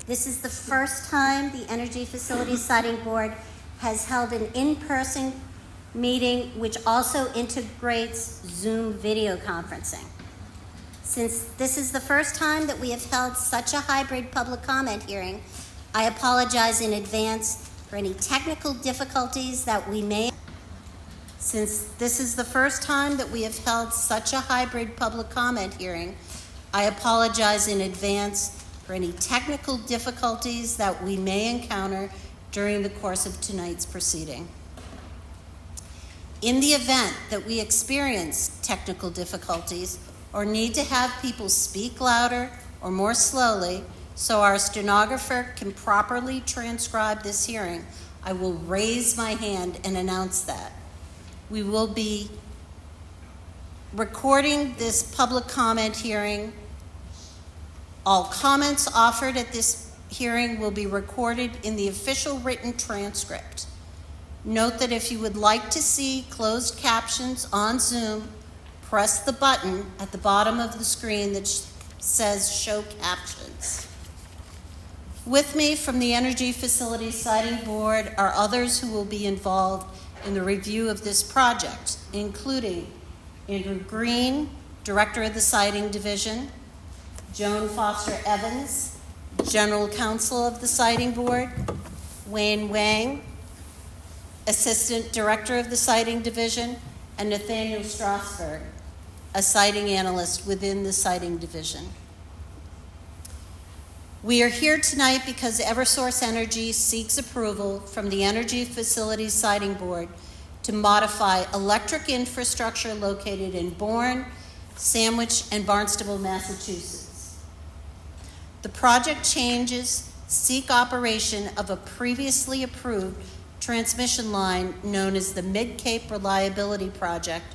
This is the first time the Energy Facilities Siting Board has held an in-person meeting which also integrates Zoom video conferencing. Since this is the first time that we have held such a hybrid public comment hearing, I apologize in advance for any technical difficulties that we may. Since this is the first time that we have held such a hybrid public comment hearing, I apologize in advance for any technical difficulties that we may encounter during the course of tonight's proceeding. In the event that we experience technical difficulties or need to have people speak louder or more slowly so our stenographer can properly transcribe this hearing, I will raise my hand and announce that. We will be recording this public comment hearing. All comments offered at this hearing will be recorded in the official written transcript. Note that if you would like to see closed captions on Zoom, press the button at the bottom of the screen that says Show Captions. With me from the Energy Facilities Siting Board are others who will be involved in the review of this project, including Andrew Green, Director of the Siting Division, Joan Foster Evans, General Counsel of the Siting Board, Wayne Wang, Assistant Director of the Siting Division, and Nathaniel Strasberg, a siting analyst within the Siting Division. We are here tonight because Eversource Energy seeks approval from the Energy Facilities Siting Board to modify electric infrastructure located in Bourne, Sandwich, and Barnstable, Massachusetts. The project changes seek operation of a previously approved transmission line known as the Mid-Cape Reliability Project,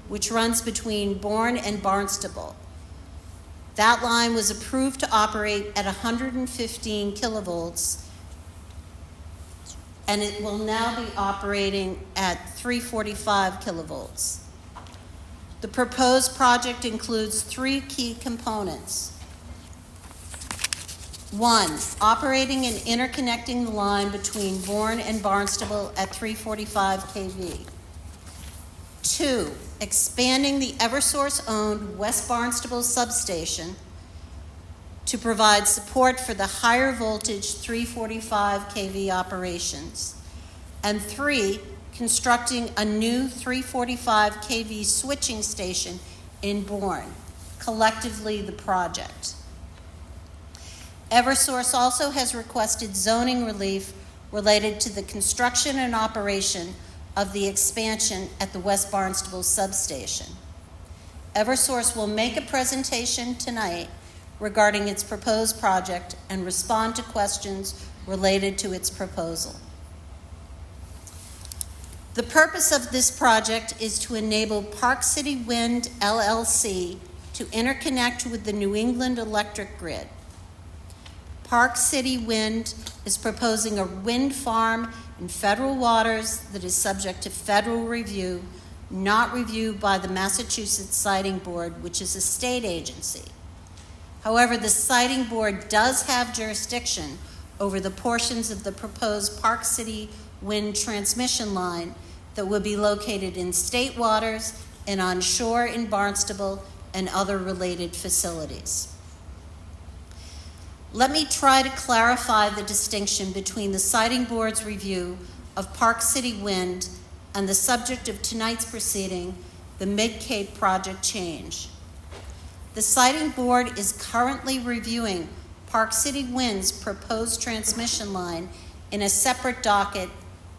which runs between Bourne and Barnstable. That line was approved to operate at 115 kilovolts, and it will now be operating at 345 kilovolts. The proposed project includes three key components. One, operating and interconnecting the line between Bourne and Barnstable at 345 kV. Two, expanding the Eversource-owned West Barnstable substation to provide support for the higher voltage 345 kV operations. And three, constructing a new 345 kV switching station in Bourne, collectively the project. Eversource also has requested zoning relief related to the construction and operation of the expansion at the West Barnstable substation. Eversource will make a presentation tonight regarding its proposed project and respond to questions related to its proposal. The purpose of this project is to enable Park City Wind LLC to interconnect with the New England electric grid. Park City Wind is proposing a wind farm in federal waters that is subject to federal review, not reviewed by the Massachusetts Siting Board, which is a state agency. However, the Siting Board does have jurisdiction over the portions of the proposed Park City Wind transmission line that will be located in state waters and on shore in Barnstable and other related facilities. Let me try to clarify the distinction between the Siting Board's review of Park City Wind and the subject of tonight's proceeding, the Mid-Cape project change. The Siting Board is currently reviewing Park City Wind's proposed transmission line in a separate docket,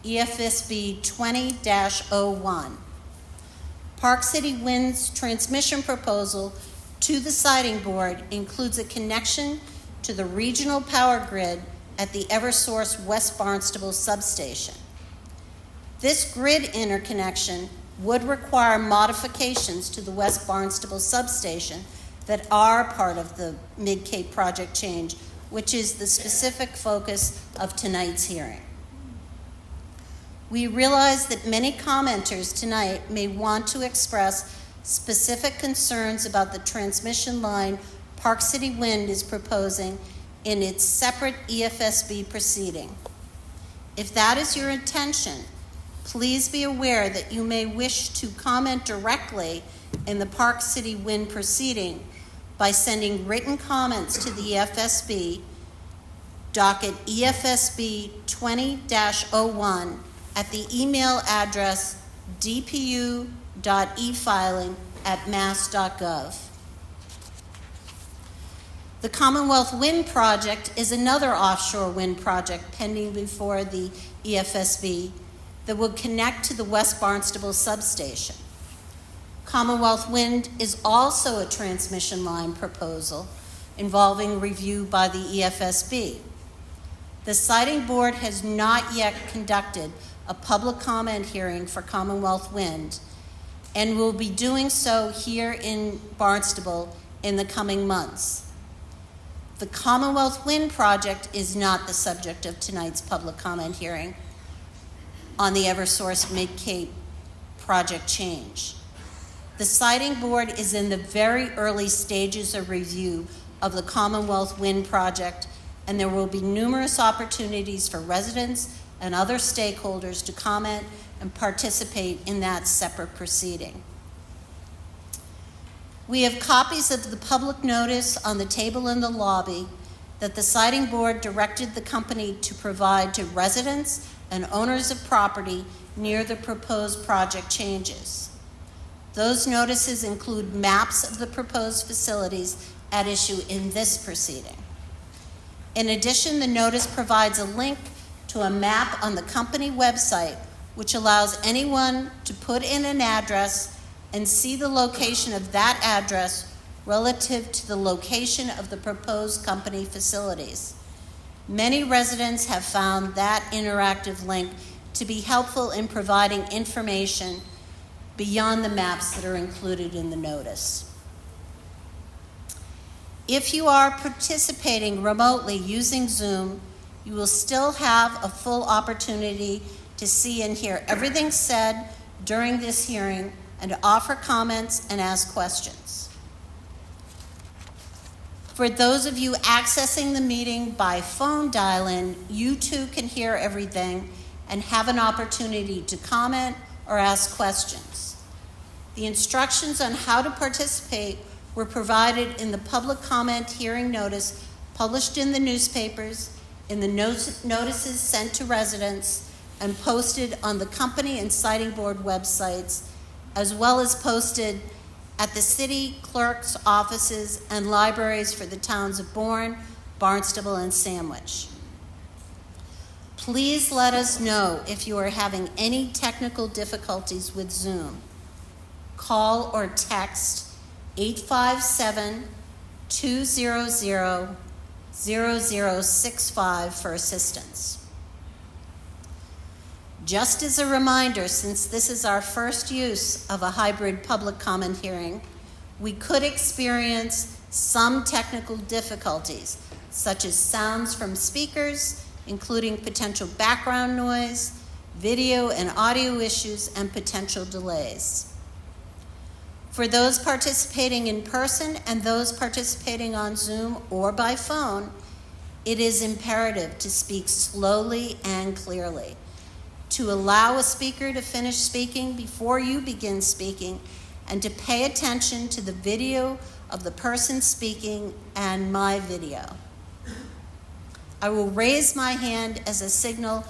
EFSB 20-01. Park City Wind's transmission proposal to the Siting Board includes a connection to the regional power grid at the Eversource West Barnstable substation. This grid interconnection would require modifications to the West Barnstable substation that are part of the Mid-Cape project change, which is the specific focus of tonight's hearing. We realize that many commenters tonight may want to express specific concerns about the transmission line Park City Wind is proposing in its separate EFSB proceeding. If that is your intention, please be aware that you may wish to comment directly in the Park City Wind proceeding by sending written comments to the EFSB, docket EFSB 20-01, at the email address dpu.efiling@mass.gov. The Commonwealth Wind Project is another offshore wind project pending before the EFSB that will connect to the West Barnstable substation. Commonwealth Wind is also a transmission line proposal involving review by the EFSB. The Siting Board has not yet conducted a public comment hearing for Commonwealth Wind and will be doing so here in Barnstable in the coming months. The Commonwealth Wind Project is not the subject of tonight's public comment hearing on the Eversource Mid-Cape project change. The Siting Board is in the very early stages of review of the Commonwealth Wind Project, and there will be numerous opportunities for residents and other stakeholders to comment and participate in that separate proceeding. We have copies of the public notice on the table in the lobby that the Siting Board directed the company to provide to residents and owners of property near the proposed project changes. Those notices include maps of the proposed facilities at issue in this proceeding. In addition, the notice provides a link to a map on the company website, which allows anyone to put in an address and see the location of that address relative to the location of the proposed company facilities. Many residents have found that interactive link to be helpful in providing information beyond the maps that are included in the notice. If you are participating remotely using Zoom, you will still have a full opportunity to see and hear everything said during this hearing and to offer comments and ask questions. For those of you accessing the meeting by phone dial-in, you too can hear everything and have an opportunity to comment or ask questions. The instructions on how to participate were provided in the public comment hearing notice published in the newspapers, in the notices sent to residents, and posted on the company and Siting Board websites, as well as posted at the city clerk's offices and libraries for the towns of Bourne, Barnstable, and Sandwich. Please let us know if you are having any technical difficulties with Zoom. Call or text 857-200-0065 for assistance. Just as a reminder, since this is our first use of a hybrid public comment hearing, we could experience some technical difficulties, such as sounds from speakers, including potential background noise, video and audio issues, and potential delays. For those participating in person and those participating on Zoom or by phone, it is imperative to speak slowly and clearly, to allow a speaker to finish speaking before you begin speaking, and to pay attention to the video of the person speaking and my video. I will raise my hand as a signal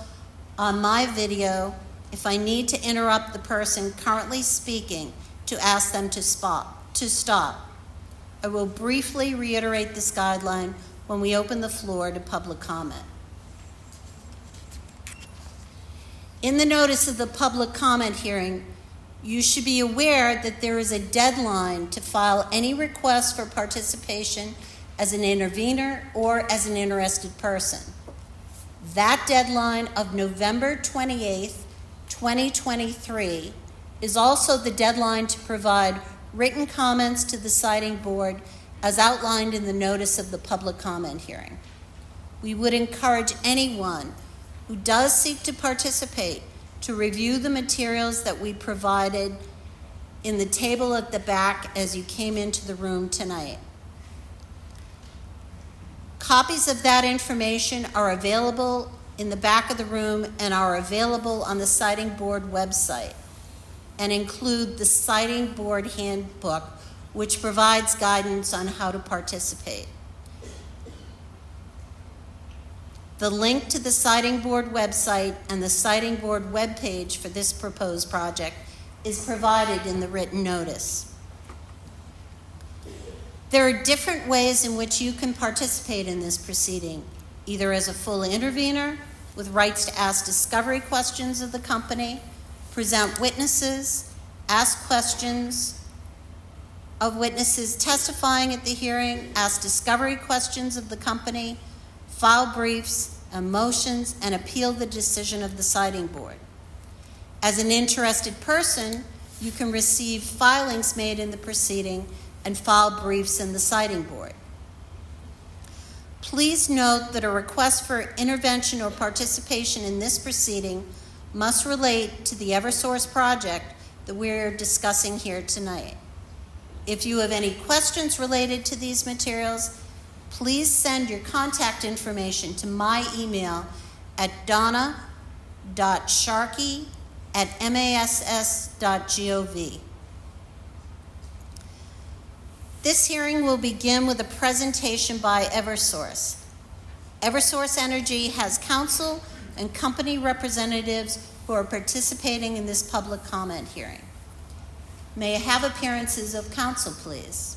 on my video if I need to interrupt the person currently speaking to ask them to stop. I will briefly reiterate this guideline when we open the floor to public comment. In the notice of the public comment hearing, you should be aware that there is a deadline to file any request for participation as an intervener or as an interested person. That deadline of November 28th, 2023 is also the deadline to provide written comments to the Siting Board as outlined in the notice of the public comment hearing. We would encourage anyone who does seek to participate to review the materials that we provided in the table at the back as you came into the room tonight. Copies of that information are available in the back of the room and are available on the Siting Board website and include the Siting Board Handbook, which provides guidance on how to participate. The link to the Siting Board website and the Siting Board webpage for this proposed project is provided in the written notice. There are different ways in which you can participate in this proceeding, either as a full intervener with rights to ask discovery questions of the company, present witnesses, ask questions of witnesses testifying at the hearing, ask discovery questions of the company, file briefs and motions, and appeal the decision of the Siting Board. As an interested person, you can receive filings made in the proceeding and file briefs in the Siting Board. Please note that a request for intervention or participation in this proceeding must relate to the Eversource project that we're discussing here tonight. If you have any questions related to these materials, please send your contact information to my email at donna.sharkey@mass.gov. This hearing will begin with a presentation by Eversource. Eversource Energy has counsel and company representatives who are participating in this public comment hearing. May I have appearances of counsel, please?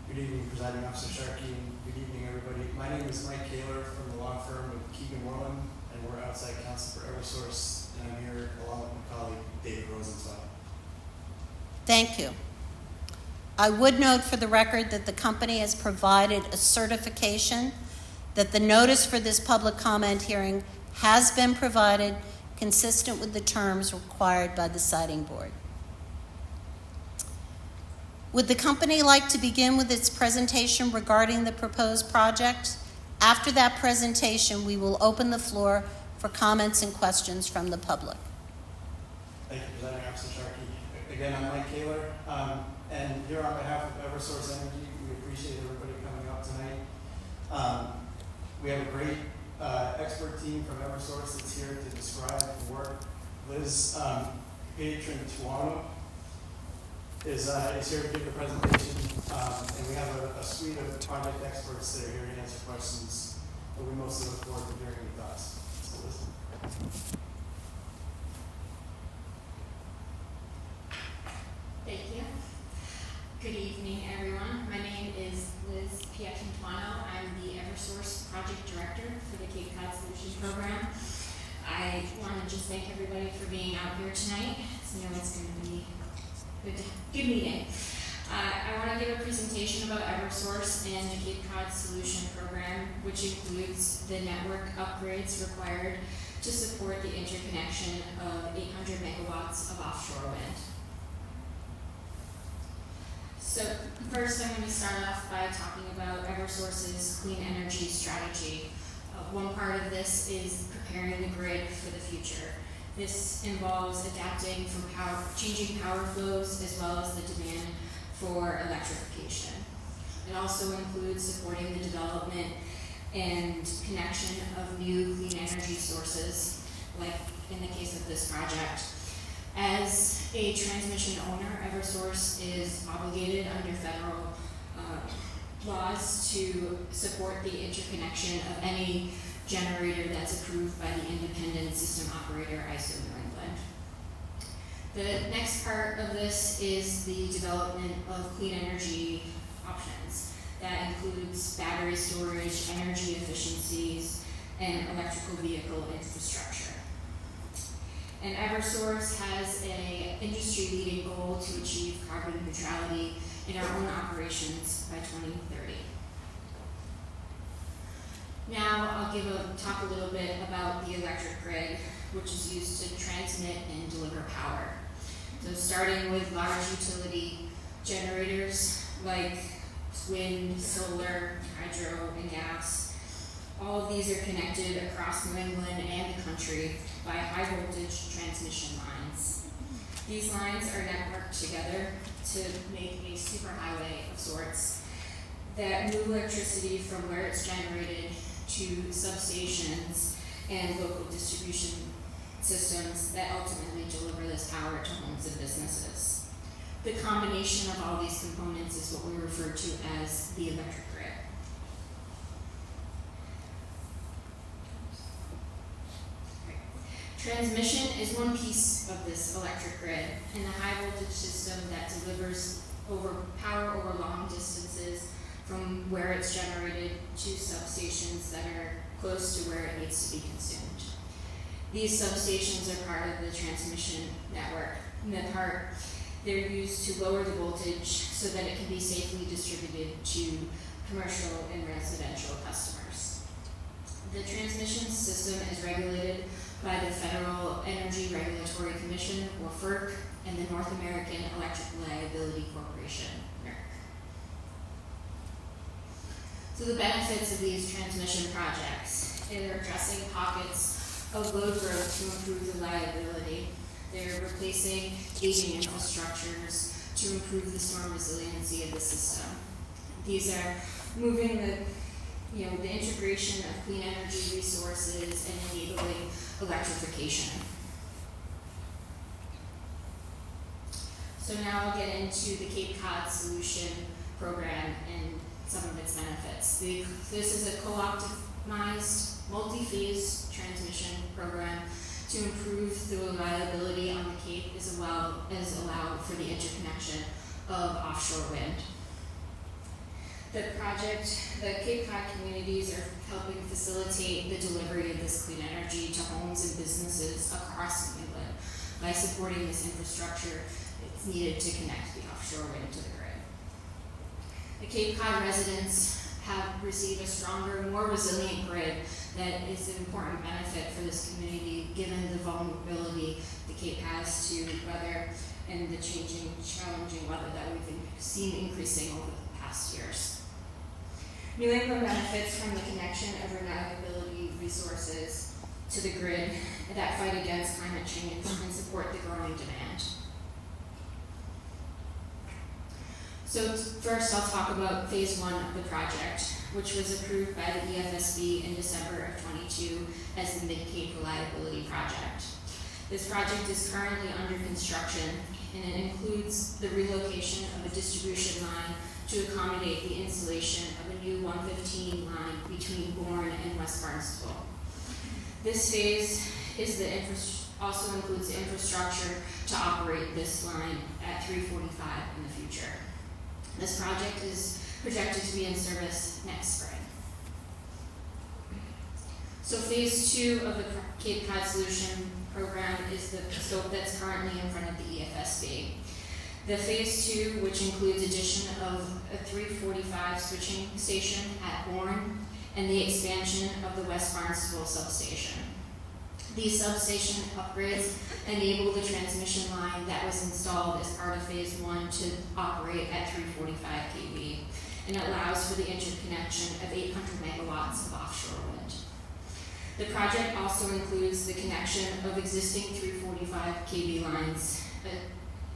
Good evening, Presiding Officer Sharkey, and good evening, everybody. My name is Mike Kaler from the law firm of Keegan Moreland, and we're outside counsel for Eversource, and I'm here along with my colleague, David Rosenthal. Thank you. I would note for the record that the company has provided a certification that the notice for this public comment hearing has been provided consistent with the terms required by the Siting Board. Would the company like to begin with its presentation regarding the proposed project? After that presentation, we will open the floor for comments and questions from the public. Thank you, Presiding Officer Sharkey. Again, I'm Mike Kaler, and here on behalf of Eversource Energy, we appreciate everybody coming up tonight. We have a great expert team from Eversource that's here to describe the work. Liz Patron-Tuano is here to give the presentation, and we have a suite of project experts that are here to answer questions, but we mostly look forward to hearing your thoughts. So listen. Thank you. Good evening, everyone. My name is Liz Pietrantuano. I'm the Eversource Project Director for the Cape Cod Solutions Program. I want to just thank everybody for being out here tonight. So I know it's going to be a good meeting. I want to give a presentation about Eversource and the Cape Cod Solution Program, which includes the network upgrades required to support the interconnection of 800 megawatts of offshore wind. So first I'm going to start off by talking about Eversource's clean energy strategy. One part of this is preparing the grid for the future. This involves adapting from changing power flows as well as the demand for electrification. It also includes supporting the development and connection of new clean energy sources, like in the case of this project. As a transmission owner, Eversource is obligated under federal laws to support the interconnection of any generator that's approved by the Independent System Operator, ISO New England. The next part of this is the development of clean energy options. That includes battery storage, energy efficiencies, and electrical vehicle infrastructure. And Eversource has an industry-leading goal to achieve carbon neutrality in our own operations by 2030. Now I'll talk a little bit about the electric grid, which is used to transmit and deliver power. So starting with large utility generators like wind, solar, hydro, and gas. All of these are connected across New England and the country by high voltage transmission lines. These lines are networked together to make a superhighway of sorts that move electricity from where it's generated to substations and local distribution systems that ultimately deliver this power to homes and businesses. The combination of all these components is what we refer to as the electric grid. Transmission is one piece of this electric grid, and the high voltage system that delivers power over long distances from where it's generated to substations that are close to where it needs to be consumed. These substations are part of the transmission network. They're used to lower the voltage so that it can be safely distributed to commercial and residential customers. The transmission system is regulated by the Federal Energy Regulatory Commission, or FERC, and the North American Electric Reliability Corporation, NERC. So the benefits of these transmission projects, they're addressing pockets of load growth to improve reliability. They're replacing aging infrastructures to improve the storm resiliency of the system. These are moving the integration of clean energy resources and enabling electrification. So now I'll get into the Cape Cod Solution Program and some of its benefits. This is a co-optimized, multi-phase transmission program to improve the reliability on the Cape as well as allow for the interconnection of offshore wind. The Cape Cod communities are helping facilitate the delivery of this clean energy to homes and businesses across New England by supporting this infrastructure that's needed to connect the offshore wind to the grid. The Cape Cod residents have received a stronger, more resilient grid that is an important benefit for this community given the vulnerability the Cape has to weather and the challenging weather that we've seen increasing over the past years. New England benefits from the connection of reliability resources to the grid that fight against climate change and support the growing demand. So first I'll talk about phase 1 of the project, which was approved by the EFSB in December of 22 as the Mid-Cape Reliability Project. This project is currently under construction, and it includes the relocation of a distribution line to accommodate the installation of a new 115 line between Bourne and West Barnstable. This phase also includes the infrastructure to operate this line at 345 in the future. This project is projected to be in service next spring. So phase 2 of the Cape Cod Solution Program is the scope that's currently in front of the EFSB. The phase 2, which includes addition of a 345 switching station at Bourne and the expansion of the West Barnstable substation. These substation upgrades enable the transmission line that was installed as part of phase 1 to operate at 345 kV, and it allows for the interconnection of 800 megawatts of offshore wind. The project also includes the connection of existing 345 kV lines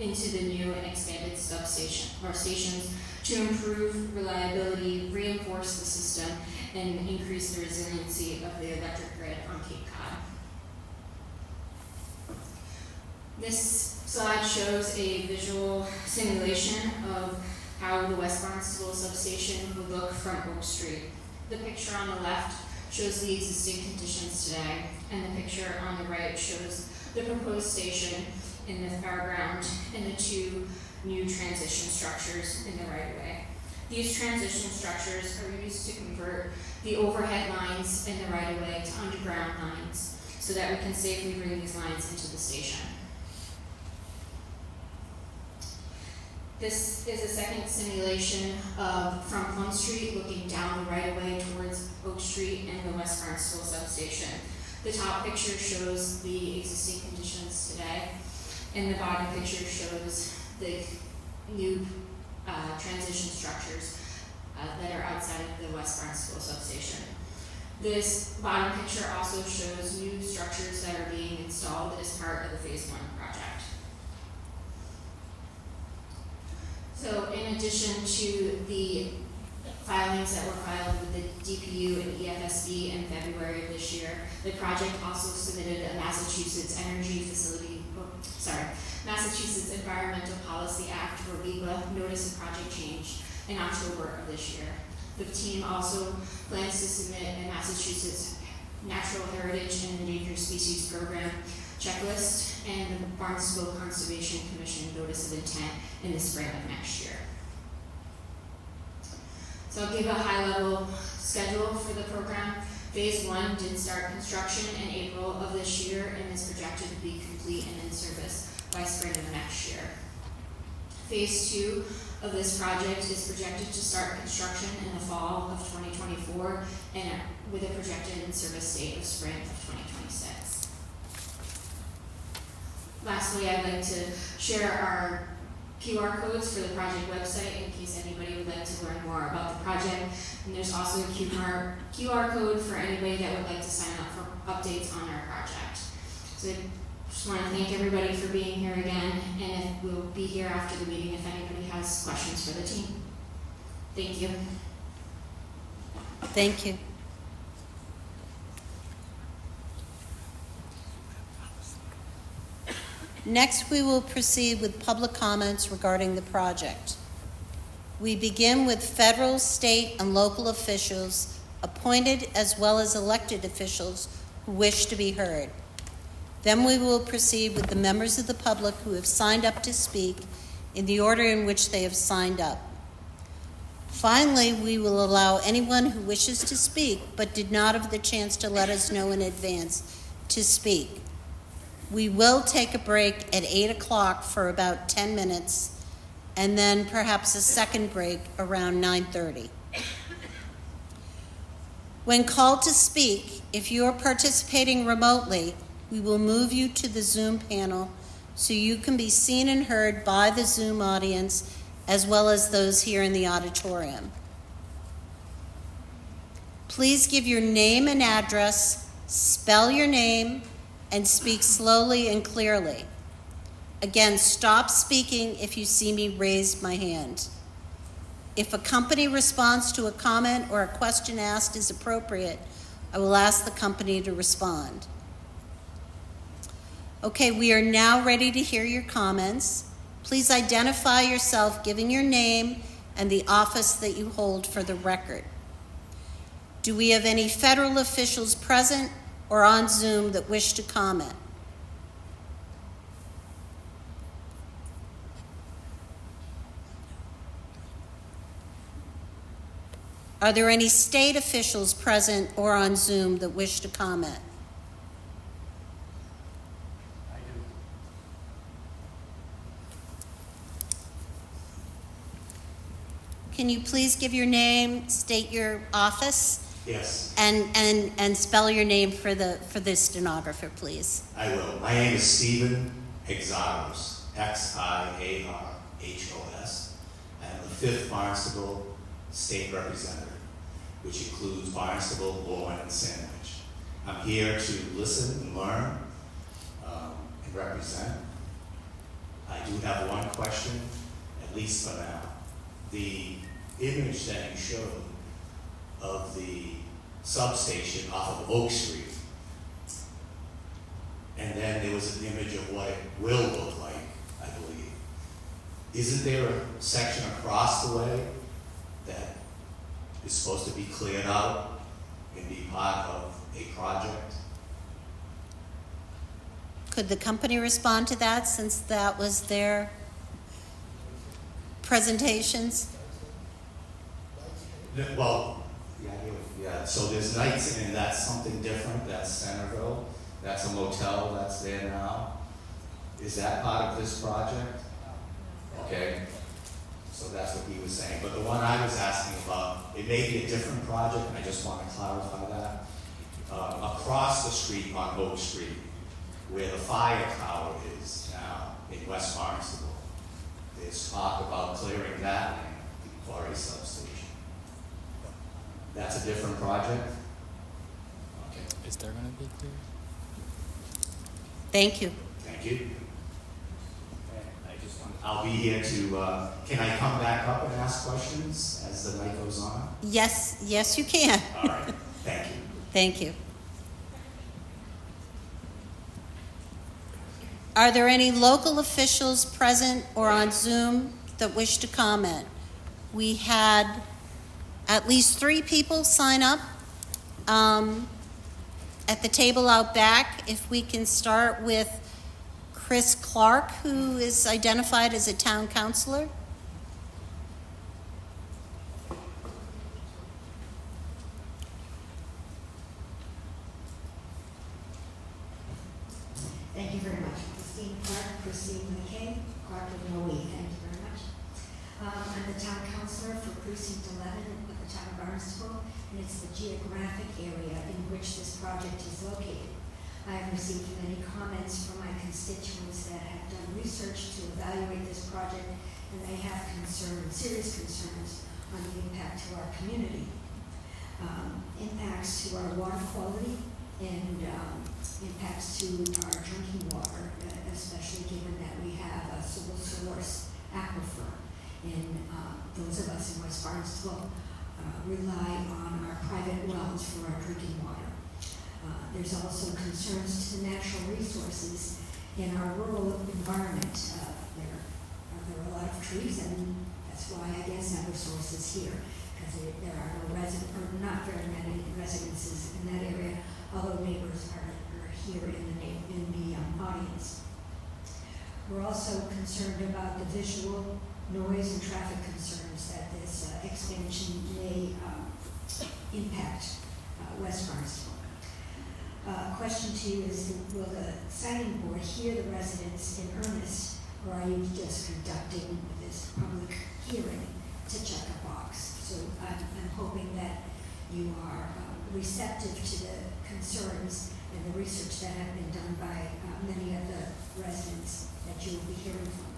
into the new and expanded stations to improve reliability, reinforce the system, and increase the resiliency of the electric grid on Cape Cod. This slide shows a visual simulation of how the West Barnstable substation would look from Oak Street. The picture on the left shows the existing conditions today, and the picture on the right shows the proposed station in the foreground and the 2 new transition structures in the right-of-way. These transition structures are used to convert the overhead lines in the right-of-way to underground lines so that we can safely bring these lines into the station. This is a second simulation from Plum Street looking down the right-of-way towards Oak Street and the West Barnstable substation. The top picture shows the existing conditions today, and the bottom picture shows the new transition structures that are outside of the West Barnstable substation. This bottom picture also shows new structures that are being installed as part of the phase 1 project. So in addition to the filings that were filed with the DPU and EFSB in February of this year, the project also submitted a Massachusetts Massachusetts Environmental Policy Act, or WEPA, Notice of Project Change in October of this year. The team also plans to submit a Massachusetts Natural Heritage and Endangered Species Program checklist and the Barnstable Conservation Commission Notice of Intent in the spring of next year. So I'll give a high-level schedule for the program. Phase 1 did start construction in April of this year and is projected to be complete and in service by spring of next year. Phase 2 of this project is projected to start construction in the fall of 2024 and with a projected in-service date of spring of 2026. Lastly, I'd like to share our QR codes for the project website in case anybody would like to learn more about the project. And there's also a QR code for anybody that would like to sign up for updates on our project. So I just want to thank everybody for being here again, and we'll be here after the meeting if anybody has questions for the team. Thank you. Thank you. Next, we will proceed with public comments regarding the project. We begin with federal, state, and local officials, appointed as well as elected officials who wish to be heard. Then we will proceed with the members of the public who have signed up to speak in the order in which they have signed up. Finally, we will allow anyone who wishes to speak but did not have the chance to let us know in advance to speak. We will take a break at 8 o'clock for about 10 minutes, and then perhaps a second break around 9:30. When called to speak, if you are participating remotely, we will move you to the Zoom panel so you can be seen and heard by the Zoom audience as well as those here in the auditorium. Please give your name and address, spell your name, and speak slowly and clearly. Again, stop speaking if you see me raise my hand. If a company response to a comment or a question asked is appropriate, I will ask the company to respond. Okay, we are now ready to hear your comments. Please identify yourself, giving your name and the office that you hold for the record. Do we have any federal officials present or on Zoom that wish to comment? Are there any state officials present or on Zoom that wish to comment? I do. Can you please give your name, state your office, Yes, and spell your name for the stenographer, please? I will. My name is Stephen Exarchos, X-I-A-R-H-O-S. I am the 5th Barnstable State Representative, which includes Barnstable, Lorne, and Sandwich. I'm here to listen and learn and represent. I do have one question, at least for now. The image that you showed of the substation off of Oak Street, and then there was an image of what it will look like, I believe. Isn't there a section across the way that is supposed to be cleared out and be part of a project? Could the company respond to that since that was their presentations? Well, yeah, so there's Knights Inn, that's something different, that's Centerville, that's a motel that's there now. Is that part of this project? Okay, so that's what he was saying, but the one I was asking about, it may be a different project, and I just want to clarify that. Across the street on Oak Street, where the fire tower is now in West Barnstable, there's talk about clearing that land for a substation. That's a different project? Okay, Is there going to be clear? Thank you. thank you. Okay, I I'll be here to, can I come back up and ask questions as the night goes on? Yes, you can. All right, thank you. Thank you. Are there any local officials present or on Zoom that wish to comment? We had at least 3 people sign up at the table out back. If we can start with Chris Clark, who is identified as a town councilor. Thank you very much. Christine McKay, Clark with no E. Thank you very much. I'm the town councilor for precinct 11 of the town of Barnstable, and it's the geographic area in which this project is located. I have received many comments from my constituents that have done research to evaluate this project, and they have serious concerns on the impact to our community. Impacts to our water quality and impacts to our drinking water, especially given that we have a sole source aquifer. And those of us in West Barnstable rely on our private wells for our drinking water. There's also concerns to the natural resources in our rural environment. There are a lot of trees, and that's why I guess Eversource is here, because there are not very many residences in that area, although neighbors are here in the audience. We're also concerned about the visual, noise, and traffic concerns that this expansion may impact West Barnstable. Question to you is, will the siting board hear the residents in earnest, or are you just conducting this public hearing to check a box? So I'm hoping that you are receptive to the concerns and the research that have been done by many of the residents that you will be hearing from.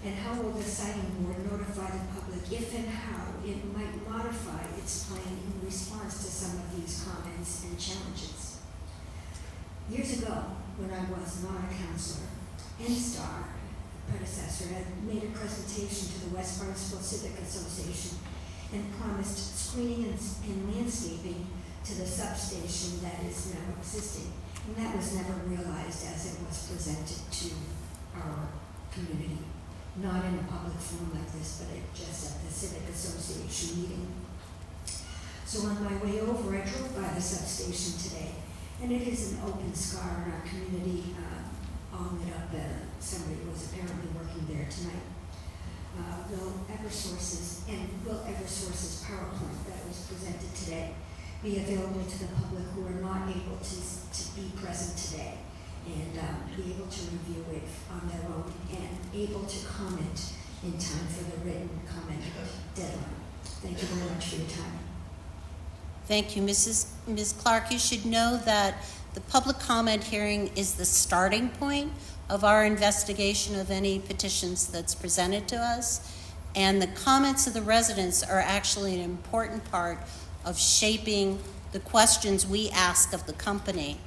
And how will the siting board notify the public if and how it might modify its plan in response to some of these comments and challenges? Years ago, when I was not a counselor, NSTAR, predecessor, had made a presentation to the West Barnstable Civic Association and promised screening and landscaping to the substation that is now existing. And that was never realized as it was presented to our community. Not in a public forum like this, but just at the Civic Association meeting. So on my way over, I drove by the substation today, and it is an open scar in our community, all lit up. Somebody was apparently working there tonight. Will Eversource's PowerPoint that was presented today be available to the public who are not able to be present today, and be able to review it on their own and able to comment in time for the written comment deadline? Thank you very much for your time. Thank you, Ms. Clark. You should know that the public comment hearing is the starting point of our investigation of any petitions that's presented to us. And the comments of the residents are actually an important part of shaping the questions we ask of the company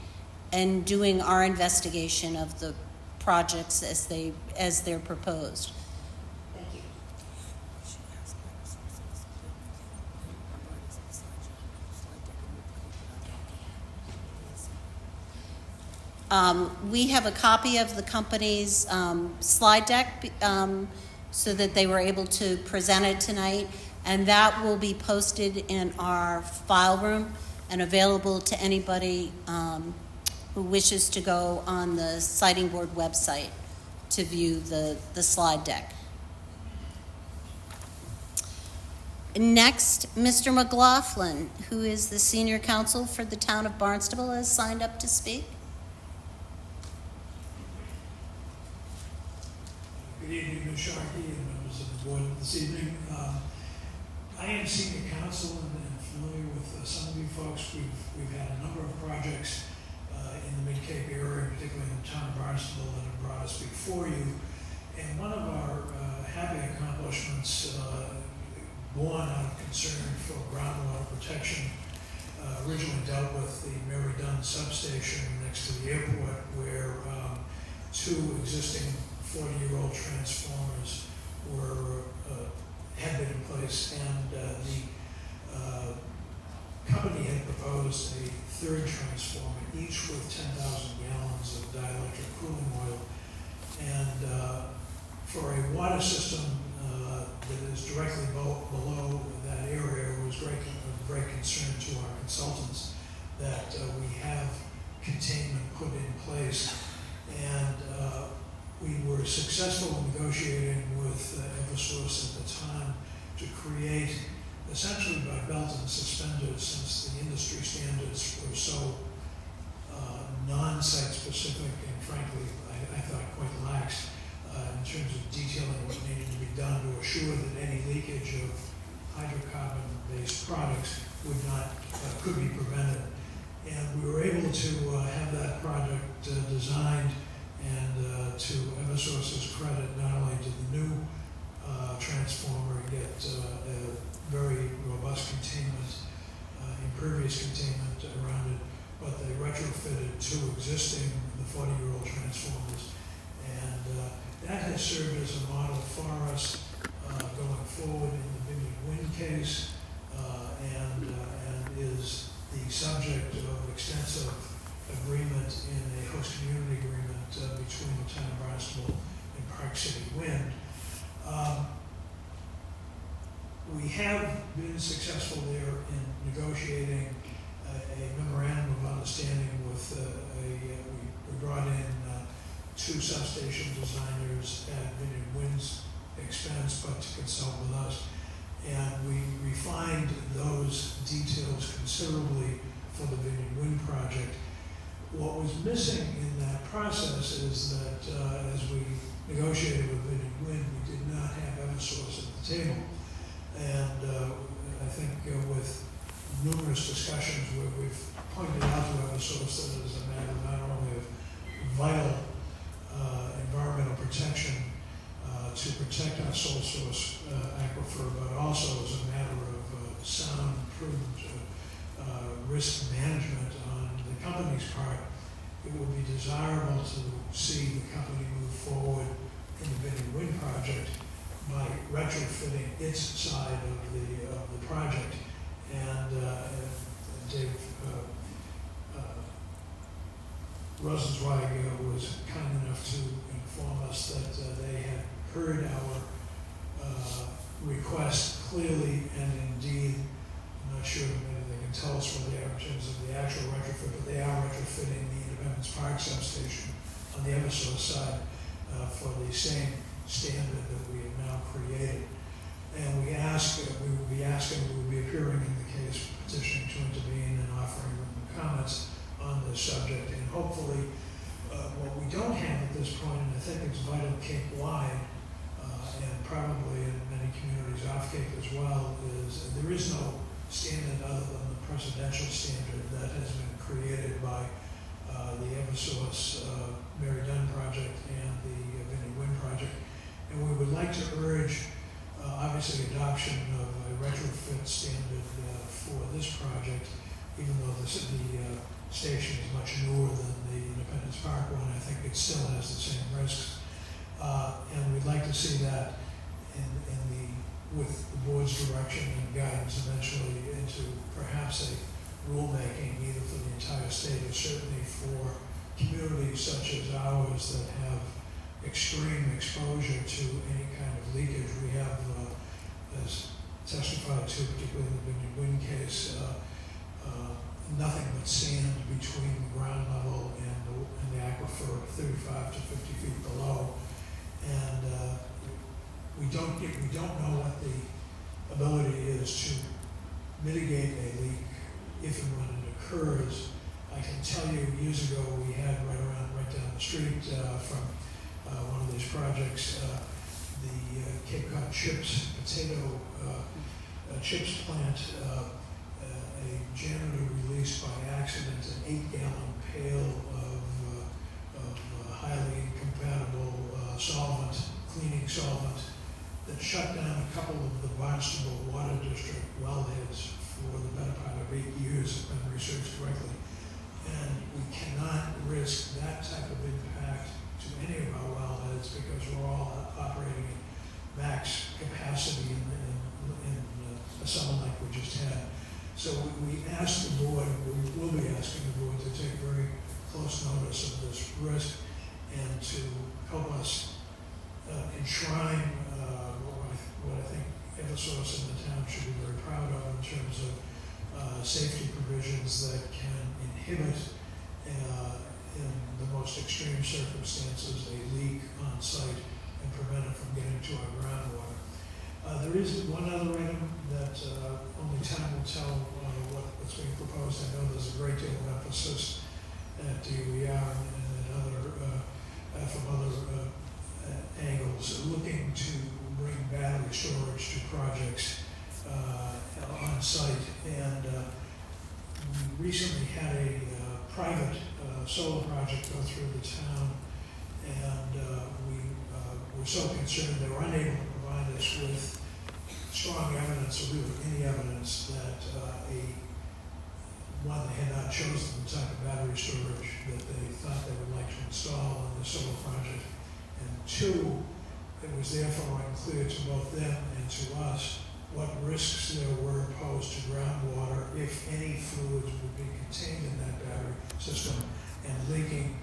and doing our investigation of the projects as they're proposed. Thank you. We have a copy of the company's slide deck so that they were able to present it tonight, and that will be posted in our file room and available to anybody who wishes to go on the siting board website to view the slide deck. Next, Mr. McLaughlin, who is the senior counsel for the town of Barnstable, has signed up to speak. Good evening, Ms. Sharkey and members of the board this evening. I am senior counsel and familiar with some of you folks. We've had a number of projects in the Mid-Cape area, particularly in the town of Barnstable, that have brought us before you. And one of our happy accomplishments, born out of concern for groundwater protection, originally dealt with the Mary Dunn substation next to the airport, where 2 existing 40-year-old transformers had been in place, and the company had proposed a third transformer, each with 10,000 gallons of dielectric cooling oil. And for a water system that is directly below that area, it was of great concern to our consultants that we have containment put in place. And we were successful in negotiating with EverSource at the time to create, essentially by belt and suspenders, since the industry standards were so non-site specific and frankly, I thought quite lax in terms of detailing what needed to be done to assure that any leakage of hydrocarbon-based products could be prevented. And we were able to have that project designed, and to EverSource's credit, not only did the new transformer get a very robust containment, impervious containment around it, but they retrofitted two existing, the 40-year-old transformers. And that has served as a model for us going forward in the Vineyard Wind case, and is the subject of extensive agreement in a host community agreement between the town of Barnstable and Park City Wind. We have been successful there in negotiating a memorandum of understanding with we brought in two substation designers at Vineyard Wind's expense, but to consult with us. And we refined those details considerably for the Vineyard Wind project. What was missing in that process is that as we negotiated with Vineyard Wind, we did not have EverSource at the table. And I think with numerous discussions where we've pointed out to EverSource that it is a matter not only of vital environmental protection to protect our sole source aquifer, but also as a matter of sound, prudent risk management on the company's part, it would be desirable to see the company move forward in the Vineyard Wind project by retrofitting its side of the project. And Dave Rosenzweig was kind enough to inform us that they had heard our request clearly, and indeed, I'm not sure maybe they can tell us what they are in terms of the actual retrofit, but they are retrofitting the Independence Park substation on the EverSource side for the same standard that we have now created. And we will be appearing in the case, petitioning to intervene and offering written comments on this subject. And hopefully, what we don't have at this point, and I think it's vital Cape-wide, and probably in many communities off Cape as well, is there is no standard other than the presidential standard that has been created by the EverSource Mary Dunn project and the Vineyard Wind project. And we would like to urge, obviously, adoption of a retrofit standard for this project, even though the station is much newer than the Independence Park one. I think it still has the same risks. And we'd like to see that with the board's direction and guidance eventually into perhaps a rulemaking either for the entire state or certainly for communities such as ours that have extreme exposure to any kind of leakage. We have, as testified to, particularly in the Vineyard Wind case, nothing but sand between the ground level and the aquifer 35 to 50 feet below. And we don't know what the ability is to mitigate a leak if and when it occurs. I can tell you years ago we had right down the street from one of these projects, the Cape Cod potato chips plant, a janitor released by accident an 8-gallon pail of highly incompatible cleaning solvent that shut down a couple of the Barnstable Water District wellheads for the better part of 8 years, if memory serves correctly. And we cannot risk that type of impact to any of our wellheads because we asked the board, we will be asking the board to take very close notice of this risk and to help us enshrine what I think Eversource and the town should be very proud of in terms of safety provisions that can inhibit in the most extreme circumstances a leak on site and prevent it from getting to our groundwater. There is one other item that only time will tell what's being proposed. I know there's a great deal of emphasis at DOER and from other angles, looking to bring battery storage to projects on site. And we recently had a private solar project go through the town, and we were so concerned they were unable to provide us with strong evidence, or really any evidence, that one, they had not chosen the type of battery storage that they thought they would like to install on the solar project, and two, it was therefore unclear to both them and to us what risks there were posed to groundwater if any fluids would be contained in that battery system, and leaking,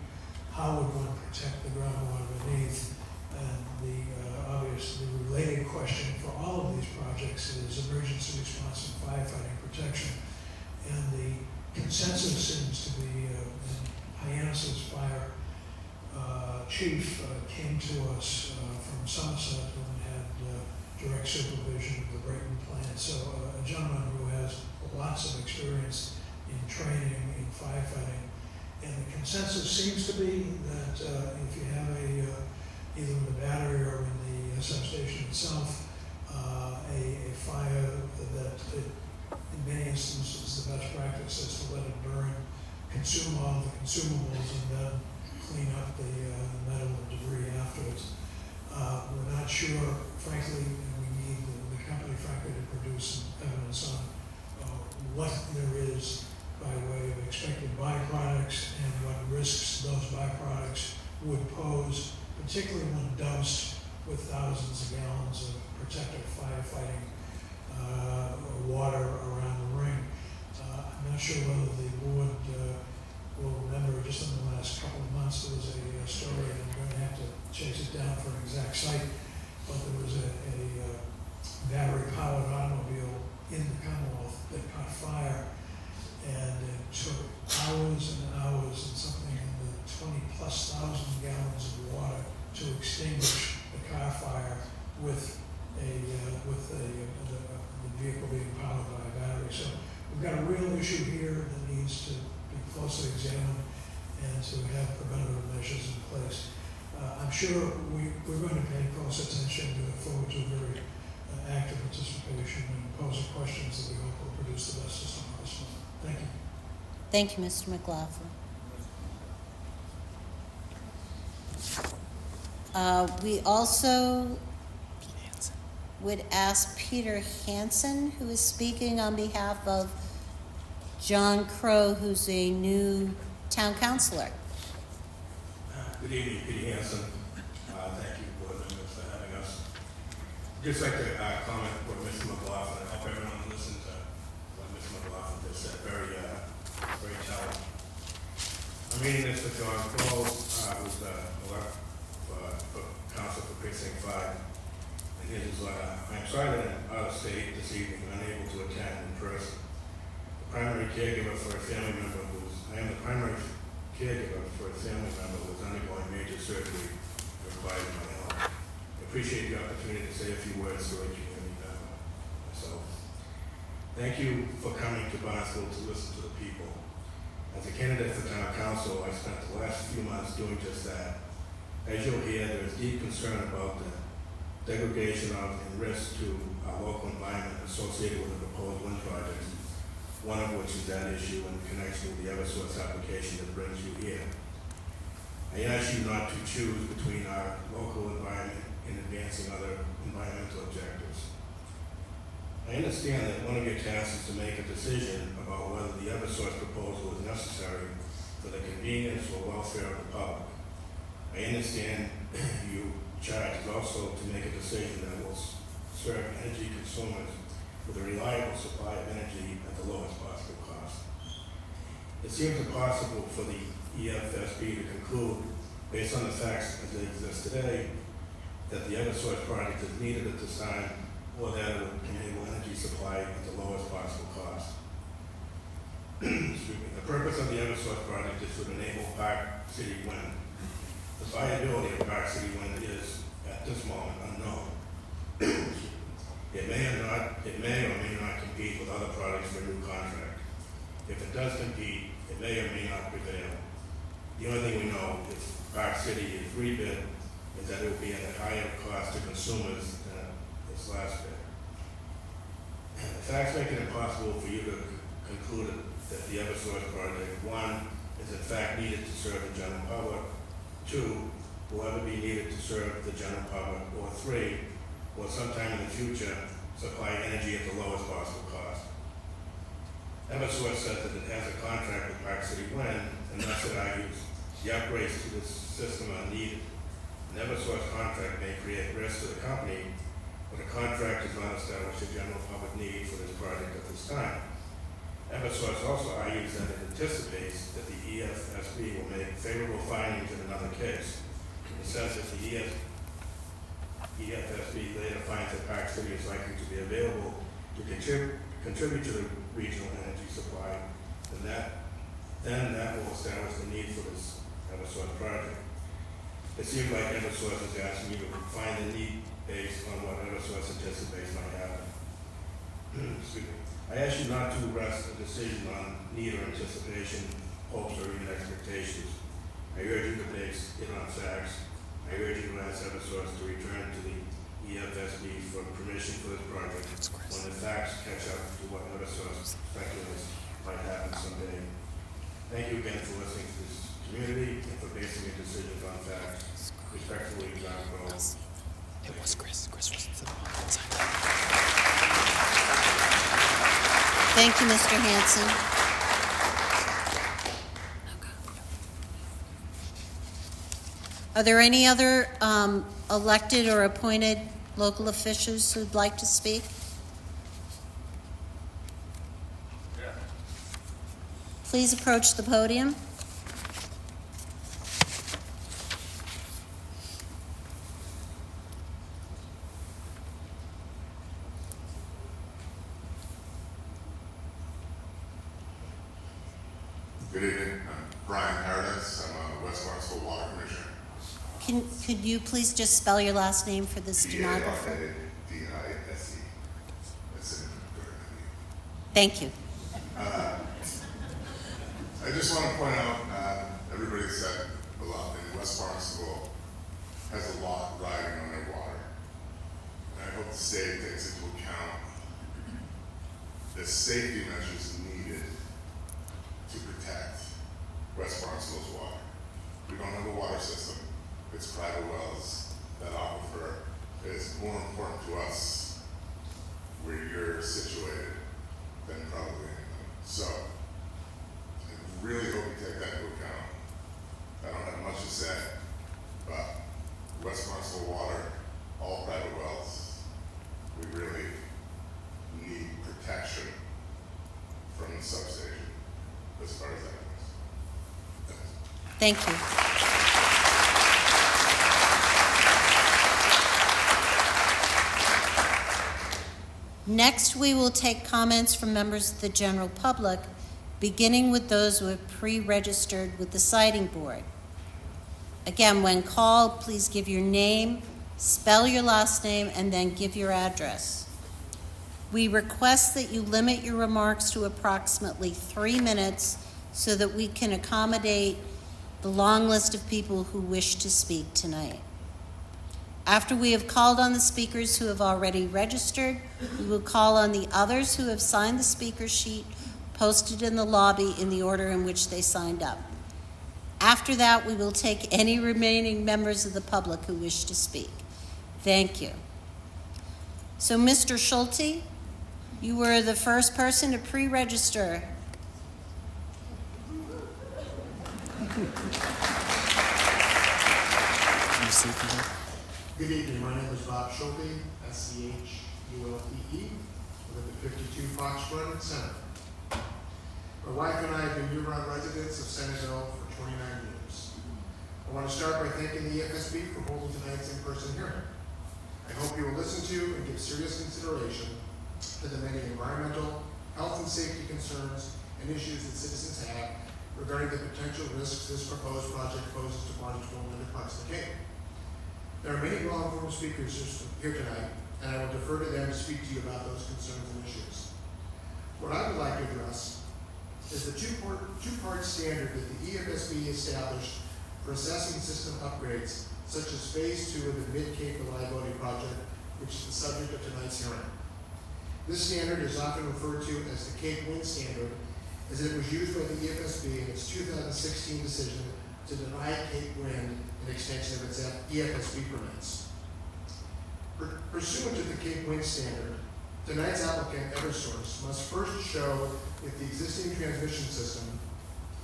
how would one protect the groundwater beneath? And the related question for all of these projects is emergency response and firefighting protection. And the consensus seems to be, Hyannis's fire chief came to us from Somerset and had direct supervision of the Brayton plant. So a gentleman who has lots of experience in training in firefighting. And the consensus seems to be that if you have either in the battery or in the substation itself, a fire, that in many instances the best practice is to let it burn, consume all the consumables, and then clean up the metal and debris afterwards. We're not sure, frankly, and we need the company, frankly, to produce some evidence on what there is by way of expected byproducts and what risks those byproducts would pose, particularly when doused with thousands of gallons of protective firefighting water around the ring. I'm not sure whether the board will remember, just in the last couple of months, there was a story, and I'm going to have to chase it down for an exact site, but there was a battery-powered automobile in the Commonwealth that caught fire, and it took hours and hours and something in the 20+ thousand gallons of water to extinguish the car fire with the vehicle being powered by a battery. So we've got a real issue here that needs to be closely examined and to have preventative measures in place. I'm sure we're going to pay close attention to look forward to very active participation and posing questions that we hope will produce the best system possible. Thank you. Thank you, Mr. McLaughlin. We also would ask Peter Hansen, who is speaking on behalf of John Crow, who's a new town councilor. Good evening, Peter Hansen. Thank you, board members, for having us. I'd just like to comment what Mr. McLaughlin, I hope everyone listened to what Mr. McLaughlin just said. Very telling. I'm reading this for John Crow, who's elected for council for Precinct 5. And here's his letter. I'm sorry that I'm out of state this evening, unable to attend in person. The primary caregiver for a family member I am the primary caregiver for a family member who is undergoing major surgery requiring my help. I appreciate the opportunity to say a few words to a community member myself. Thank you for coming to Barnstable to listen to the people. As a candidate for town council, I spent the last few months doing just that. As you'll hear, there is deep concern about the degradation of and risk to our local environment associated with the proposed wind projects, one of which is that issue in connection with the Eversource application that brings you here. I ask you not to choose between our local environment and advancing other environmental objectives. I understand that one of your tasks is to make a decision about whether the Eversource proposal is necessary for the convenience or welfare of the public. I understand you charge is also to make a decision that will serve energy consumers with a reliable supply of energy at the lowest possible cost. It seems impossible for the EFSB to conclude, based on the facts as they exist today, that the EverSource project is needed at this time, or that it would enable energy supply at the lowest possible cost. Excuse me. The purpose of the EverSource project is to enable Park City Wind. The viability of Park City Wind is, at this moment, unknown. It may or may not compete with other products for a new contract. If it does compete, it may or may not prevail. The only thing we know, if Park City is rebid, is that it will be at a higher cost to consumers than its last bid. The facts make it impossible for you to conclude that the EverSource project, one, is in fact needed to serve the general public, two, will ever be needed to serve the general public, or three, will sometime in the future supply energy at the lowest possible cost. EverSource says that it has a contract with Park City Wind, and thus it argues the upgrades to this system are needed. An EverSource contract may create risk to the company, but a contract does not establish a general public need for this project at this time. EverSource also argues that it anticipates that the EFSB will make favorable findings in another case. It says that the EFSB later finds that Park City is likely to be available to contribute to the regional energy supply, and then that will establish the need for this EverSource project. It seems like EverSource is asking you to find the need based on what EverSource anticipates might happen. Excuse me. I ask you not to rest a decision on need or anticipation, hopes, or even expectations. I urge you to base it on facts. I urge you to ask EverSource to return to the EFSB for permission for this project when the facts catch up to what EverSource speculates might happen someday. Thank you again for listening to this community and for basing your decisions on facts. Respectfully, John Crowe. It was Chris. Chris was the one that signed it. Thank you, Mr. Hanson. Are there any other elected or appointed local officials who'd like to speak? Please approach the podium. Good evening. I'm Brian Paradise. I'm a West Barnesville Water Commissioner. Could you please just spell your last name for the stenographer? P-A-R-A-D-I-S-E. That's in good. Thank you. I just want to point out, everybody said a lot, and West Barnesville has a lot riding on their water. And I hope the state takes into account the safety measures needed to protect West Barnesville's water. We don't have a water system. It's private wells. That aquifer is more important to us where you're situated than probably anything. So, I really hope you take that into account. I don't have much to say, but West Barnesville water, all private wells, we really need protection from the substation as far as that goes. Thanks. Thank you. Next, we will take comments from members of the general public, beginning with those who have pre-registered with the siting board. Again, when called, please give your name, spell your last name, and then give your address. We request that you limit your remarks to approximately 3 minutes so that we can accommodate the long list of people who wish to speak tonight. After we have called on the speakers who have already registered, we will call on the others who have signed the speaker sheet posted in the lobby in the order in which they signed up. After that, we will take any remaining members of the public who wish to speak. Thank you. So, Mr. Schulte, you were the first person to pre-register. Good evening, my name is Bob Schulte, S-C-H-U-L-T-E. within the 52 Fox Run Center. My wife and I have been year-round residents of Centerville for 29 years. I want to start by thanking the EFSB for holding tonight's in-person hearing. I hope you will listen to and give serious consideration to the many environmental, health and safety concerns and issues that citizens have regarding the potential risks this proposed project poses to Barnstable and other parts of the Cape. There are many well-informed speakers here tonight, and I will defer to them to speak to you about those concerns and issues. What I would like to address is the two-part standard that the EFSB established for assessing system upgrades, such as Phase 2 of the Mid-Cape Reliability Project, which is the subject of tonight's hearing. This standard is often referred to as the Cape Wind Standard, as it was used by the EFSB in its 2016 decision to deny Cape Wind an extension of its EFSB permits. Pursuant to the Cape Wind Standard, tonight's applicant, Eversource, must first show if the existing transmission system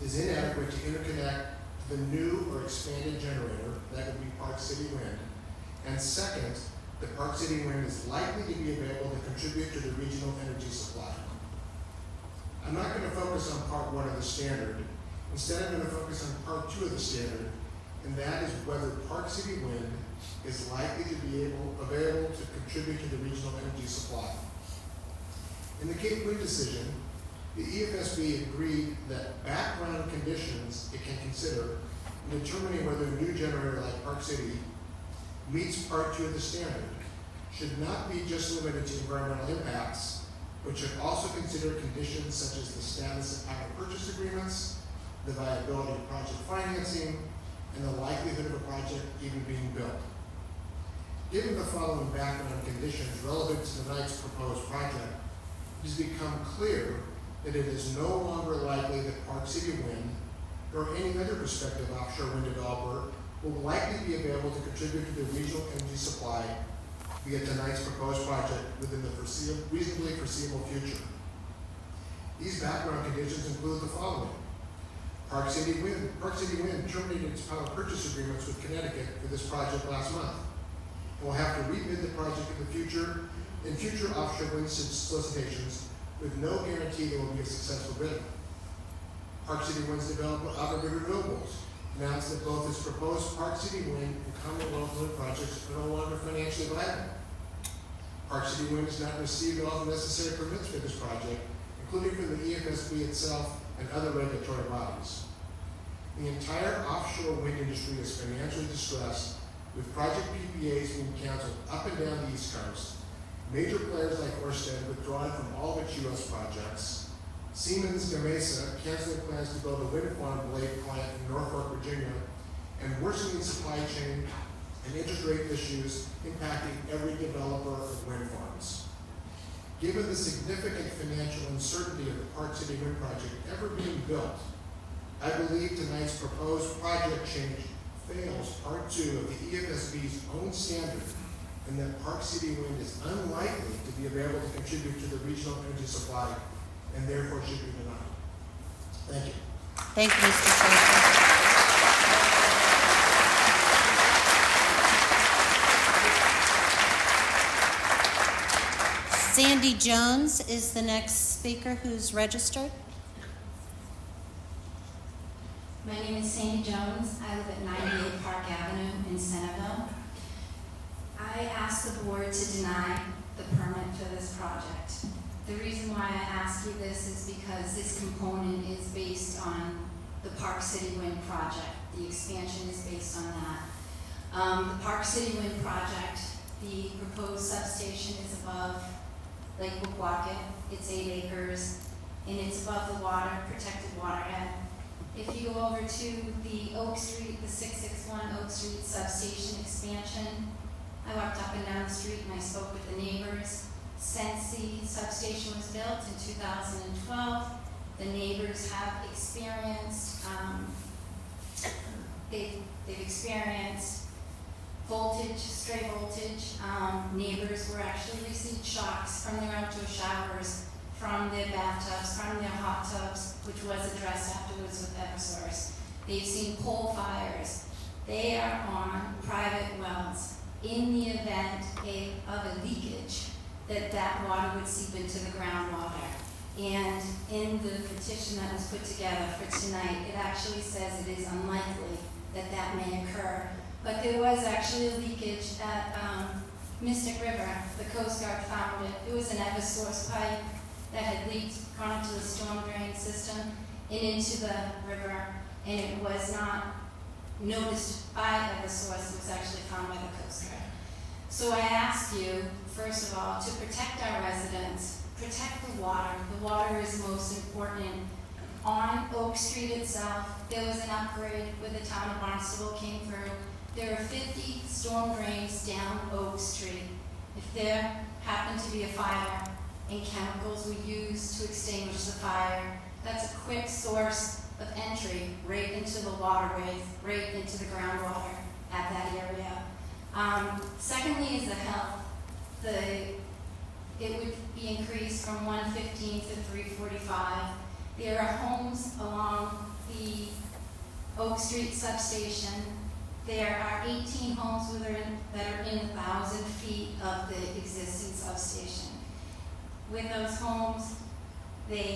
is inadequate to interconnect to the new or expanded generator, that would be Park City Wind, and second, that Park City Wind is likely to be available to contribute to the regional energy supply. I'm not going to focus on part 1 of the standard. Instead, I'm going to focus on part 2 of the standard, and that is whether Park City Wind is likely to be available to contribute to the regional energy supply. In the Cape Wind decision, the EFSB agreed that background conditions it can consider in determining whether a new generator like Park City meets part 2 of the standard should not be just limited to environmental impacts, but should also consider conditions such as the status of power purchase agreements, the viability of project financing, and the likelihood of a project even being built. Given the following background conditions relevant to tonight's proposed project, it has become clear that it is no longer likely that Park City Wind or any other prospective offshore wind developer will likely be available to contribute to the regional energy supply via tonight's proposed project within the reasonably foreseeable future. These background conditions include the following. Park City Wind terminated its power purchase agreements with Connecticut for this project last month, and will have to rebid the project in future offshore wind solicitations with no guarantee there will be a successful bid. Park City Wind's developer, Outer Renewables, announced that both its proposed Park City Wind and Commonwealth Wind projects are no longer financially viable. Park City Wind has not received all the necessary permits for this project, including from the EFSB itself and other regulatory bodies. The entire offshore wind industry is financially distressed, with project PPAs being canceled up and down the East Coast, major players like Ørsted withdrawing from all of its U.S. projects, Siemens Gamesa canceling plans to build a wind farm blade plant in Norfolk, Virginia, and worsening supply chain and interest rate issues impacting every developer of wind farms. Given the significant financial uncertainty of the Park City Wind project ever being built, I believe tonight's proposed project change fails part 2 of the EFSB's own standard, and that Park City Wind is unlikely to be available to contribute to the regional energy supply, and therefore should be denied. Thank you. Thank you, Mr. Schaefer. Sandy Jones is the next speaker who's registered. My name is Sandy Jones. I live at 98 Park Avenue in Centerville. I asked the board to deny the permit for this project. The reason why I ask you this is because this component is based on the Park City Wind project. The expansion is based on that. The Park City Wind project, the proposed substation is above Lake Waukegan. It's 8 acres, and it's above the water, protected waterhead. If you go over to the Oak Street, the 661 Oak Street substation expansion, I walked up and down the street and I spoke with the neighbors. Since the substation was built in 2012, the neighbors have experienced, they've experienced voltage, stray voltage. Neighbors were actually received shocks from their outdoor showers, from their bathtubs, from their hot tubs, which was addressed afterwards with Eversource. They've seen pole fires. They are on private wells. In the event of a leakage, that that water would seep into the groundwater. And in the petition that was put together for tonight, it actually says it is unlikely that that may occur. But there was actually a leakage at Mystic River. The Coast Guard found it. It was an EverSource pipe that had leaked, gone into the storm drain system and into the river, and it was not noticed by EverSource. It was actually found by the Coast Guard. So I ask you, first of all, to protect our residents, protect the water. The water is most important. On Oak Street itself, there was an upgrade where the town of Barnstable came through. There are 50 storm drains down Oak Street. If there happened to be a fire and chemicals were used to extinguish the fire, that's a quick source of entry right into the waterways, right into the groundwater at that area. Secondly is the health. It would be increased from 115 to 345. There are homes along the Oak Street substation. There are 18 homes that are in 1,000 feet of the existing substation. With those homes, they're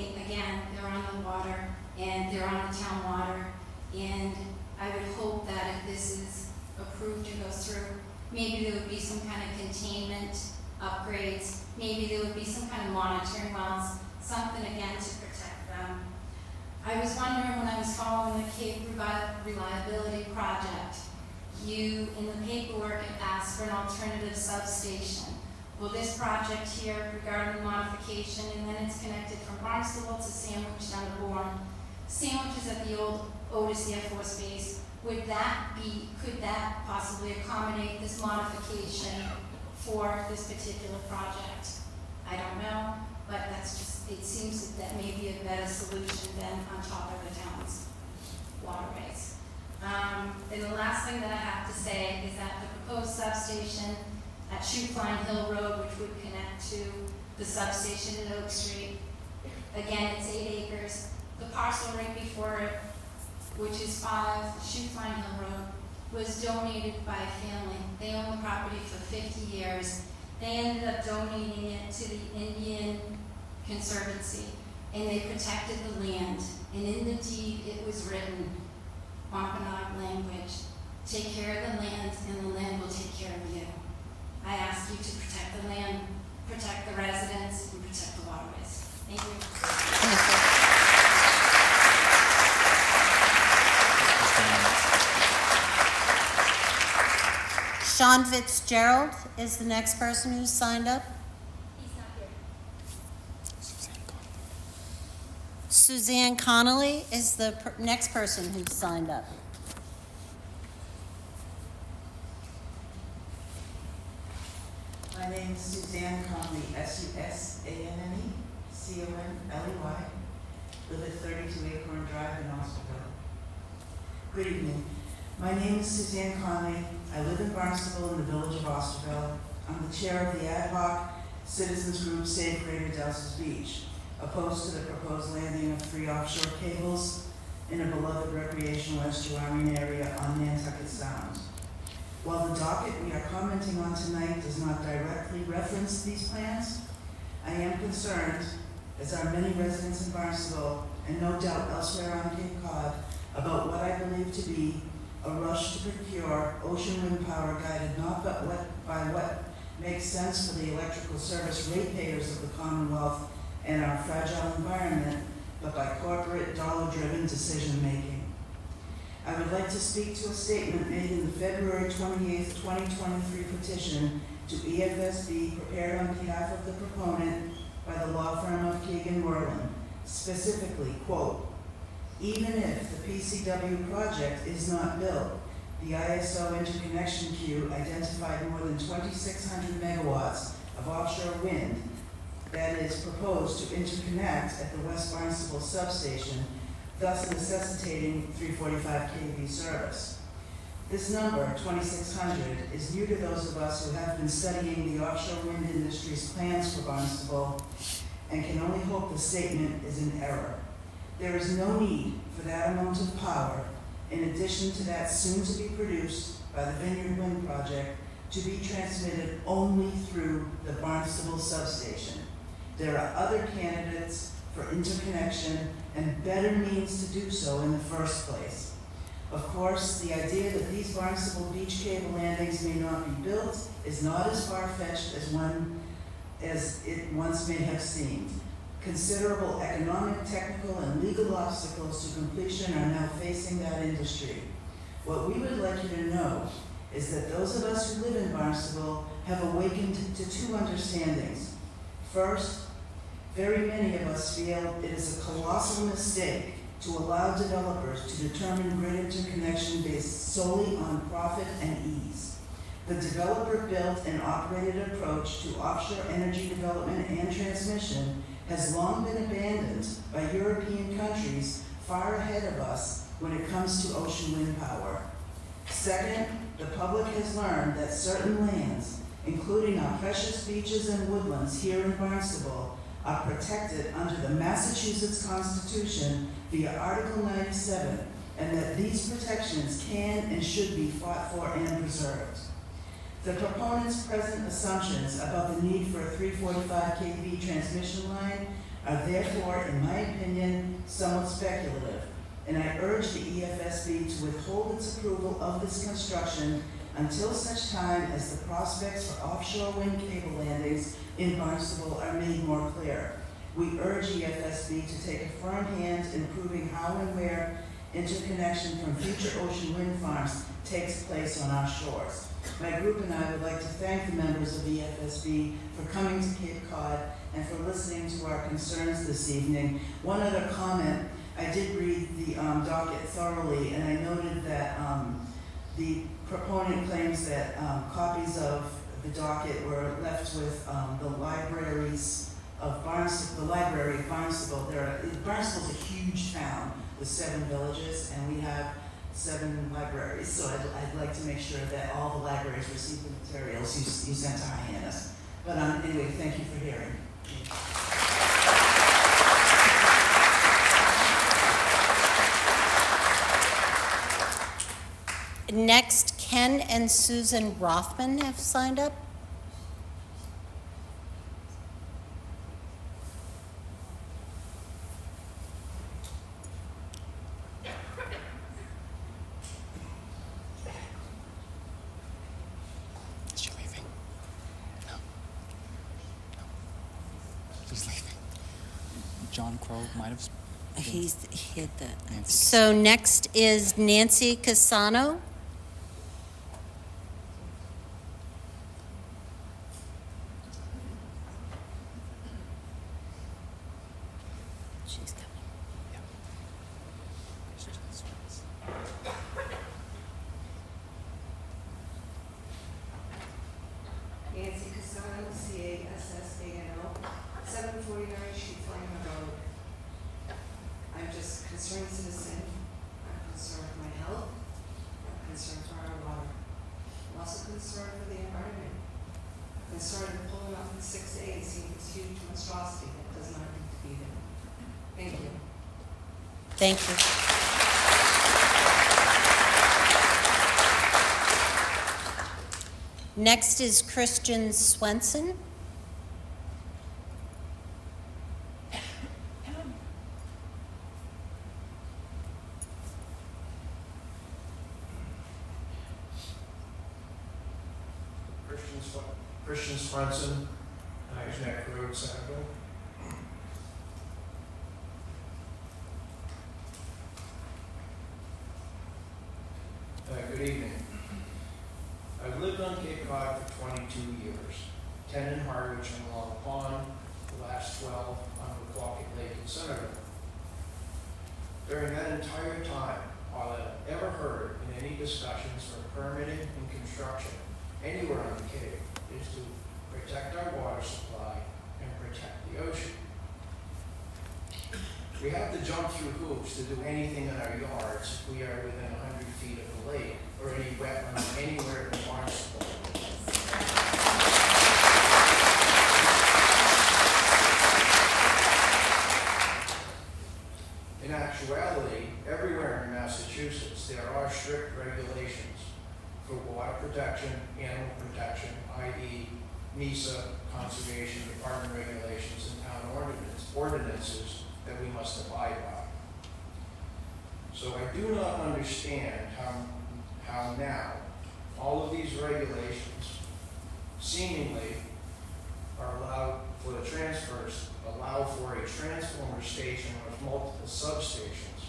on the water, and they're on the town water, and I would hope that if this is approved and goes through, maybe there would be some kind of containment upgrades, maybe there would be some kind of monitoring wells, something again to protect them. I was wondering when I was following the Cape Reliability Project, you, in the paperwork, had asked for an alternative substation. Well, this project here regarding modification, and then it's connected from Barnstable to Sandwich down to Bourne. Sandwich is at the old Otis Air Force Base. Could that possibly accommodate this modification for this particular project? I don't know, but it seems that may be a better solution than on top of the town's waterways. And the last thing that I have to say is that the proposed substation at Shoefline Hill Road, which would connect to the substation at Oak Street, again, it's 8 acres. The parcel right before it, which is 5 Shoefline Hill Road, was donated by a family. They own the property for 50 years. They ended up donating it to the Indian Conservancy, and they protected the land. And in the deed, it was written, Wampanoag language, take care of the land, and the land will take care of you. I ask you to protect the land, protect the residents, and protect the waterways. Thank you. Sean Fitzgerald is the next person who's signed up. He's not here. Suzanne Connolly is the next person who's signed up. My name is Suzanne Conley, Susanne Conley, live at 32 Acorn Drive in Osterville. Good evening. My name is Suzanne Conley. I live in Barnstable in the village of Osterville. I'm the chair of the ad hoc citizens group Save Greater Delsas Beach, opposed to the proposed landing of 3 offshore cables in a beloved recreational estuarine area on Nantucket Sound. While the docket we are commenting on tonight does not directly reference these plans, I am concerned, as are many residents in Barnstable, and no doubt elsewhere on Cape Cod, about what I believe to be a rush to procure ocean wind power guided not by what makes sense for the electrical service ratepayers of the Commonwealth and our fragile environment, but by corporate dollar-driven decision-making. I would like to speak to a statement made in the February 28, 2023 petition to EFSB prepared on behalf of the proponent by the law firm of Keegan Merlin, specifically, quote, even if the PCW project is not built, the ISO interconnection queue identified more than 2,600 megawatts of offshore wind that is proposed to interconnect at the West Barnstable substation, thus necessitating 345 kV service. This number, 2,600, is new to those of us who have been studying the offshore wind industry's plans for Barnstable and can only hope the statement is in error. There is no need for that amount of power in addition to that soon to be produced by the Vineyard Wind Project to be transmitted only through the Barnstable substation. There are other candidates for interconnection and better means to do so in the first place. Of course, the idea that these Barnstable beach cable landings may not be built is not as far-fetched as it once may have seemed. Considerable economic, technical, and legal obstacles to completion are now facing that industry. What we would like you to know is that those of us who live in Barnstable have awakened to two understandings. First, very many of us feel it is a colossal mistake to allow developers to determine grid interconnection based solely on profit and ease. The developer-built and operated approach to offshore energy development and transmission has long been abandoned by European countries far ahead of us when it comes to ocean wind power. Second, the public has learned that certain lands, including our precious beaches and woodlands here in Barnstable, are protected under the Massachusetts Constitution via Article 97, and that these protections can and should be fought for and preserved. The proponents' present assumptions about the need for a 345 kV transmission line are therefore, in my opinion, somewhat speculative, and I urge the EFSB to withhold its approval of this construction until such time as the prospects for offshore wind cable landings in Barnstable are made more clear. We urge EFSB to take a firm hand in proving how and where interconnection from future ocean wind farms takes place on our shores. My group and I would like to thank the members of EFSB for coming to Cape Cod and for listening to our concerns this evening. One other comment, I did read the docket thoroughly, and I noted that the proponent claims that copies of the docket were left with the libraries of Barnstable, the library of Barnstable. Barnstable's a huge town with 7 villages, and we have 7 libraries, so I'd like to make sure that all the libraries receive the materials you sent to Hyannis. But anyway, thank you for hearing. Next, Ken and Susan Rothman have signed up. Is she leaving? No. No. She's leaving. John Crow might have. He hit that. Nancy. So next is Nancy Casano. She's coming. Yeah. Nancy Casano, C-A-S-S-A-N-O, 749 Sheepflame Road. I'm just a concerned citizen. I'm concerned for my health. I'm concerned for our water. I'm also concerned for the environment. I'm concerned with pulling up in 6A and seeing this huge monstrosity that does not need to be there. Thank you. Thank you. Next is Christian Swenson. Christian Swenson, Neck Road, Centerville. Good evening. I've lived on Cape Cod for 22 years, 10 in Harwich and Long Pond, the last 12 on Quacket Lake in Centerville. During that entire time, all I've ever heard in any discussions for permitting and construction anywhere on the Cape is to protect our water supply and protect the ocean. We have to jump through hoops to do anything in our yards if we are within 100 feet of the lake or any wetland anywhere in Barnstable. In actuality, everywhere in Massachusetts, there are strict regulations for water protection, animal protection, i.e. NISA, conservation, department regulations, and town ordinances that we must abide by. So I do not understand how now all of these regulations seemingly are allowed for the transfers, allow for a transformer station with multiple substations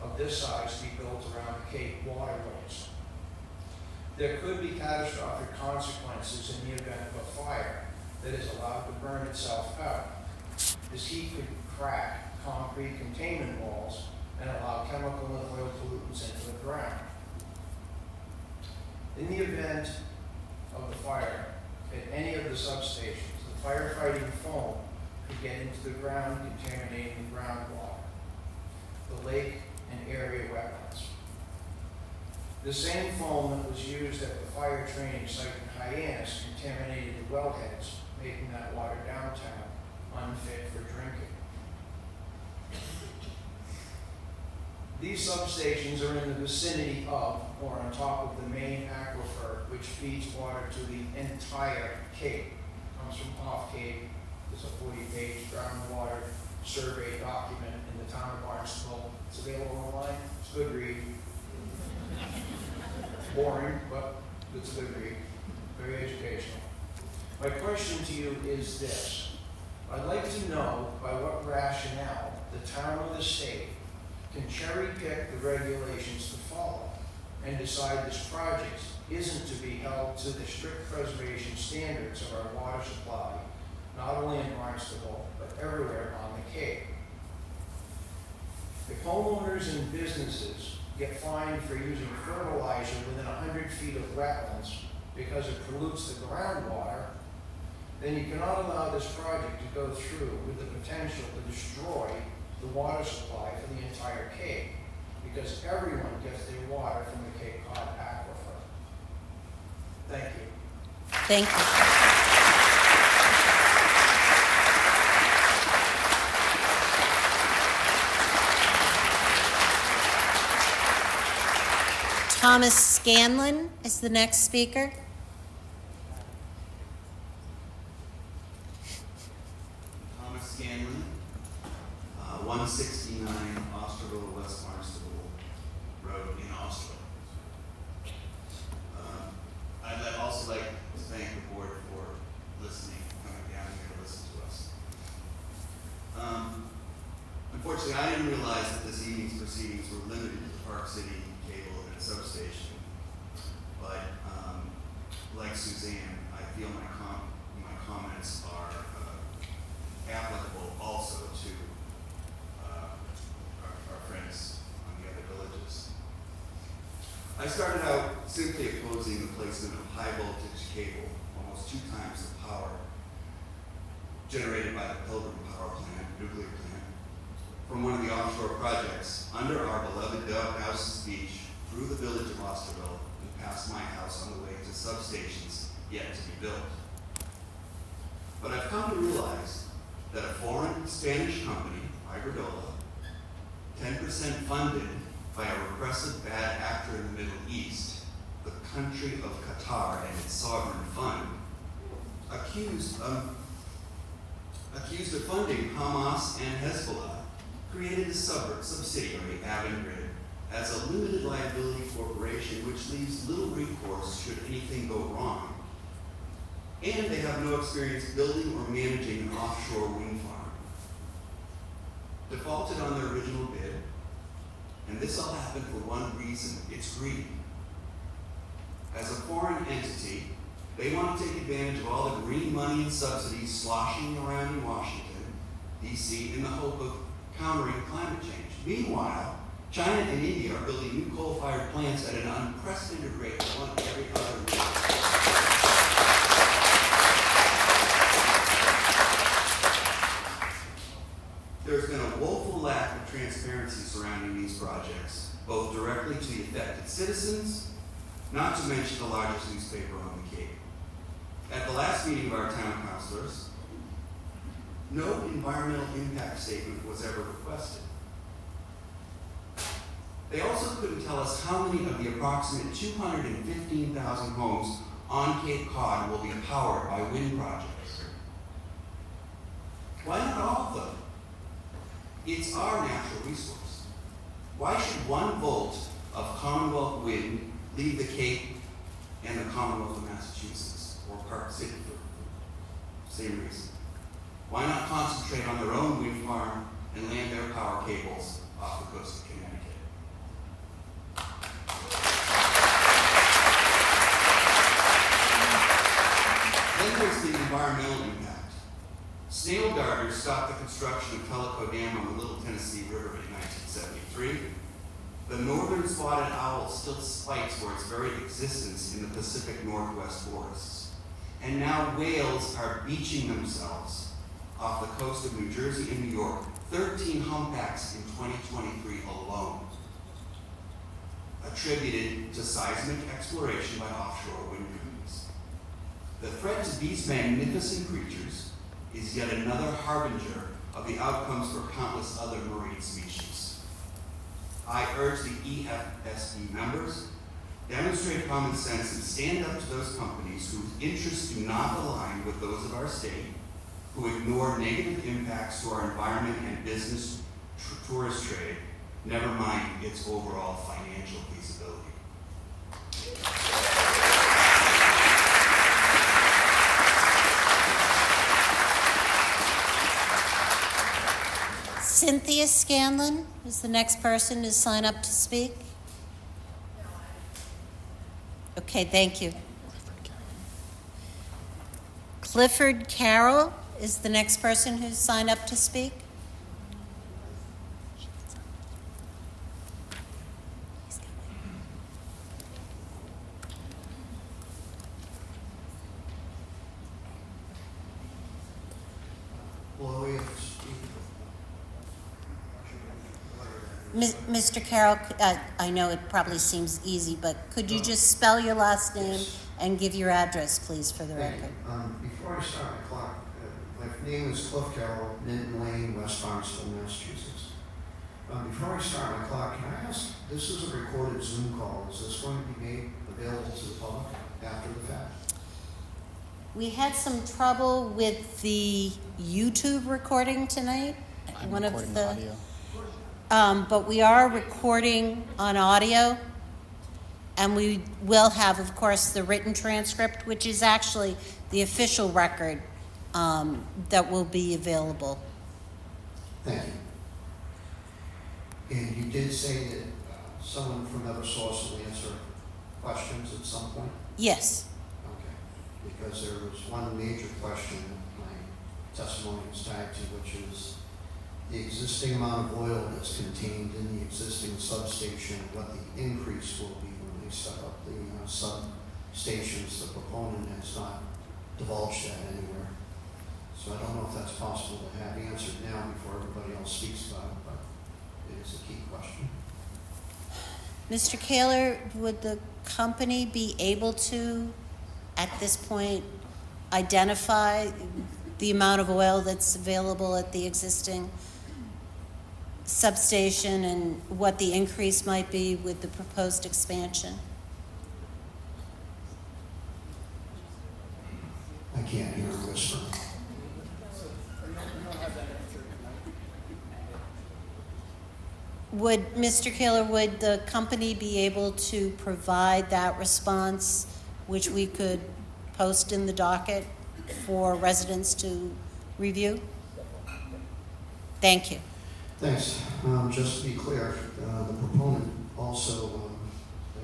of this size to be built around the Cape waterways. There could be catastrophic consequences in the event of a fire that is allowed to burn itself out. This heat could crack concrete containment walls and allow chemical and oil pollutants into the ground. In the event of the fire at any of the substations, the firefighting foam could get into the ground, contaminating the groundwater, the lake, and area wetlands. The same foam that was used at the fire training site in Hyannis contaminated the wellheads, making that water downtown unfit for drinking. These substations are in the vicinity of or on top of the main aquifer, which feeds water to the entire Cape. Comes from off Cape. There's a 40-page groundwater survey document in the town of Barnstable. It's available online. It's a good read. Boring, but it's a good read. Very educational. My question to you is this. I'd like to know by what rationale the town or the state can cherry pick the regulations to follow and decide this project isn't to be held to the strict preservation standards of our water supply, not only in Barnstable, but everywhere on the Cape. If homeowners and businesses get fined for using fertilizer within 100 feet of wetlands because it pollutes the groundwater, then you cannot allow this project to go through with the potential to destroy the water supply for the entire Cape, because everyone gets their water from the Cape Cod aquifer. Thank you. Thank you. Thomas Scanlon is the next speaker. Thomas Scanlon, 169 Osterville, West Barnstable Road in Osterville. I'd also like to thank the board for listening, coming down here to listen to us. Unfortunately, I didn't realize that this evening's proceedings were limited to the Park City cable and substation. But like Suzanne, I feel my comments are applicable also to our friends on the other villages. I started out simply opposing the placement of high voltage cable, almost 2 times the power generated by the Pilgrim Power Plant, nuclear plant, from one of the offshore projects under our beloved Dowson's Beach, through the village of Osterville, and past my house on the way to substations yet to be built. But I've come to realize that a foreign Spanish company, Iberdrola, 10% funded by a repressive bad actor in the Middle East, the country of Qatar and its sovereign fund, accused of funding Hamas and Hezbollah, created a subsidiary, Avangrid, as a limited liability corporation which leaves little recourse should anything go wrong. And they have no experience building or managing an offshore wind farm. Defaulted on their original bid, and this all happened for one reason: it's greed. As a foreign entity, they want to take advantage of all the green money and subsidies sloshing around in Washington, D.C., in the hope of countering climate change. Meanwhile, China and India are building new coal-fired plants at an unprecedented rate, one every other week. There's been a woeful lack of transparency surrounding these projects, both directly to the affected citizens, not to mention the largest newspaper on the Cape. At the last meeting of our town councilors, no environmental impact statement was ever requested. They also couldn't tell us how many of the approximate 215,000 homes on Cape Cod will be powered by wind projects. Why not all of them? It's our natural resource. Why should 1 volt of Commonwealth wind leave the Cape and the Commonwealth of Massachusetts, or Park City for the same reason? Why not concentrate on their own wind farm and land their power cables off the coast of Connecticut? Then there's the environmental impact. Snail darters stopped the construction of Tellico Dam on the Little Tennessee River in 1973. The northern spotted owl still fights for its very existence in the Pacific Northwest forests. And now whales are beaching themselves off the coast of New Jersey and New York, 13 humpbacks in 2023 alone, attributed to seismic exploration by offshore wind companies. The threat to these magnificent creatures is yet another harbinger of the outcomes for countless other marine species. I urge the EFSB members, demonstrate common sense and stand up to those companies whose interests do not align with those of our state, who ignore negative impacts to our environment and business tourist trade, never mind its overall financial feasibility. Cynthia Scanlon is the next person to sign up to speak. Okay, thank you. Clifford Carroll is the next person who's signed up to speak. Mr. Carroll, I know it probably seems easy, but could you just spell your last name and give your address, please, for the record? Before I start my clock, my name is Cliff Carroll, Minton Lane, West Barnstable, Massachusetts. Before I start my clock, can I ask, this is a recorded Zoom call. Is this going to be made available to the public after the fact? We had some trouble with the YouTube recording tonight. I'm recording audio. But we are recording on audio, and we will have, of course, the written transcript, which is actually the official record that will be available. Thank you. And you did say that someone from EverSource will answer questions at some point? Yes. Okay. Because there was one major question that my testimony was tied to, which is the existing amount of oil that's contained in the existing substation, what the increase will be when they set up the substations. The proponent has not divulged that anywhere. So I don't know if that's possible to have answered now before everybody else speaks about it, but it is a key question. Mr. Kaler, would the company be able to, at this point, identify the amount of oil that's available at the existing substation and what the increase might be with the proposed expansion? I can't hear a whisper. Would, Mr. Kaler, would the company be able to provide that response, which we could post in the docket for residents to review? Thank you. Thanks. Just to be clear, the proponent also,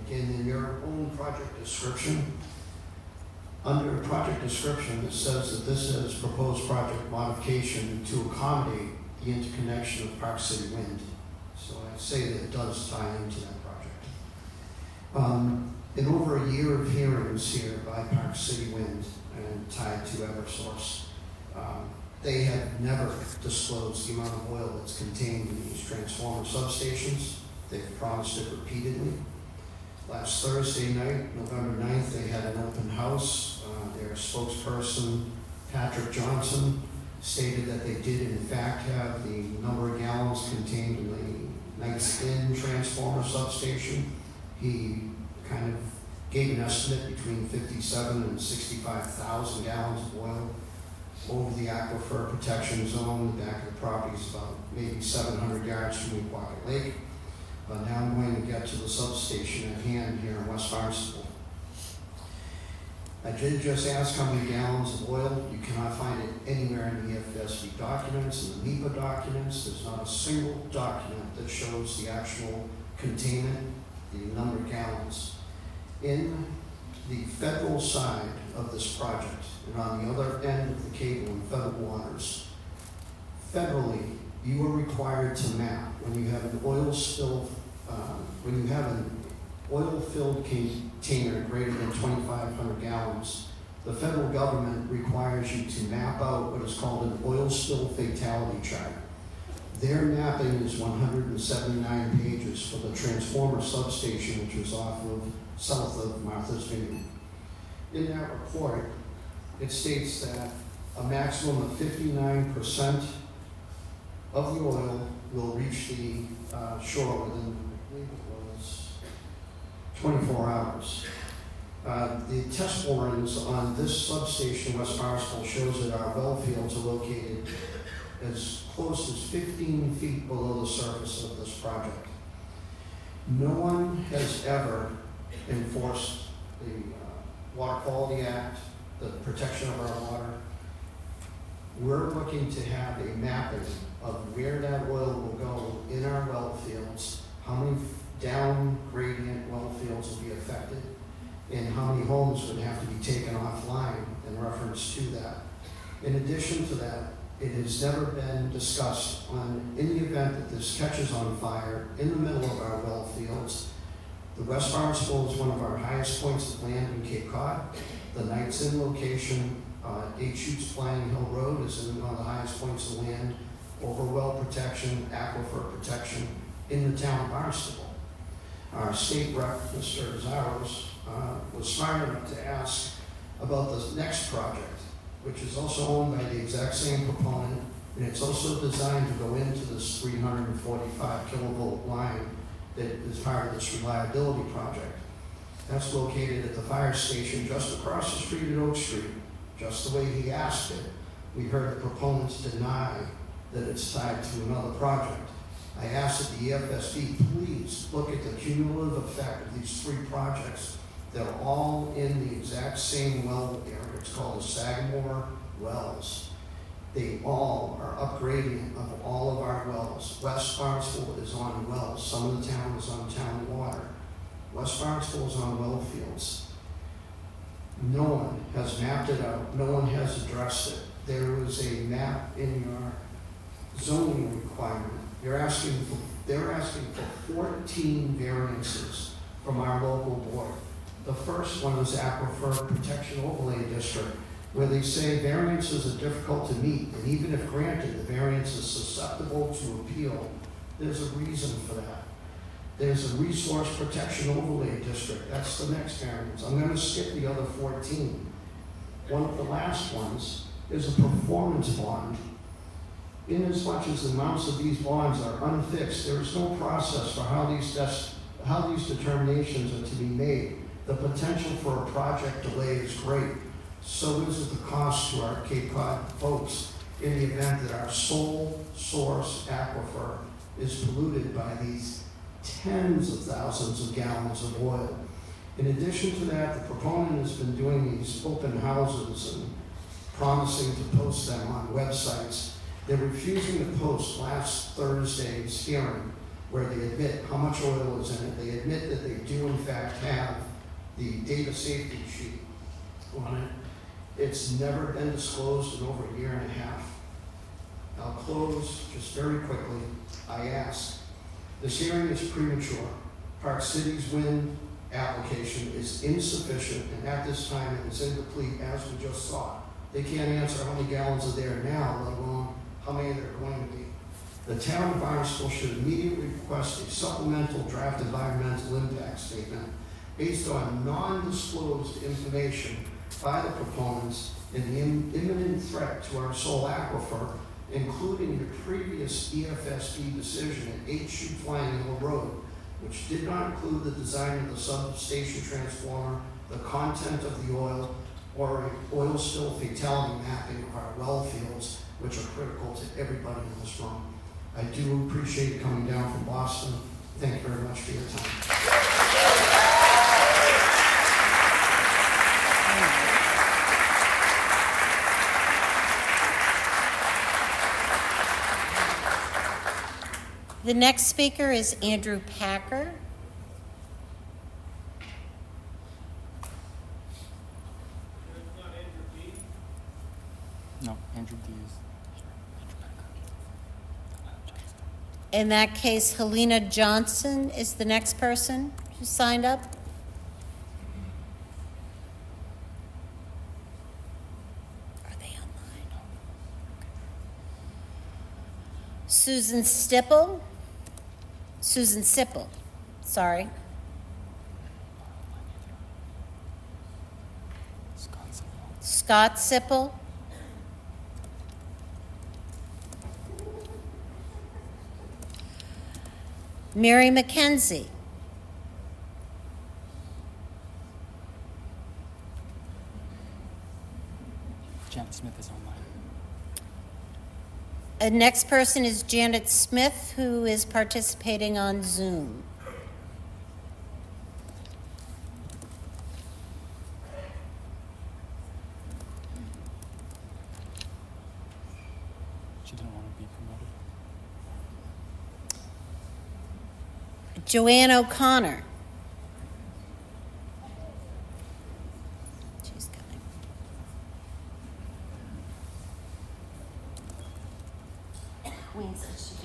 again, in your own project description, under project description, it says that this is proposed project modification to accommodate the interconnection of Park City Wind. So I say that it does tie into that project. In over a year of hearings here by Park City Wind and tied to EverSource, they have never disclosed the amount of oil that's contained in these transformer substations. They've promised it repeatedly. Last Thursday night, November 9th, they had an open house. Their spokesperson, Patrick Johnson, stated that they did in fact have the number of gallons contained in the Knight's Inn transformer transformer substation. He kind of gave an estimate between 57 and 65,000 gallons of oil over the aquifer protection zone. The back of the property is about maybe 700 yards from Weequacket Lake. But now I'm going to get to the substation at hand here in West Barnstable. I did just ask how many gallons of oil. You cannot find it anywhere in the EFSB documents, in the NEPA documents. There's not a single document that shows the actual containment, the number of gallons. In the federal side of this project, and on the other end of the cable in federal waters, federally, you are required to map when you have an oil spill, when you have an oil-filled container greater than 2,500 gallons, the federal government requires you to map out what is called an oil spill fatality chart. Their mapping is 179 pages for the transformer substation, which is south of Martha's Vineyard. In that report, it states that a maximum of 59% of the oil will reach the shore within, I believe it was 24 hours. The test borings on this substation, West Barnstable, shows that our well fields are located as close as 15 feet below the surface of this project. No one has ever enforced the Water Quality Act, the protection of our water. We're looking to have a mapping of where that oil will go in our well fields, how many down gradient well fields will be affected, and how many homes would have to be taken offline in reference to that. In addition to that, it has never been discussed in the event that this catches on fire in the middle of our well fields. The West Barnstable is one of our highest points of land in Cape Cod. The Knights Inn location, 8 Chutes Flying Hill Road, is in one of the highest points of land over well protection, aquifer protection in the town of Barnstable. Our state rep, Mr. Zaros, was smart enough to ask about the next project, which is also owned by the exact same proponent, and it's also designed to go into this 345 kilovolt line that is part of this reliability project. That's located at the fire station just across the street at Oak Street, just the way he asked it. We heard the proponents deny that it's tied to another project. I asked that the EFSB please look at the cumulative effect of these 3 projects. They're all in the exact same well area. It's called the Sagamore Wells. They all are upgrading of all of our wells. West Barnstable is on wells. Some of the town is on town water. West Barnstable is on well fields. No one has mapped it out. No one has addressed it. There was a map in your zoning requirement. They're asking for 14 variances from our local board. The first one is Aquifer Protection Overlay District, where they say variances are difficult to meet, and even if granted, the variance is susceptible to appeal. There's a reason for that. There's a Resource Protection Overlay District. That's the next variance. I'm going to skip the other 14. One of the last ones is a performance bond. Inasmuch as the amounts of these bonds are unfixed, there is no process for how these determinations are to be made. The potential for a project delay is great. So is the cost to our Cape Cod folks in the event that our sole source aquifer is polluted by these tens of thousands of gallons of oil. In addition to that, the proponent has been doing these open houses and promising to post them on websites. They're refusing to post last Thursday's hearing where they admit how much oil is in it. They admit that they do in fact have the data safety sheet on it. It's never been disclosed in over a year and a half. I'll close just very quickly. I ask, this hearing is premature. Park City's wind application is insufficient, and at this time it is incomplete, as we just saw. They can't answer how many gallons are there now, let alone how many there are going to be. The town of Barnstable should immediately request a supplemental draft environmental impact statement based on non-disclosed information by the proponents and the imminent threat to our sole aquifer, including the previous EFSB decision at 8 Chute Flying Hill Road which did not include the design of the substation transformer, the content of the oil, or a oil spill fatality mapping of our well fields, which are critical to everybody in this room. I do appreciate you coming down from Boston. Thank you very much for your time. The next speaker is Andrew Packer. No, Andrew D is. In that case, Helena Johnson is the next person who signed up. Are they online? Susan Sipple, sorry. Scott Sipple. Mary McKenzie. Janet Smith is online. The next person is Janet Smith, who is participating on Zoom. She didn't want to be promoted. Joanne O'Connor. She's coming.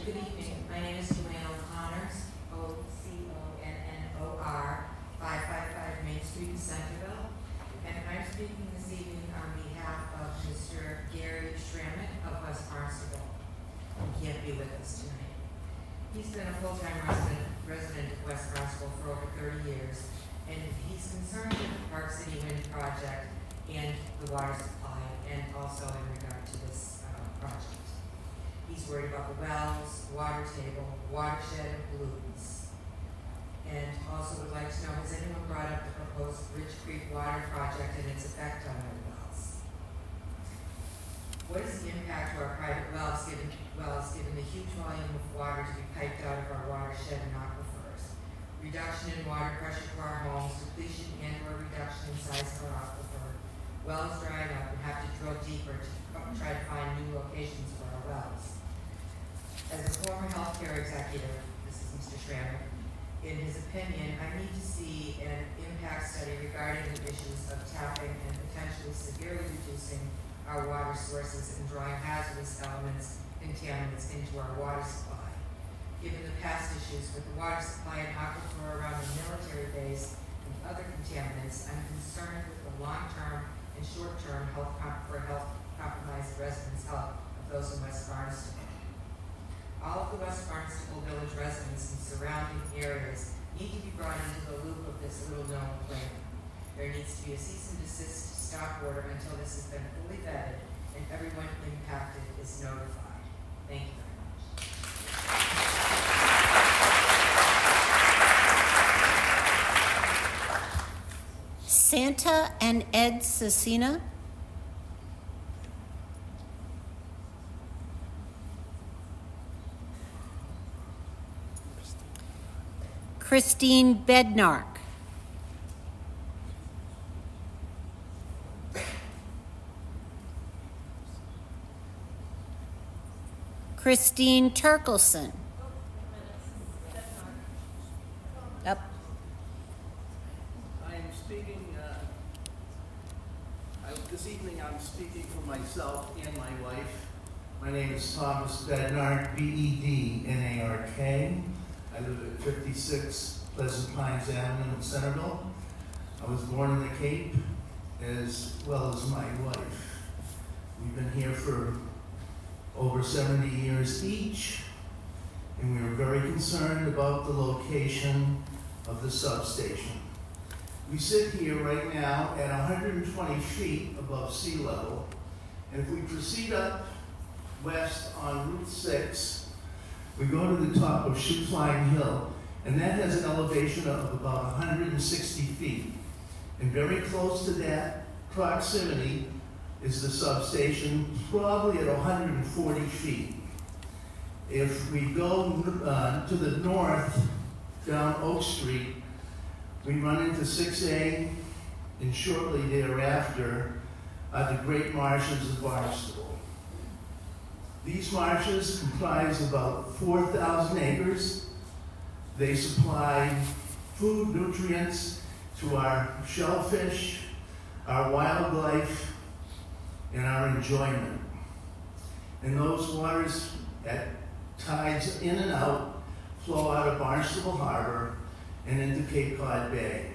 Good evening. My name is Joanne O'Connor, O-C-O-N-N-O-R, 555 Main Street in Centerville. And I'm speaking this evening on behalf of Mr. Gary Schrammick of West Barnstable, who can't be with us tonight. He's been a full-time resident of West Barnstable for over 30 years, and he's concerned with the Park City Wind project and the water supply, and also in regard to this project. He's worried about the wells, water table, watershed, and pollutants. And also would like to know, has anyone brought up the proposed Ridge Creek water project and its effect on our wells? What is the impact to our private wells given the huge volume of water to be piped out of our watershed and aquifers? Reduction in water pressure to our homes, depletion and/or reduction in size of our aquifer, wells drying up and have to drill deeper to try to find new locations for our wells. As a former healthcare executive, this is Mr. Schrammick, in his opinion, I need to see an impact study regarding the issues of tapping and potentially severely reducing our water sources and drawing hazardous elements, contaminants into our water supply. Given the past issues with the water supply and aquifer around the military base and other contaminants, I'm concerned with the long-term and short-term health compromised residents' health of those in West Barnstable. All of the West Barnstable Village residents and surrounding areas need to be brought into the loop of this little-known plan. There needs to be a cease and desist stop order until this has been fully vetted and everyone impacted is notified. Thank you very much. Santa and Ed Cecina. Christine Bednark. Christine Turkelson. Yep. I am speaking, this evening I'm speaking for myself and my wife. My name is Thomas Bednark, B-E-D-N-A-R-K. I live at 56 Pleasant Pines Avenue in Centerville. I was born in the Cape, as well as my wife. We've been here for over 70 years each, and we were very concerned about the location of the substation. We sit here right now at 120 feet above sea level, and if we proceed up west on Route 6, we go to the top of Shoe Flying Hill, And that has an elevation of about 160 feet. And very close to that proximity is the substation, probably at 140 feet. If we go to the north, down Oak Street, we run into 6A, and shortly thereafter are the Great Marshes of Barnstable. These marshes comprise about 4,000 acres. They supply food, nutrients to our shellfish, our wildlife, and our enjoyment. And those waters at tides in and out flow out of Barnstable Harbor and into Cape Cod Bay.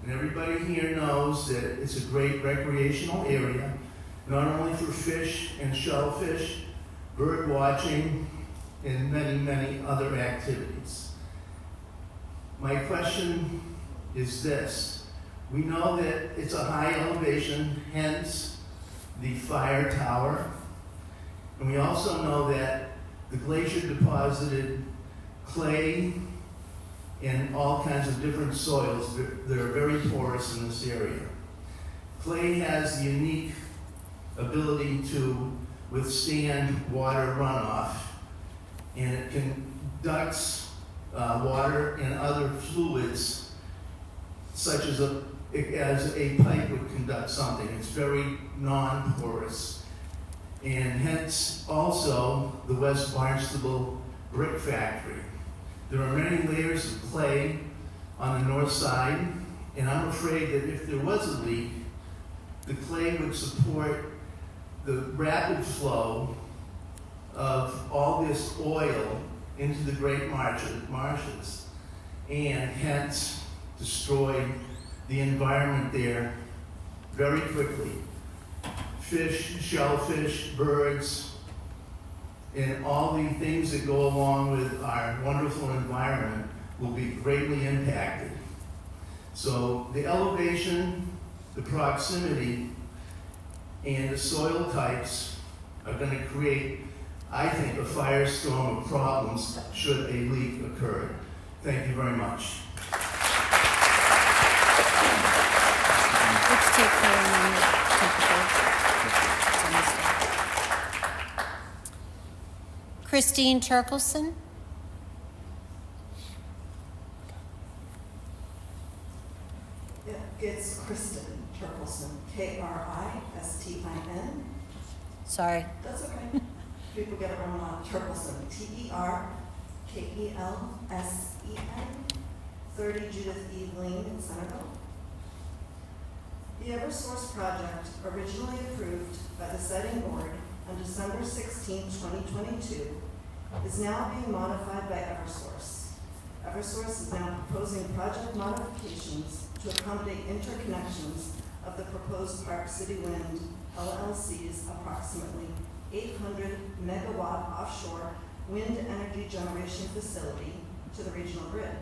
And everybody here knows that it's a great recreational area, not only for fish and shellfish, bird watching, and many, many other activities. My question is this. We know that it's a high elevation, hence the fire tower. And we also know that the glacier deposited clay and all kinds of different soils that are very porous in this area. Clay has the unique ability to withstand water runoff, and it conducts water and other fluids such as a pipe would conduct something. It's very non-porous. And hence also the West Barnstable Brick Factory. There are many layers of clay on the north side, and I'm afraid that if there was a leak, the clay would support the rapid flow of all this oil into the Great Marshes, and hence destroy the environment there very quickly. Fish, shellfish, birds, and all the things that go along with our wonderful environment will be greatly impacted. So the elevation, the proximity, and the soil types are going to create, I think, a firestorm of problems should a leak occur. Thank you very much. Let's take her and then we'll take the vote. It's almost done. Christine Turkelson. It's Kristen Turkelson, K-R-I-S-T-I-N. Sorry. That's okay. People get it wrong a lot. Turkelson, T-E-R-K-E-L-S-E-N, 30 Judith E. Lane in Centerville. The Eversource project, originally approved by the Siting Board on December 16, 2022, is now being modified by Eversource. Eversource is now proposing project modifications to accommodate interconnections of the proposed Park City Wind LLC's approximately 800 megawatt offshore wind energy generation facility to the regional grid.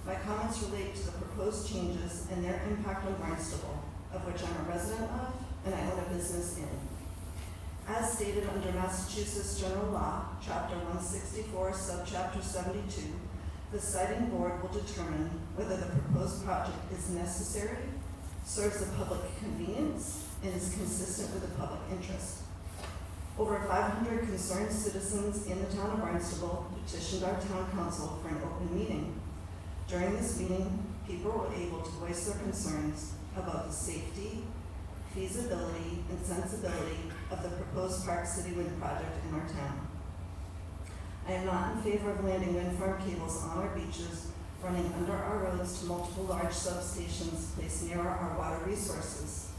My comments relate to the proposed changes and their impact on Barnstable, of which I'm a resident of and I own a business in. As stated under Massachusetts General Law, Chapter 164, Subchapter 72, the Siting Board will determine whether the proposed project is necessary, serves the public convenience, and is consistent with the public interest. Over 500 concerned citizens in the town of Barnstable petitioned our town council for an open meeting. During this meeting, people were able to voice their concerns about the safety, feasibility, and sensibility of the proposed Park City Wind project in our town. I am not in favor of landing wind farm cables on our beaches, running under our roads to multiple large substations placed near our water resources.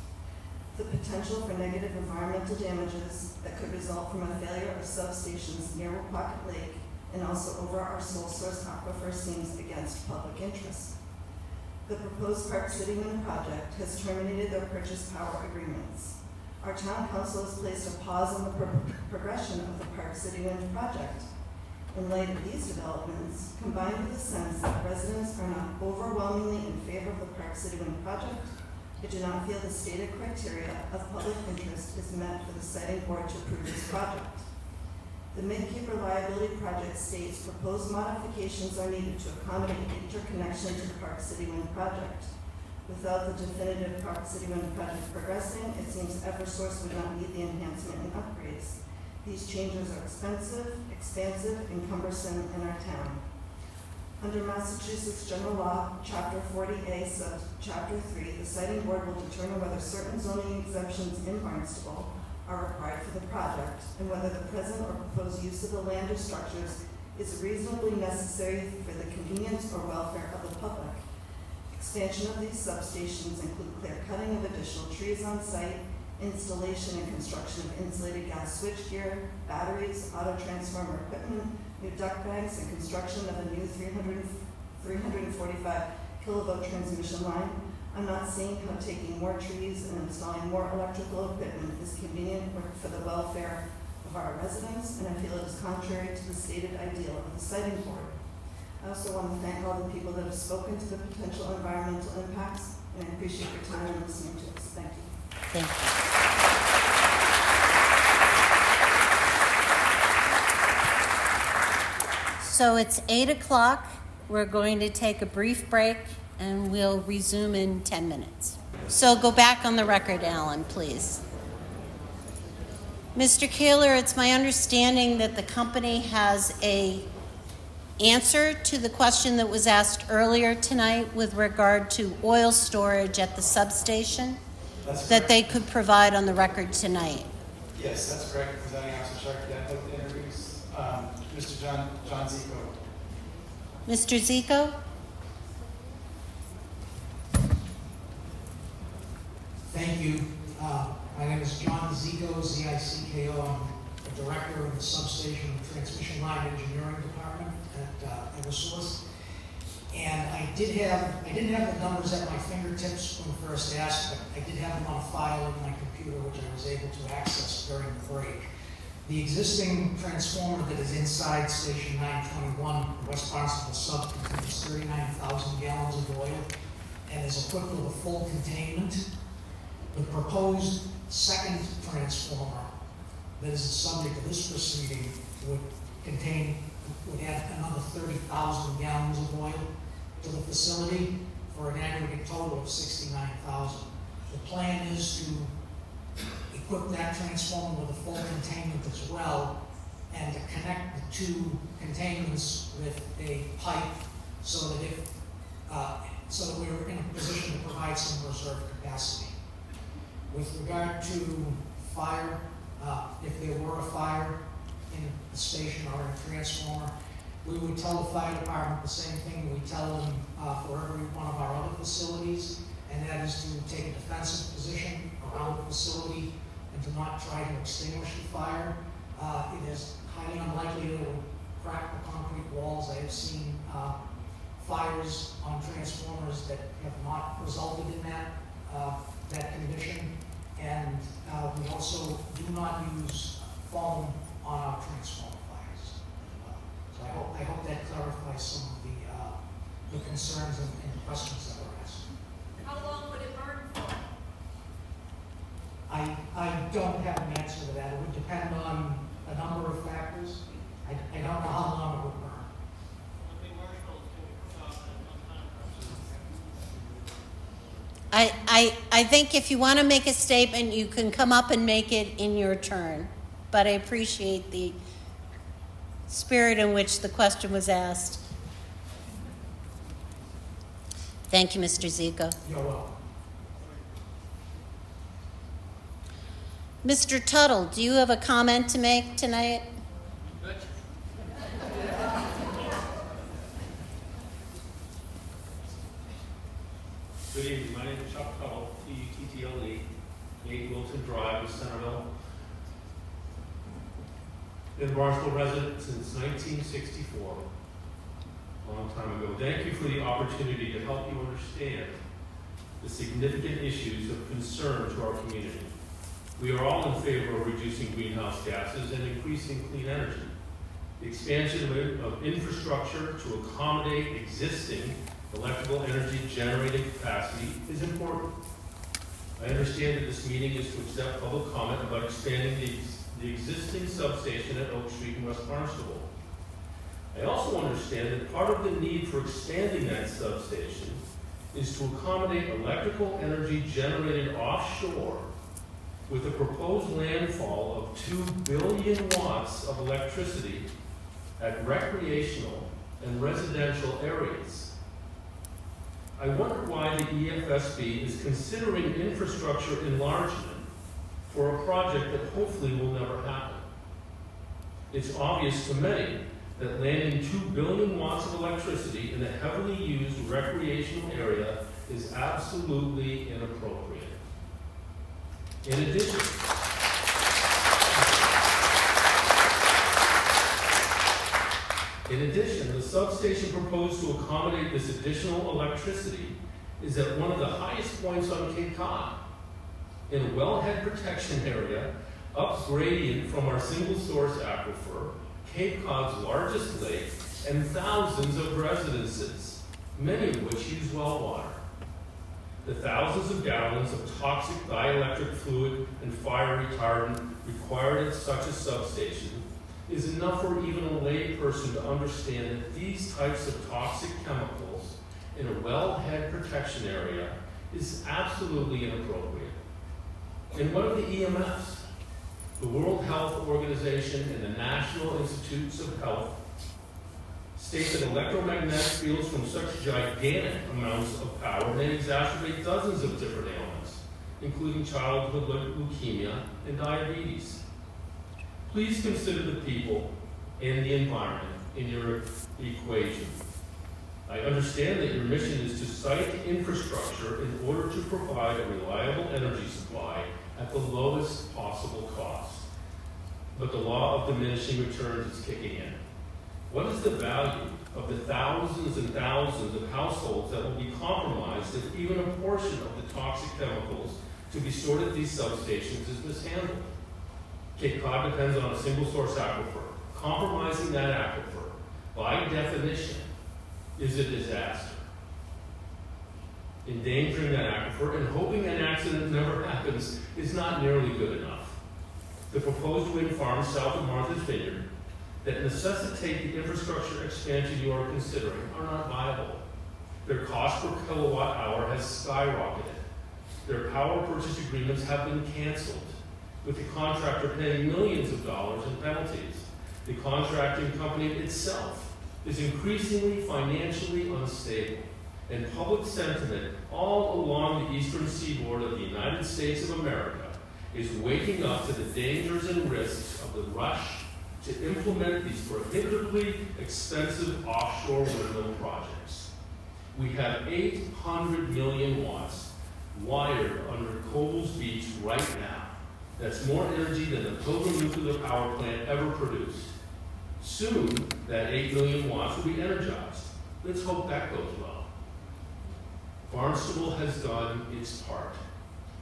The potential for negative environmental damages that could result from a failure of substations near Woonpocket Lake and also over our sole source aquifer seems against public interest. The proposed Park City Wind project has terminated their purchase power agreements. Our town council has placed a pause on the progression of the Park City Wind project. In light of these developments, combined with the sense that residents are not overwhelmingly in favor of the Park City Wind project, I do not feel the stated criteria of public interest is met for the Siting Board to approve this project. The Mid-Cape Reliability Project states proposed modifications are needed to accommodate interconnection to the Park City Wind project. Without the definitive Park City Wind project progressing, it seems Eversource would not need the enhancement and upgrades. These changes are expensive, expansive, and cumbersome in our town. Under Massachusetts General Law, Chapter 40A, Chapter 3, the Siting Board will determine whether certain zoning exemptions in Barnstable are required for the project, and whether the present or proposed use of the land or structures is reasonably necessary for the convenience or welfare of the public. Expansion of these substations include clear cutting of additional trees on site, installation and construction of insulated gas switchgear, batteries, auto transformer equipment, new duct banks, and construction of a new 345 kilovolt transmission line. I'm not seeing how taking more trees and installing more electrical equipment is convenient for the welfare of our residents, and I feel it is contrary to the stated ideal of the Siting Board. I also want to thank all the people that have spoken to the potential environmental impacts, and I appreciate your time and listening to us. Thank you. Thank you. So it's 8 o'clock. We're going to take a brief break, and we'll resume in 10 minutes. So go back on the record, Alan, please. Mr. Kaler, it's my understanding that the company has an answer to the question that was asked earlier tonight with regard to oil storage at the substation that they could provide on the record tonight. Yes, that's correct. Presenting Officer Sharkey, I'd like to introduce Mr. John Zico. Mr. Zico? Thank you. My name is John Zico, Z-I-C-K-O. I'm the director of the Substation Transmission Line Engineering Department at Eversource. And I didn't have the numbers at my fingertips when first asked, but I did have them on file in my computer, which I was able to access during the break. The existing transformer that is inside Station 921, West Barnstable Sub, contains 39,000 gallons of oil and is equipped with a full containment. The proposed second transformer that is the subject of this proceeding would add another 30,000 gallons of oil to the facility for an aggregate total of 69,000. The plan is to equip that transformer with a full containment as well, and to connect the two containments with a pipe so that we're in a position to provide some reserve capacity. With regard to fire, if there were a fire in a station or in a transformer, we would tell the fire department the same thing we tell them for every one of our other facilities, and that is to take a defensive position around the facility and to not try to extinguish the fire. It is highly unlikely that it will crack the concrete walls. I have seen fires on transformers that have not resulted in that condition. And we also do not use foam on our transformer fires. So I hope that clarifies some of the concerns and questions that were asked. How long would it burn for? I don't have an answer to that. It would depend on a number of factors. I don't know how long it would burn. I think if you want to make a statement, you can come up and make it in your turn. But I appreciate the spirit in which the question was asked. Thank you, Mr. Zico. You're welcome. Mr. Tuttle, do you have a comment to make tonight? Good evening. My name is Chuck Tuttle, T-U-T-T-L-E, 8 Wilton Drive in Centerville. Been a Barnstable resident since 1964, a long time ago. Thank you for the opportunity to help you understand the significant issues of concern to our community. We are all in favor of reducing greenhouse gases and increasing clean energy. The expansion of infrastructure to accommodate existing electrical energy generating capacity is important. I understand that this meeting is to accept public comment about expanding the existing substation at Oak Street in West Barnstable. I also understand that part of the need for expanding that substation is to accommodate electrical energy generated offshore with a proposed landfall of 2 billion watts of electricity at recreational and residential areas. I wonder why the EFSB is considering infrastructure enlargement for a project that hopefully will never happen. It's obvious to many that landing 2 billion watts of electricity in a heavily used recreational area is absolutely inappropriate. In addition, the substation proposed to accommodate this additional electricity is at one of the highest points on Cape Cod, in a wellhead protection area up gradient from our single source aquifer, Cape Cod's largest lake, and thousands of residences, many of which use well water. The thousands of gallons of toxic dielectric fluid and fire retardant required at such a substation is enough for even a layperson to understand that these types of toxic chemicals in a wellhead protection area is absolutely inappropriate. And what of the EMFs? The World Health Organization and the National Institutes of Health state that electromagnetic fields from such gigantic amounts of power may exacerbate dozens of different ailments, including childhood leukemia and diabetes. Please consider the people and the environment in your equation. I understand that your mission is to site infrastructure in order to provide a reliable energy supply at the lowest possible cost. But the law of diminishing returns is kicking in. What is the value of the thousands and thousands of households that will be compromised if even a portion of the toxic chemicals to be stored at these substations is mishandled? Cape Cod depends on a single source aquifer. Compromising that aquifer, by definition, is a disaster. Endangering that aquifer and hoping an accident never happens is not nearly good enough. The proposed wind farms south of Martha's Vineyard that necessitate the infrastructure expansion you are considering are not viable. Their cost per kilowatt hour has skyrocketed. Their power purchase agreements have been canceled, with the contractor paying millions of dollars in penalties. The contracting company itself is increasingly financially unstable, and public sentiment all along the eastern seaboard of the United States of America is waking up to the dangers and risks of the rush to implement these prohibitively expensive offshore windmill projects. We have 800 million watts wired under Coles Beach right now. That's more energy than the Pilgrim nuclear power plant ever produced. Soon, that 8 million watts will be energized. Let's hope that goes well. Barnstable has done its part.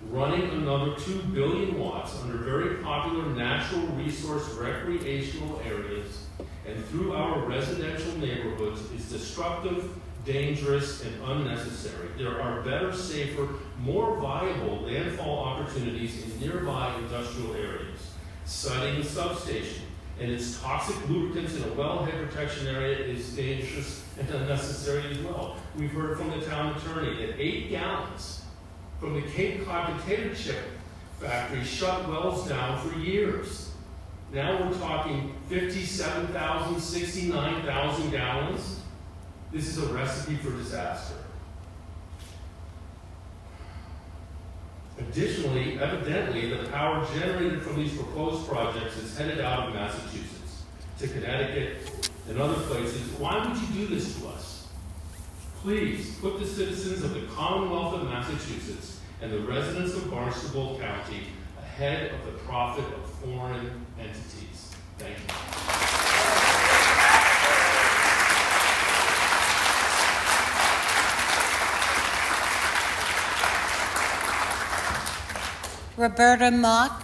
Running another 2 billion watts under very popular natural resource recreational areas and through our residential neighborhoods is destructive, dangerous, and unnecessary. There are better, safer, more viable landfall opportunities in nearby industrial areas. Citing the substation and its toxic lubricants in a wellhead protection area is dangerous and unnecessary as well. We've heard from the town attorney that 8 gallons from the Cape Cod potato chip factory shut wells down for years. Now we're talking 57,000, 69,000 gallons. This is a recipe for disaster. Additionally, evidently, the power generated from these proposed projects is headed out of Massachusetts to Connecticut and other places. Why would you do this to us? Please put the citizens of the Commonwealth of Massachusetts and the residents of Barnstable County ahead of the profit of foreign entities. Thank you. Roberta Mock.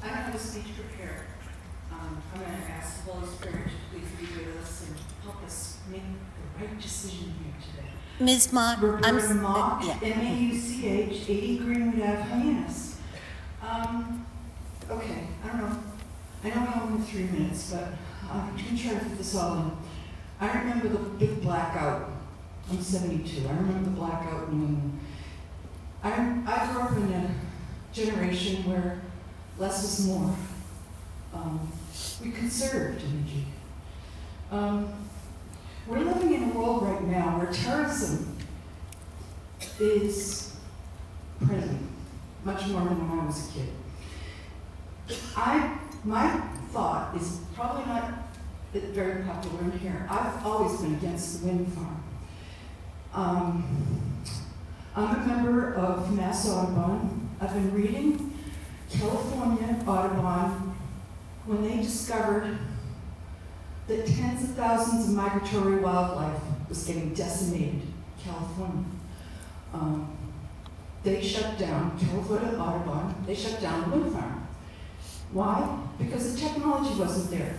I have a speech prepared. I'm going to ask the Holy Spirit to please be with us and help us make the right decision here today. Ms. Mott, Roberta Mock, yeah. M-A-U-C-H, 80 Greenwood Ave, Hyannis. Okay, I don't know. I know we only have 3 minutes, but I'm going to try to fit this all in. I remember the big blackout. I'm 72. I remember the blackout in New England. I grew up in a generation where less was more. We conserved energy. We're living in a world right now where terrorism is present, much more than when I was a kid. My thought is probably not very popular in here. I've always been against the wind farm. I'm a member of Mass Audubon. I've been reading California Audubon when they discovered that tens of thousands of migratory wildlife was getting decimated in California. They shut down California Audubon. They shut down the wind farm. Why? Because the technology wasn't there.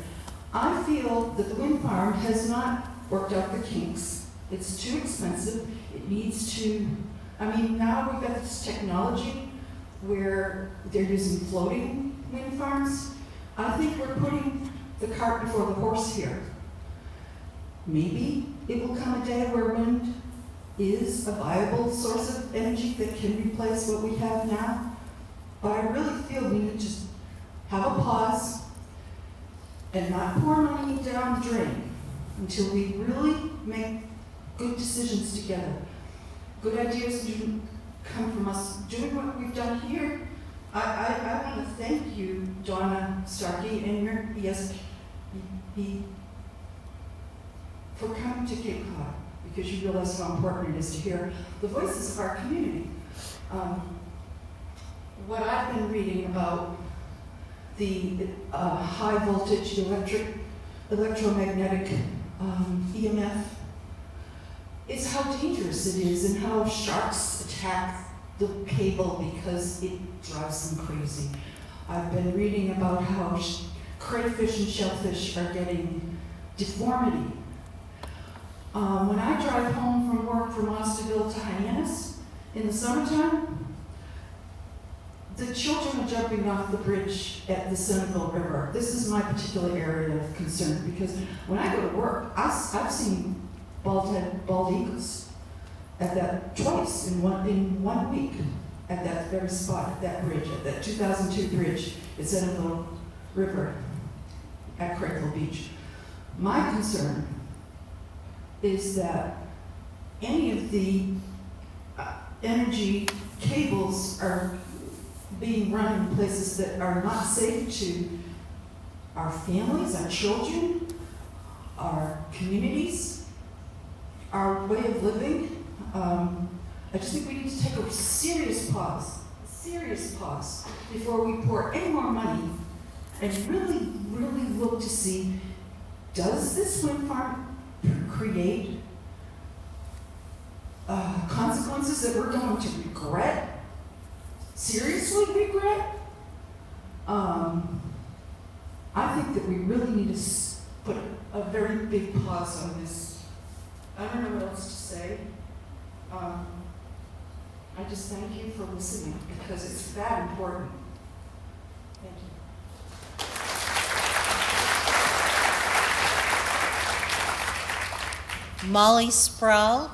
I feel that the wind farm has not worked out the kinks. It's too expensive. It needs to, now we've got this technology where they're using floating wind farms. I think we're putting the cart before the horse here. Maybe it will come a day where wind is a viable source of energy that can replace what we have now. But I really feel we need to have a pause and not pour money down the drain until we really make good decisions together. Good ideas do come from us doing what we've done here. I want to thank you, Donna Starkey, and your EFSB for coming to Cape Cod, because you realize how important it is to hear the voices of our community. What I've been reading about the high voltage electromagnetic EMF is how dangerous it is and how sharks attack the cable because it drives them crazy. I've been reading about how crayfish and shellfish are getting deformity. When I drive home from work from Monsterville to Hyannis in the summertime, the children are jumping off the bridge at the Centerville River. This is my particular area of concern because when I go to work, I've seen bald eagles at that twice in 1 week at that very spot, at that bridge, at that 2002 bridge at Centerville River at Craigville Beach. My concern is that any of the energy cables are being run in places that are not safe to our families, our children, our communities, our way of living. I just think we need to take a serious pause before we pour any more money and really, really look to see, does this wind farm create consequences that we're going to regret? Seriously regret? I think that we really need to put a very big pause on this. I don't know what else to say. I just thank you for listening because it's that important. Thank you. Molly Sproul.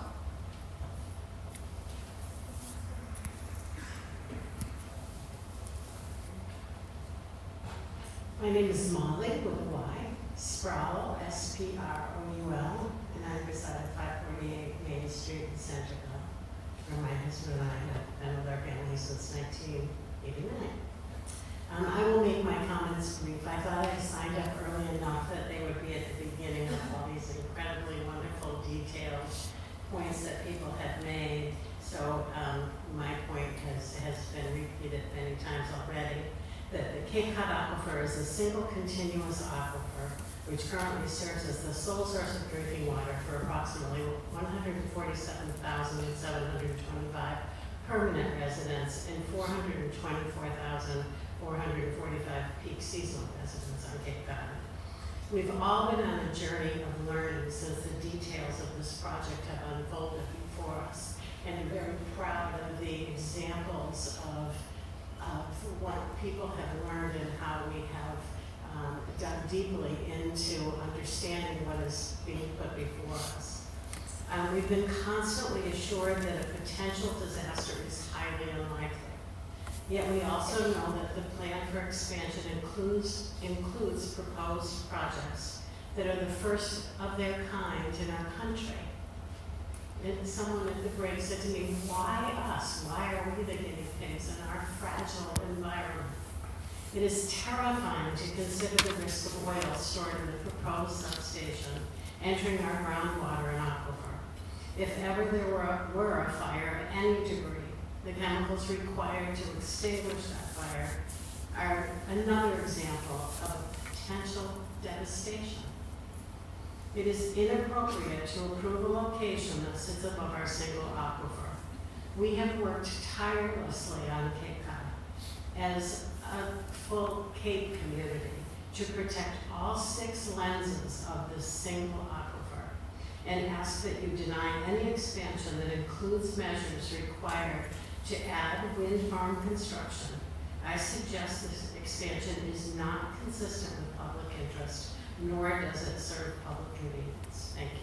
My name is Molly with a Y, Sproul, S-P-R-O-U-L, and I reside at 548 Main Street in Centerville, where my husband and I have been with our family since 1989. I will make my comments brief. I thought I signed up early enough that they would be at the beginning of all these incredibly wonderful detailed points that people have made. So my point has been repeated many times already, that the Cape Cod Aquifer is a single continuous aquifer which currently serves as the sole source of drinking water for approximately 147,725 permanent residents and 424,445 peak seasonal residents. I on Cape Cod. We've all been on a journey of learning since the details of this project have unfolded before us, and I'm very proud of the examples of what people have learned and how we have dug deeply into understanding what is being put before us. We've been constantly assured that a potential disaster is highly unlikely. Yet we also know that the plan for expansion includes proposed projects that are the first of their kind in our country. And someone at the break said to me, why us? Why are we the guinea pigs in our fragile environment? It is terrifying to consider the risk of oil stored in the proposed substation entering our groundwater and aquifer. If ever there were a fire at any degree, the chemicals required to extinguish that fire are another example of potential devastation. It is inappropriate to approve a location that sits above our single aquifer. We have worked tirelessly on Cape Cod as a full Cape community to protect all 6 lenses of this single aquifer and ask that you deny any expansion that includes measures required to add wind farm construction. I suggest this expansion is not consistent with public interest, nor does it serve public convenience. Thank you.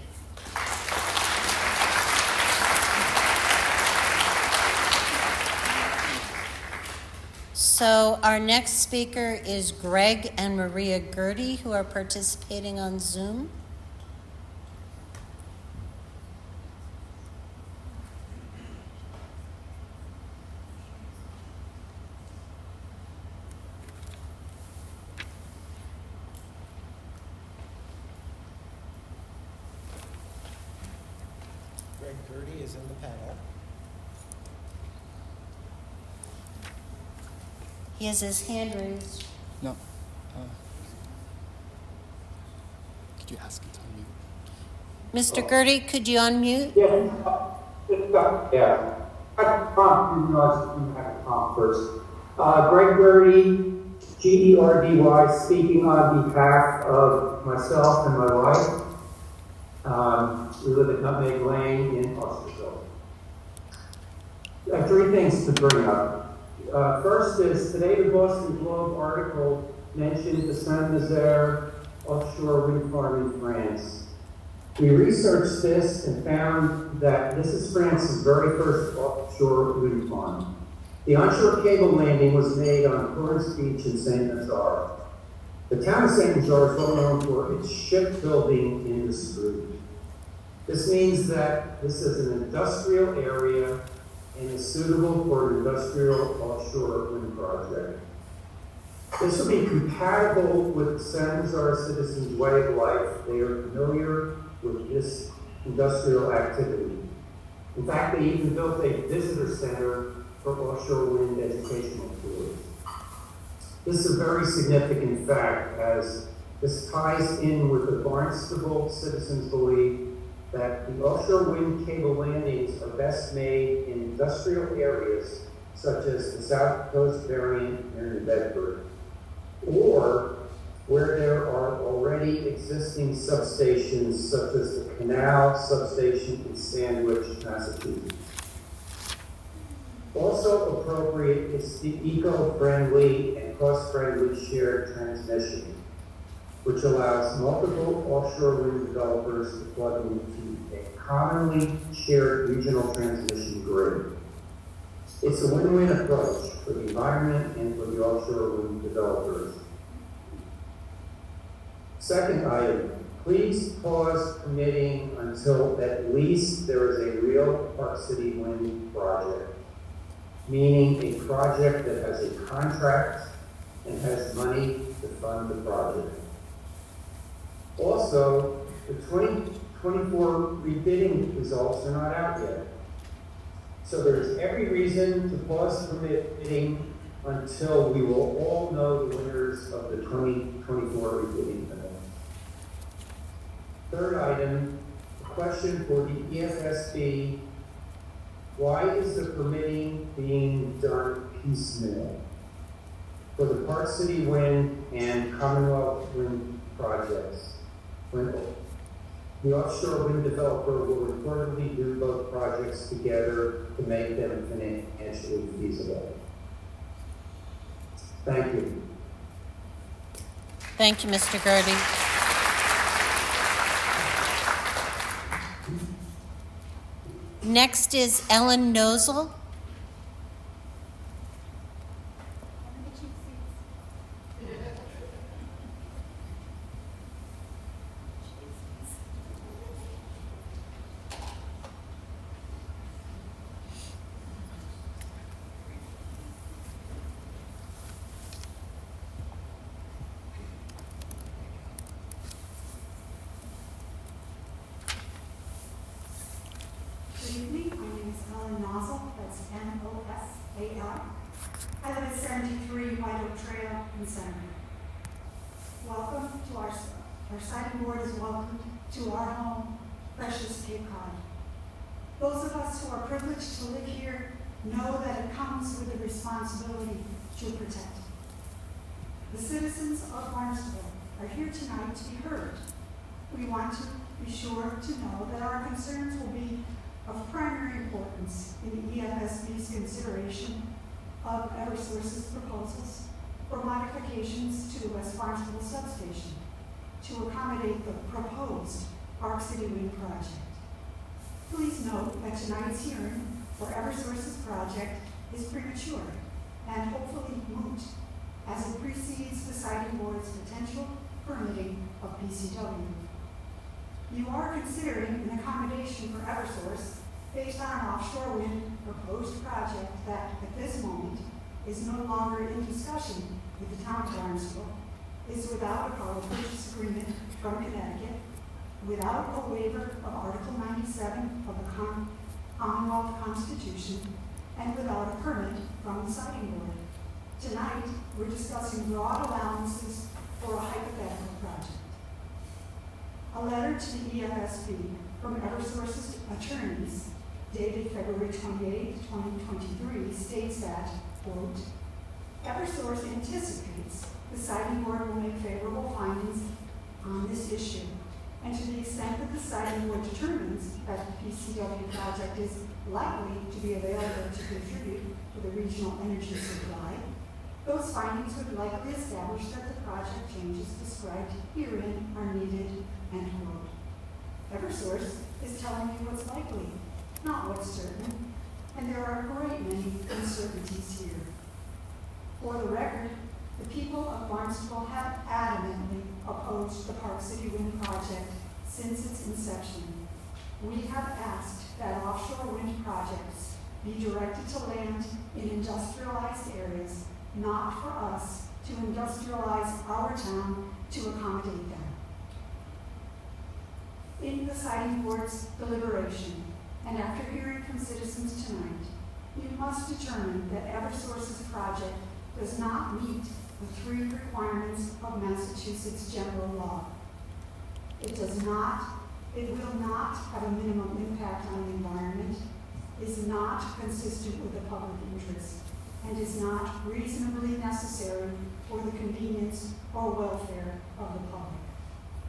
So our next speaker is Greg and Maria Gertie, who are participating on Zoom. Greg Gertie is in the panel. He has his hand raised. No. Could you ask him to unmute? Mr. Gertie, could you unmute? Yeah, yeah. I didn't realize you had to talk first. Greg Gertie, Gerdy, speaking on behalf of myself and my wife. We live at Nutmeg Lane in Fosterville. I have 3 things to bring up. First is, today the Boston Globe article mentioned the Saint-Nazaire offshore wind farm in France. We researched this and found that this is France's very first offshore wind farm. The onshore cable landing was made on Florence Beach in Saint-Nazaire. The town of Saint-Nazaire is well known for its shipbuilding industry. This means that this is an industrial area and is suitable for an industrial offshore wind project. This will be compatible with Saint-Nazaire citizens' way of life. They are familiar with this industrial activity. In fact, they even built a visitor center for offshore wind educational tours. This is a very significant fact, as this ties in with the Barnstable citizens' belief that the offshore wind cable landings are best made in industrial areas such as the South Coast variant near New Bedford, or where there are already existing substations such as the Canal substation in Sandwich, Massachusetts. Also appropriate is the eco-friendly and cost-friendly shared transmission, which allows multiple offshore wind developers to plug into a commonly shared regional transmission grid. It's a win-win approach for the environment and for the offshore wind developers. Second item, please pause permitting until at least there is a real Park City wind project, meaning a project that has a contract and has money to fund the project. Also, the 2024 rebidding results are not out yet. So there's every reason to pause permitting until we will all know the winners of the 2024 rebidding event. Third item, a question for the EFSB. Why is the permitting being done piecemeal? for the Park City Wind and Commonwealth Wind projects. The offshore wind developer will reportedly do both projects together to make them financially feasible. Thank you. Thank you, Mr. Gertie. Next is Ellen Nozel. Good evening, my name is Ellen Nozel, that's N-O-S-A-L. I live at 73 White Oak Trail in Centerville. Welcome to our siting board is welcome to our home, precious Cape Cod. Those of us who are privileged to live here know that it comes with a responsibility to protect. The citizens of Barnstable are here tonight to be heard. We want to be sure to know that our concerns will be of primary importance in the EFSB's consideration of Eversource's proposals for modifications to the West Barnstable substation to accommodate the proposed Park City Wind project. Please note that tonight's hearing for Eversource's project is premature and hopefully moot as it precedes the siting board's potential permitting of PCW. You are considering an accommodation for Eversource based on an offshore wind proposed project that, at this moment, is no longer in discussion with the town of Barnstable, is without a power purchase agreement from Connecticut, without a waiver of Article 97 of the Commonwealth Constitution, and without a permit from the siting board. Tonight, we're discussing broad allowances for a hypothetical project. A letter to the EFSB from Eversource's attorneys, dated February 28, 2023, states that, quote, Eversource anticipates the siting board will make favorable findings on this issue, and to the extent that the siting board determines that the PCW project is likely to be available to contribute to the regional energy supply, those findings would likely establish that the project changes described herein are needed, end quote. Eversource is telling you what's likely, not what's certain, and there are a great many uncertainties here. For the record, the people of Barnstable have adamantly opposed the Park City Wind project since its inception. We have asked that offshore wind projects be directed to land in industrialized areas, not for us to industrialize our town to accommodate them. In the siting board's deliberation, and after hearing from citizens tonight, you must determine that Eversource's project does not meet the three requirements of Massachusetts general law. It will not have a minimum impact on the environment, is not consistent with the public interest, and is not reasonably necessary for the convenience or welfare of the public.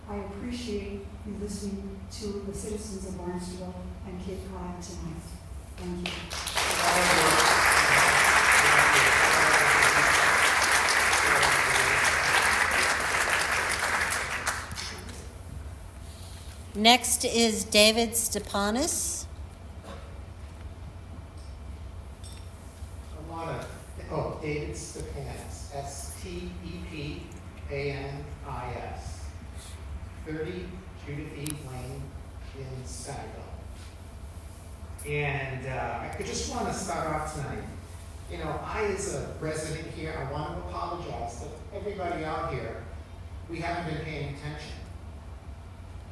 I appreciate you listening to the citizens of Barnstable and Cape Cod tonight. Thank you. Next is David Stepanis. David Stepanis, S-T-E-P-A-N-I-S, 30 Judith E. Lane in Centerville. And I just want to start off tonight. You know, I, as a resident here, I want to apologize to everybody out here. We haven't been paying attention.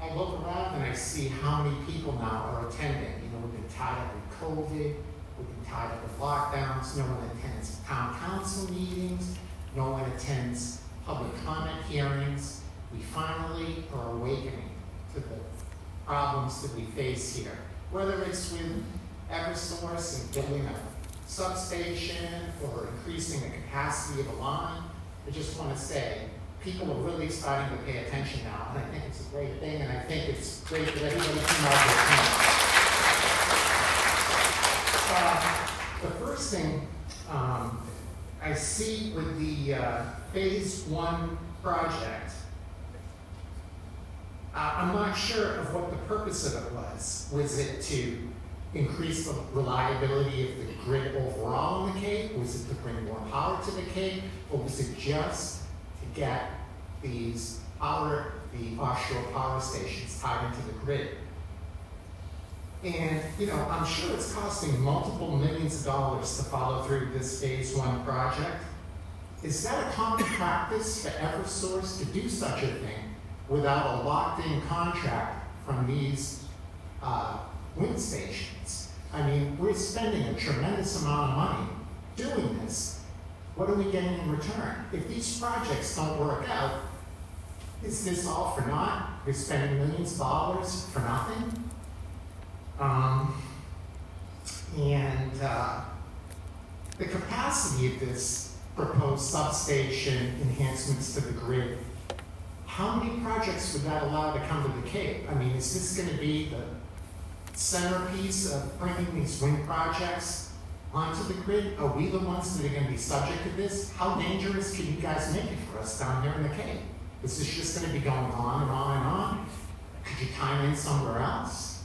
I look around and I see how many people now are attending. You know, we've been tied up with COVID, we've been tied up with lockdowns, no one attends town council meetings, no one attends public comment hearings. We finally are awakening to the problems that we face here. Whether it's with Eversource and building a substation or increasing the capacity of a line. I just want to say, people are really starting to pay attention now, and I think it's a great thing, and I think it's great that everybody came out with it. The first thing I see with the phase 1 project, I'm not sure of what the purpose of it was. Was it to increase the reliability of the grid overall in the Cape? Was it to bring more power to the Cape? Or was it just to get the offshore power stations tied into the grid? And, I'm sure it's costing multiple millions of dollars to follow through this phase 1 project. Is that a common practice for EverSource to do such a thing without a locked-in contract from these wind stations? I mean, we're spending a tremendous amount of money doing this. What are we getting in return? If these projects don't work out, is this all for naught? We're spending millions of dollars for nothing? The capacity of this proposed substation enhancements to the grid, how many projects would that allow to come to the Cape? I mean, is this going to be the centerpiece of bringing these wind projects onto the grid? Are we the ones that are going to be subject to this? How dangerous can you guys make it for us down here in the Cape? Is this just going to be going on and on and on? Could you time in somewhere else?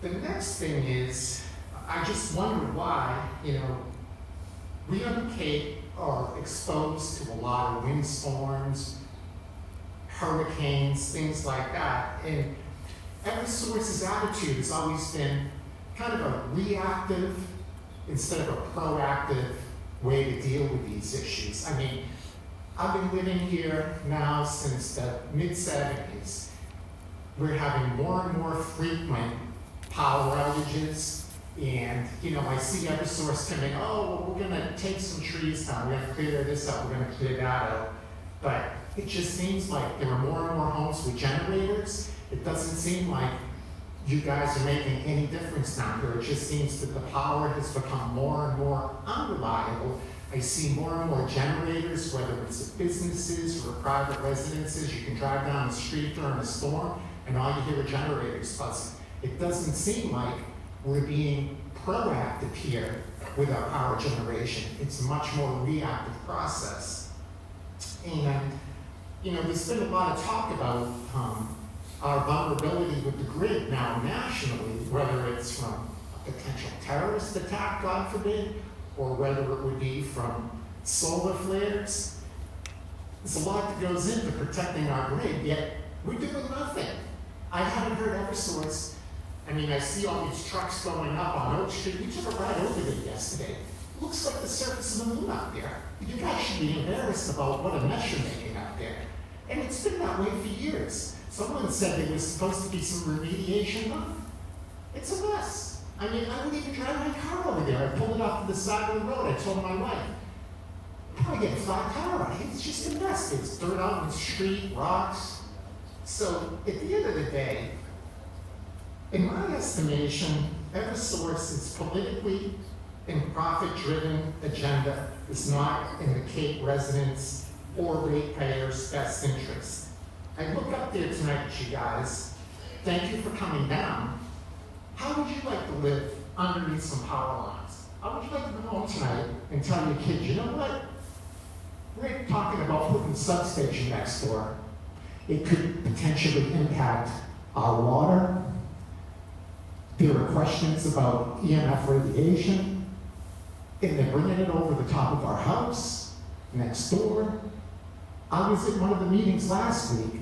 The next thing is, I just wonder why, we on the Cape are exposed to a lot of windstorms, hurricanes, things like that. And EverSource's attitude has always been kind of a reactive instead of a proactive way to deal with these issues. I mean, I've been living here now since the mid-70s. We're having more and more frequent power outages, and I see EverSource coming, we're gonna take some trees down, we're gonna clear this up, we're gonna clear that out. But it just seems like there are more and more homes with generators. It doesn't seem like you guys are making any difference down here. It just seems that the power has become more and more unreliable. I see more and more generators, whether it's at businesses or private residences. You can drive down the street during a storm and all you hear are generators buzzing. It doesn't seem like we're being proactive here with our power generation. It's a much more reactive process. And, there's been a lot of talk about our vulnerability with the grid now nationally, whether it's from a potential terrorist attack, God forbid, or whether it would be from solar flares. There's a lot that goes into protecting our grid, yet we're doing nothing. I haven't heard EverSource. I mean, I see all these trucks going up on Oak Street. We took a ride over there yesterday. Looks like the surface of the moon out there. You guys should be embarrassed about what a mess you're making out there. And it's been that way for years. Someone said there was supposed to be some remediation done. It's a mess. I mean, I wouldn't even drive my car over there. I pulled it off to the side of the road. I told my wife, I'm probably get a flat tire on it. It's just a mess. There's dirt out in the street, rocks. So at the end of the day, in my estimation, EverSource's politically and profit-driven agenda is not in the Cape residents' or ratepayers' best interest. I look up there tonight at you guys. Thank you for coming down. How would you like to live underneath some power lines? How would you like to go home tonight and tell your kids, you know what? We're talking about putting a substation next door. It could potentially impact our water. There are questions about EMF radiation, and they're bringing it over the top of our house, next door. I was at one of the meetings last week,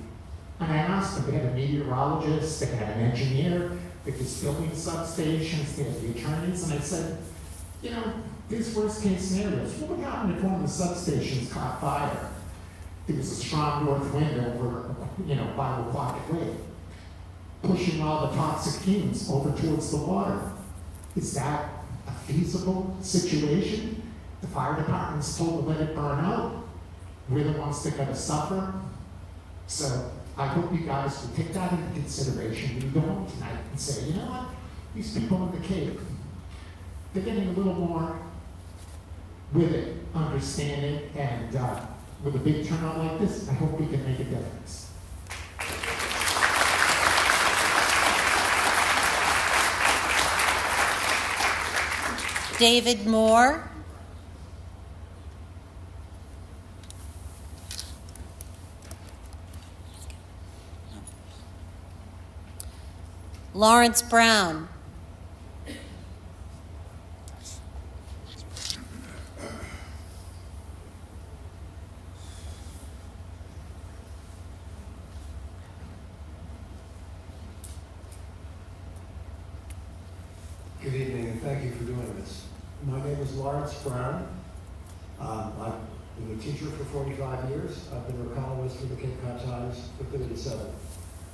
and I asked them, they had a meteorologist, they had an engineer, they could still need substations, they had the attorneys, and I said, these worst case scenarios, what would happen if one of the substations caught fire? There was a strong north wind over, by Woquacket Lake, pushing all the toxic fumes over towards the water. Is that a feasible situation? The fire department's told to let it burn out. We're the ones that gotta suffer. So I hope you guys will take that into consideration when you go home tonight and say, you know what? these people in the Cape, they're getting a little more with it, understand it, and with a big turnout like this, I hope we can make a difference. David Moore. Lawrence Brown. Good evening, and thank you for doing this. My name is Lawrence Brown. I've been a teacher for 45 years. I've been a columnist for the Cape Cod Times for 37.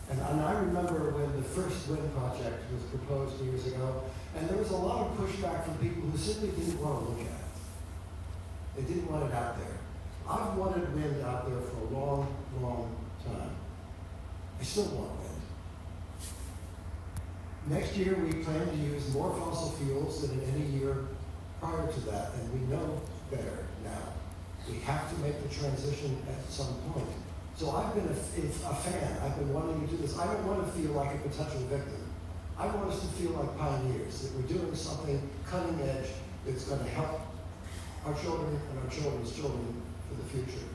And I remember when the first wind project was proposed years ago, and there was a lot of pushback from people who simply didn't want to look at it. They didn't want it out there. I've wanted wind out there for a long, long time. I still want wind. Next year, we plan to use more fossil fuels than in any year prior to that, and we know better now. We have to make the transition at some point. So I've been a fan. I've been wanting to do this. I don't want to feel like a potential victim. I want us to feel like pioneers, that we're doing something cutting edge that's going to help our children and our children's children for the future.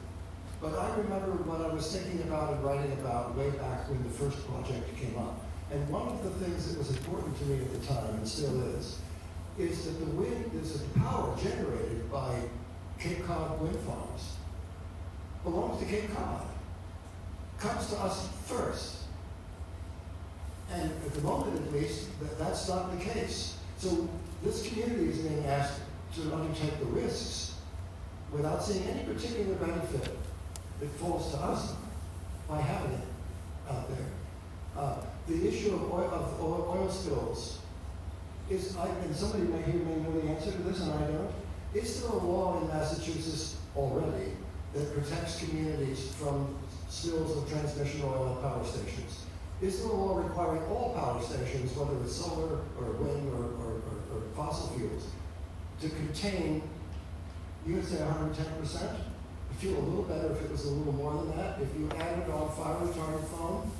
But I remember when I was thinking about and writing about way back when the first project came up. And one of the things that was important to me at the time, and still is that the wind, is that the power generated by Cape Cod wind farms belongs to Cape Cod. Comes to us first. And at the moment, at least, that's not the case. So this community is being asked to undertake the risks without seeing any particular benefit that falls to us by having it out there. The issue of oil spills is, and somebody may know the answer to this, and I don't. Is there a law in Massachusetts already that protects communities from spills of transmission oil at power stations? Is there a law requiring all power stations, whether it's solar or wind or fossil fuels, to contain, you would say 110%? I'd feel a little better if it was a little more than that. If you added on fire retardant foam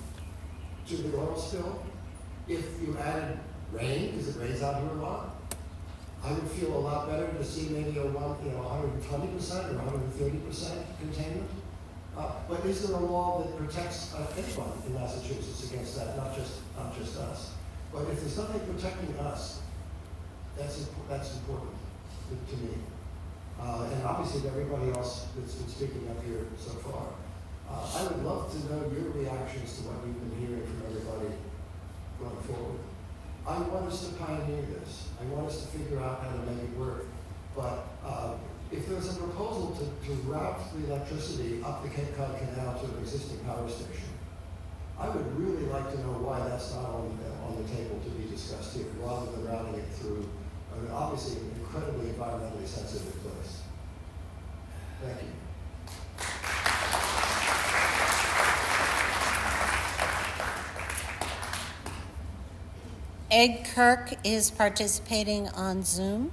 to the oil spill, if you added rain, because it rains out here a lot, I would feel a lot better to see maybe a 120% or 130% containment. But is there a law that protects anyone in Massachusetts against that, not just us? But if there's nothing protecting us, that's important to me. And obviously to everybody else that's been speaking up here so far. I would love to know your reactions to what you've been hearing from everybody going forward. I want us to pioneer this. I want us to figure out how to make it work. But if there's a proposal to route the electricity up the Cape Cod Canal to an existing power station, I would really like to know why that's not on the table to be discussed here, rather than routing it through obviously an incredibly environmentally sensitive place. Thank you. Ed Kirk is participating on Zoom.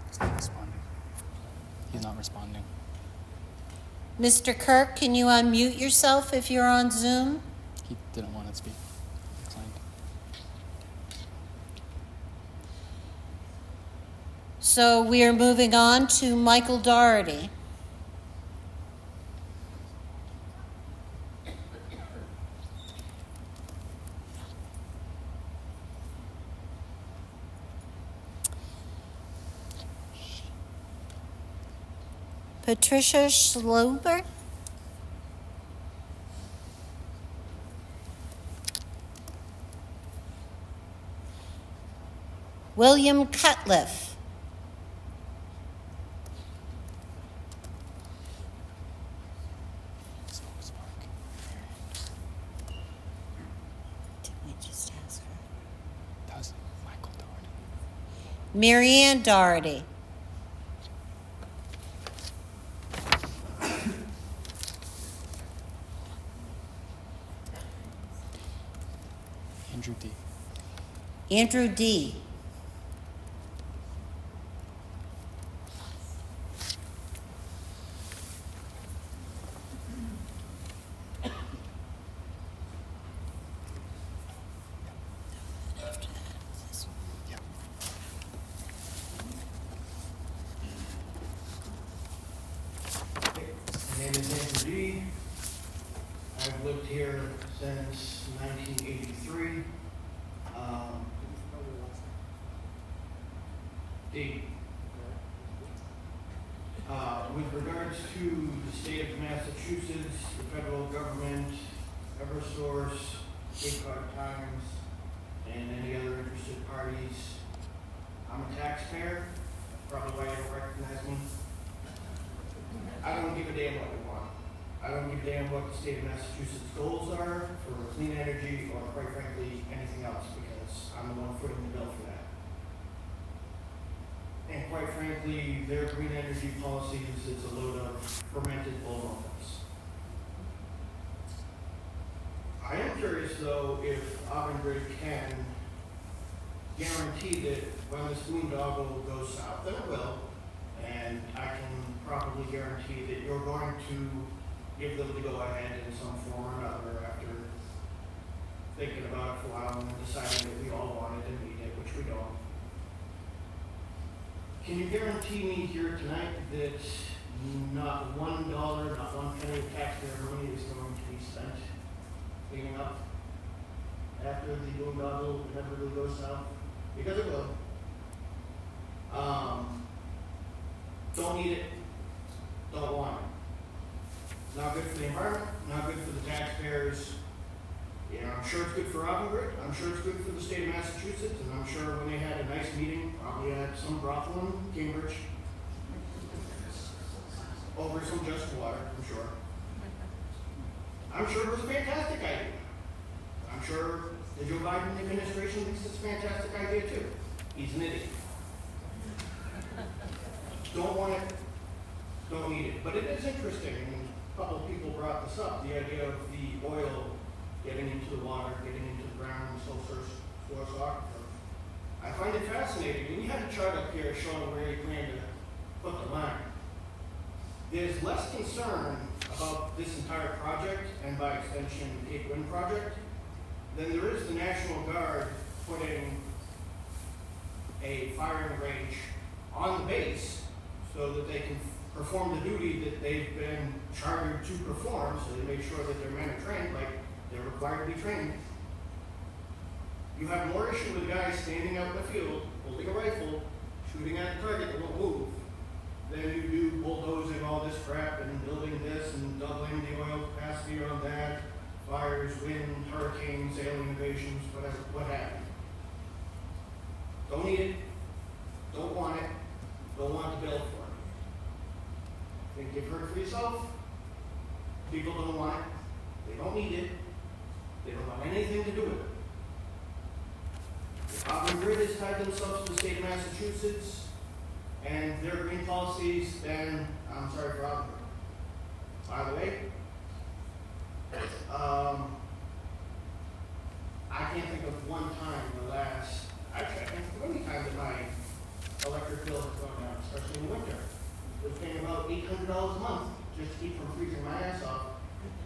He's not responding. He's not responding. Mr. Kirk, can you unmute yourself if you're on Zoom? He didn't want to speak. Declined. So we are moving on to Michael Doherty. Patricia Schlober. William Cutliff. Marianne Doherty. Andrew D. Andrew D. My name is Andrew D. I've lived here since 1983. D. With regards to the state of Massachusetts, the federal government, Eversource, Cape Cod Times, and any other interested parties, I'm a taxpayer, probably why you don't recognize me. I don't give a damn what we want. I don't give a damn what the state of Massachusetts goals are for clean energy or quite frankly, anything else, because I'm the one footing the bill for that. And quite frankly, their green energy policies is a load of fermented bull nonsense. I am curious though if Avangrid can guarantee that when this boondoggle goes south, and it will, and I can probably guarantee that you're going to give them the go-ahead in some form or another after thinking about it for a while and deciding that we all want it and need it, which we don't. Can you guarantee me here tonight that not $1, not 1 penny of taxpayer money is going to be spent cleaning up after the boondoggle inevitably goes south? Because it will. Don't need it, don't want it. Not good for the environment, not good for the taxpayers. Yeah, I'm sure it's good for Avangrid, I'm sure it's good for the state of Massachusetts, and I'm sure when they had a nice meeting, probably at some brothel in Cambridge, over some just water, I'm sure. I'm sure it was a fantastic idea. I'm sure the Joe Biden administration thinks it's a fantastic idea too. He's an idiot. Don't want it, don't need it. But it is interesting, and a couple of people brought this up, the idea of the oil getting into the water, getting into the ground, so source aquifer. I find it fascinating, and you had a chart up here showing where you plan to put the line. There's less concern about this entire project, and by extension, the Cape Wind project, than there is the National Guard putting a firing range on the base so that they can perform the duty that they've been chartered to perform, so they make sure that their men are trained like they're required to be trained. You have more issue with guys standing out in the field, holding a rifle, shooting at the target that won't move, than you do bulldozing all this crap and building this and doubling the oil capacity on that, fires, wind, hurricanes, alien invasions, whatever, what have you. Don't need it, don't want it, don't want the bill for it. Think you've heard for yourself? People don't want it, they don't need it, they don't want anything to do with it. If Avangrid has tied themselves to the state of Massachusetts and their green policies, then I'm sorry for Avangrid. By the way, I can't think of one time in the last, actually I can't think of any time that my electric bill has gone down, especially in the winter. We're paying about $800 a month just to keep from freezing my ass off.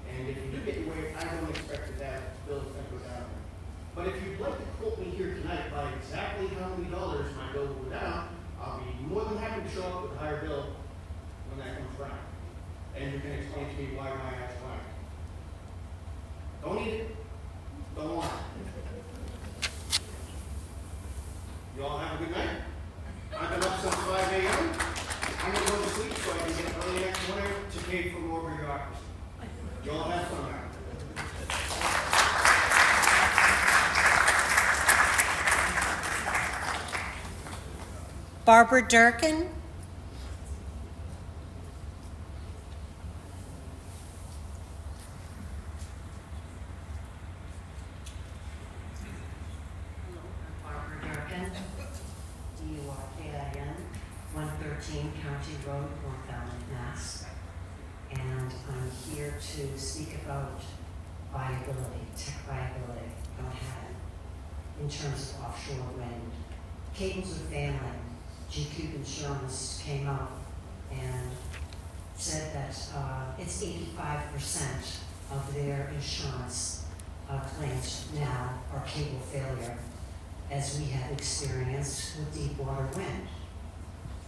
And if you do get your way, I don't expect that bill is going to go down. But if you'd like to quote me here tonight by exactly how many dollars my bill will go down, I'll be more than happy to show up with a higher bill when that comes around. And you can explain to me why my ass went. Don't need it, don't want it. You all have a good night. I've been up since 5 a.m. I'm going to go to sleep so I can get up early next morning to pay for more bureaucracy. You all have fun now. Barbara Durkin. Barbara Durkin, DUI. 13 County Road, North Falmouth, Mass. And I'm here to speak about viability, tech viability, don't have it, in terms of offshore wind. Cables are failing. GQ Insurance came out and said that it's 85% of their insurance claims now are cable failure, as we have experienced with deep water wind.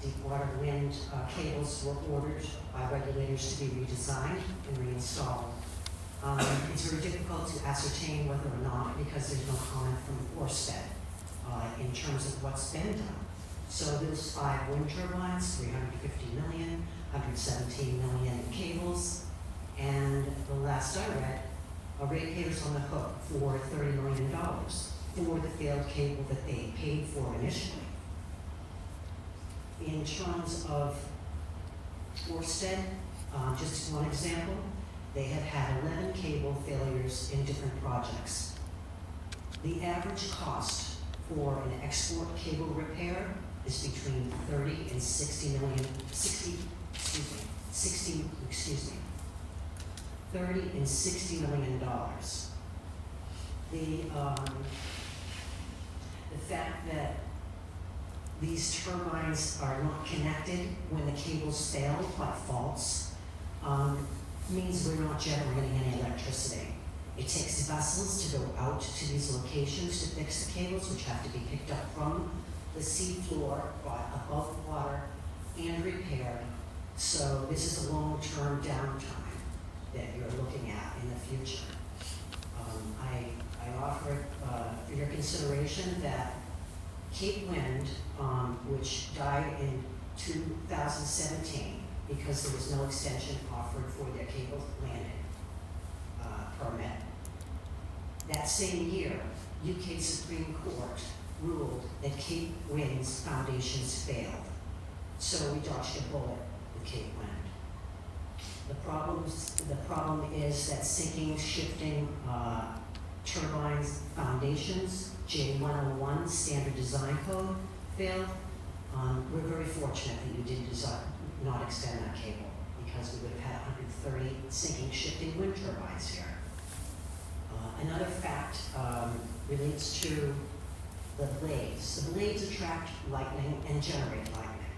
Deep water wind cables were ordered by regulators to be redesigned and reinstalled. It's very difficult to ascertain whether or not, because there's no comment from Ørsted in terms of what's been done. So there's 5 wind turbines, 350 million, 117 million in cables, and the last I read, ratepayers on the hook for $30 million for the failed cable that they paid for initially. In terms of Ørsted, just one example, they have had 11 cable failures in different projects. The average cost for an export cable repair is between 30 and 60 million, 30 and 60 million dollars. The fact that these turbines are not connected when the cables fail by faults means we're not generating any electricity. It takes vessels to go out to these locations to fix the cables, which have to be picked up from the sea floor, brought above the water, and repaired. So this is a long-term downtime that you're looking at in the future. I offer for your consideration that Cape Wind, which died in 2017 because there was no extension offered for their cable landing permit. That same year, UK Supreme Court ruled that Cape Wind's foundations failed. So we dodged a bullet with Cape Wind. The problem is that sinking, shifting turbines foundations, J101 standard design code, failed. We're very fortunate that you did not extend that cable, because we would have had 130 sinking, shifting wind turbines here. Another fact relates to the blades. The blades attract lightning and generate lightning.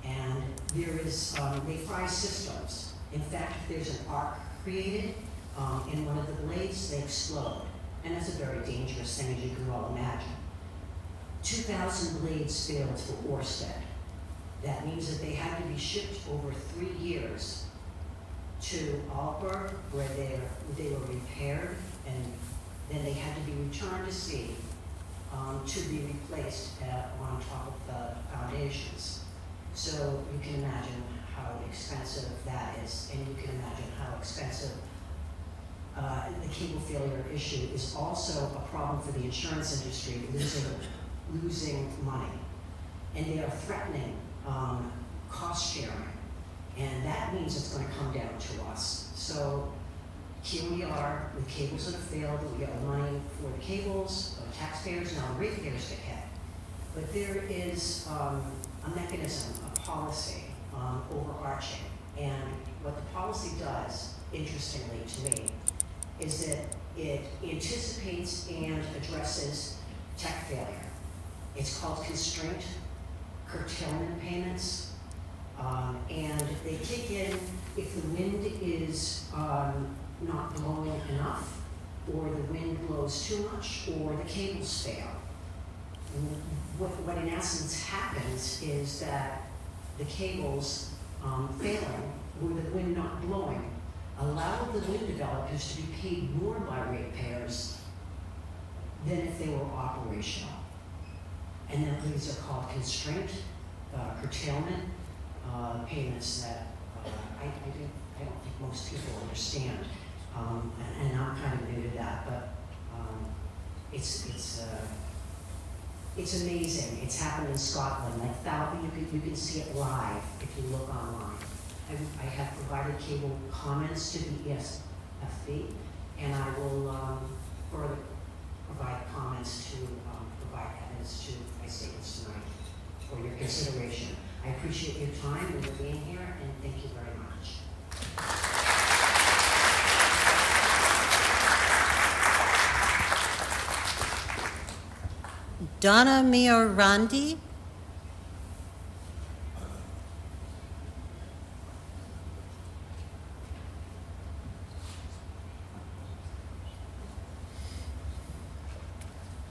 And there is, they fry systems. In fact, if there's an arc created in one of the blades, they explode. And that's a very dangerous thing, as you can all imagine. 2,000 blades failed for Ørsted. That means that they had to be shipped over 3 years to Aalborg, where they were repaired, and then they had to be returned to sea to be replaced on top of the foundations. So you can imagine how expensive that is, and you can imagine how expensive the cable failure issue is. Also a problem for the insurance industry, losing money. And they are threatening cost sharing, and that means it's going to come down to us. So here we are with cables that have failed, we get money for the cables, taxpayers, now the ratepayers get hit. But there is a mechanism, a policy overarching, and what the policy does, interestingly to me, is that it anticipates and addresses tech failure. It's called constraint curtailment payments, and they kick in if the wind is not blowing enough, or the wind blows too much, or the cables fail. What in essence happens is that the cables failing, or the wind not blowing, allow the wind developers to be paid more by ratepayers than if they were operational. And then these are called constraint curtailment payments that I don't think most people understand. And I'm kind of new to that, but it's amazing. It's happened in Scotland. You can see it live if you look online. I have provided cable comments to the EFSB, and I will further provide comments to provide evidence to my statements tonight for your consideration. I appreciate your time and your being here, and thank you very much. Donna Miorandi.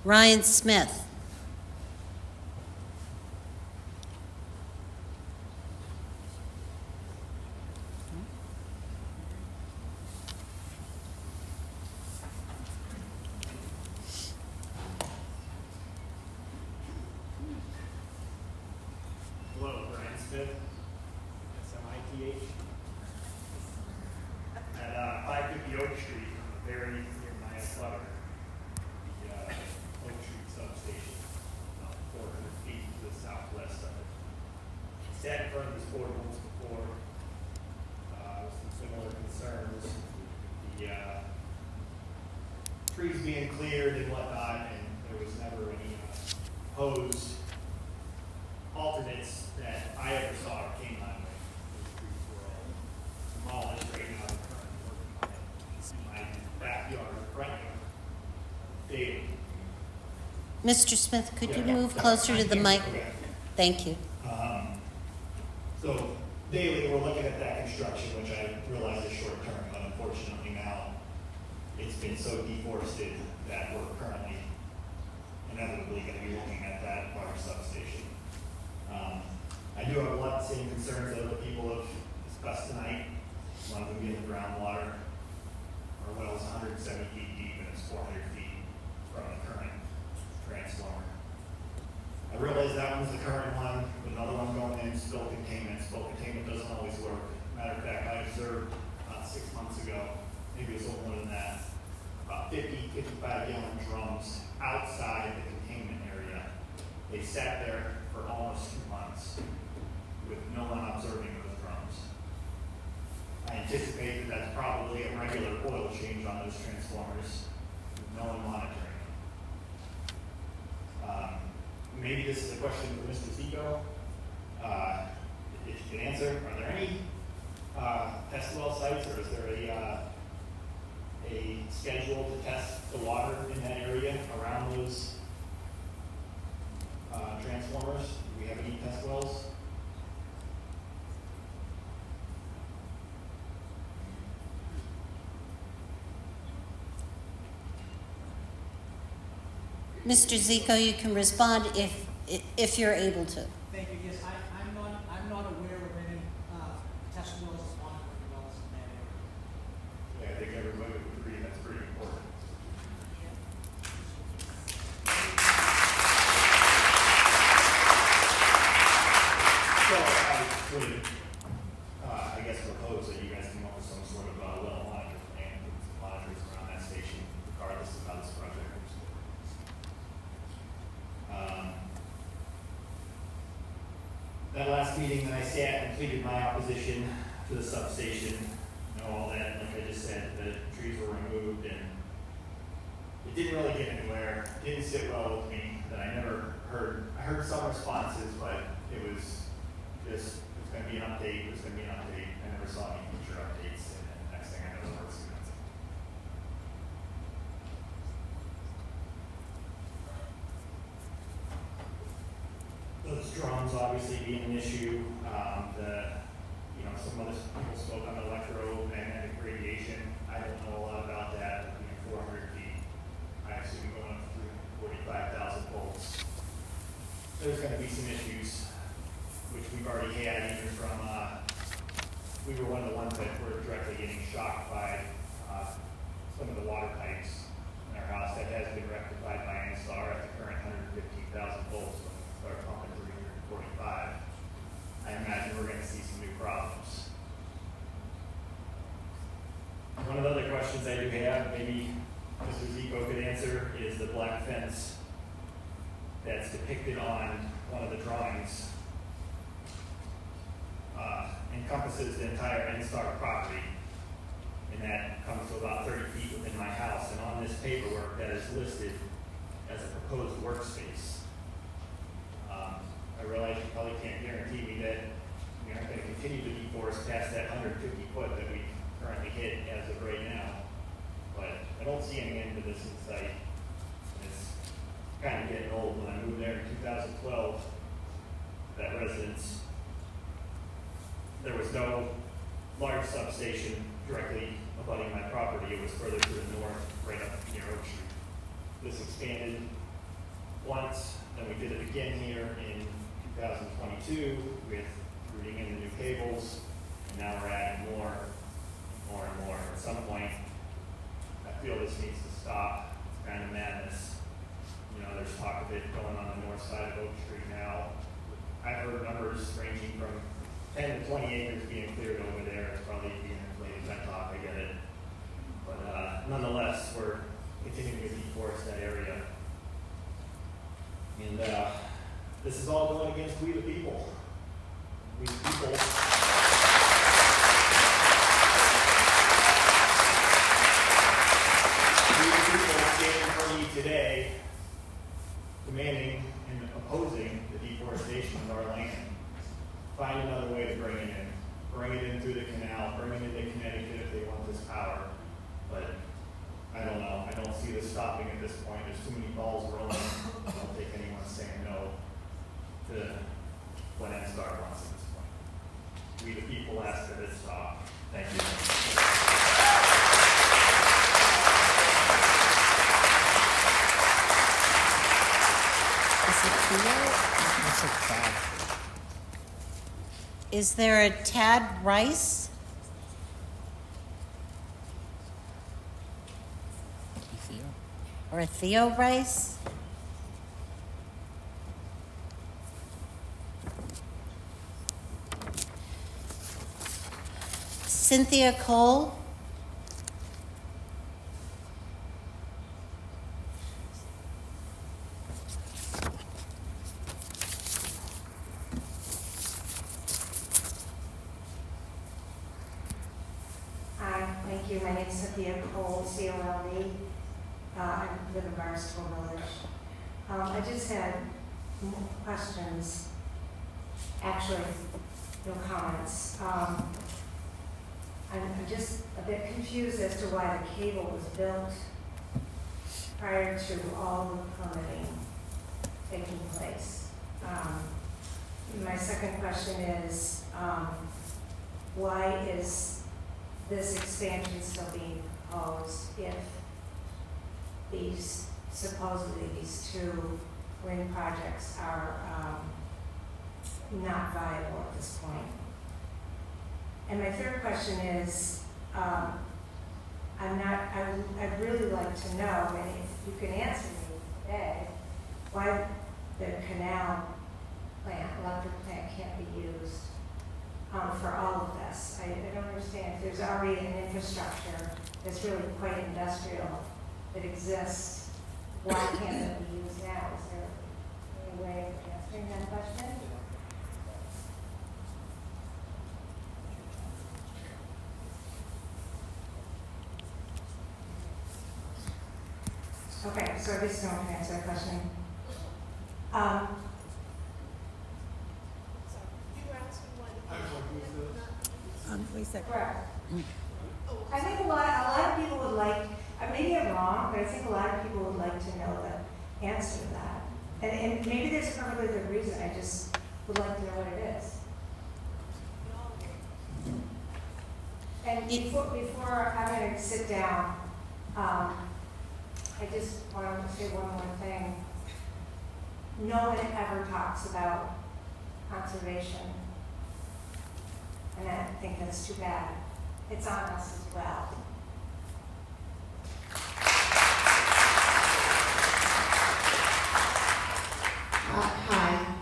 Ryan Smith. Hello, Brian Smith, SMITH, at 550 Oak Street, very near my club, the Oak Street substation, about 400 feet to the southwest of it. Sat in front of this board once before, with some similar concerns, the trees being cleared and whatnot, and there was never any proposed alternates that I ever saw or came my way. Those trees were all demolished right now. They're currently working on it. In my backyard, front yard, daily. Mr. Smith, could you Yeah, move closer to the mic? Okay. Thank you. So daily, we're looking at that construction, which I realize is short term, but unfortunately now it's been so deforested that we're currently inevitably going to be looking at that large substation. I do have a lot of the same concerns that other people have discussed tonight. One of them being the groundwater. Our well is 170 feet deep and it's 400 feet from the current transformer. I realize that one's the current one, with another one going in, spill containment. Spill containment doesn't always work. Matter of fact, I observed about 6 months ago, maybe it was a little more than that, about 50, 55 gallon drums outside the containment area. They sat there for almost 2 months with no one observing those drums. I anticipate that that's probably a regular oil change on those transformers, with no one monitoring them. Maybe this is a question for Mr. Zico. If you can answer, are there any test well sites, or is there a schedule to test the water in that area around those transformers? Do we have any test wells? Mr. Zico, you can respond if you're able to. Thank you. Yes, I'm not aware of any test wells on the wells in that area. Yeah, I think everybody would agree that's pretty important. So I would, I guess, propose that you guys come up with some sort of well monitor plan, with some monitors around that station, regardless of how this project moves forward. That last meeting that I sat and pleaded my opposition to the substation, all that, like I just said, the trees were removed and it didn't really get anywhere. It didn't sit well with me. That I never heard. I heard some responses, but it was just, it's going to be an update. There's going to be an update. I never saw any future updates, and then next thing I know, the work's commencing. Those drums obviously being an issue. Some other people spoke on electromagnetic radiation. I don't know a lot about that. Being 400 feet, I assume going up to 45,000 volts. There's going to be some issues, which we've already had, even from, we were one of the ones that were directly getting shocked by some of the water pipes in our house. That has been rectified by NSTAR at the current 115,000 volts. When we start pumping 345, I imagine we're going to see some new problems. One of the other questions I do have, maybe Mr. Zico could answer, is the black fence that's depicted on one of the drawings encompasses the entire NSTAR property, and that comes to about 30 feet within my house. And on this paperwork, that is listed as a proposed workspace. I realize you probably can't guarantee me that existing site. It's kind of getting old. When I moved there in 2012, that residence, there was no large substation directly abutting my property. It was further to the north, right up near Oak Street. This expanded once, then we did it again here in 2022 with routing in the new cables, and now we're adding more and more. At some point, I feel this needs to stop. It's kind of madness. You know, there's talk of it going on the north side of Oak Street now. I've heard numbers ranging from 10 to 20 acres being cleared over there. It's probably being inflated by talk, I get it. But nonetheless, we're continuing to deforest that area. And this is all going against we the people. We the people. We the people standing in front of you today, demanding and opposing the deforestation of our land. Find another way to bring it in. Bring it in through the canal, bring it into Connecticut if they want this power. But I don't know. I don't see this stopping at this point. There's too many balls rolling. I don't think anyone's saying no to what NSTAR wants at this point. We the people ask that it stop. Thank you. Is it clear? Is there a Tad Rice? Or a Theo Rice? Cynthia Cole? Hi, thank you. My name is Cynthia Cole, C-O-L-E. I live in Barnstable Village. I just had questions, actually, no comments. I'm just a bit confused as to why the cable was built prior to all the permitting taking place. My second question is, why is this expansion still being proposed if supposedly these two wind projects are not viable at this point? And my third question is, I'd really like to know, and if you can answer me today, why the canal plant, electric plant can't be used for all of this. I don't understand. If there's already an infrastructure that's really quite industrial that exists, why can't it be used now? Is there any way of answering that question? Okay, so I just don't answer that question. Correct. I think a lot of people would like, maybe I'm wrong, but I think a lot of people would like to know the answer to that. And maybe there's a perfectly good reason, I just would like to know what it is. And before I'm going to sit down, I just want to say one more thing. No one ever talks about conservation, and I think that's too bad. It's on us as well.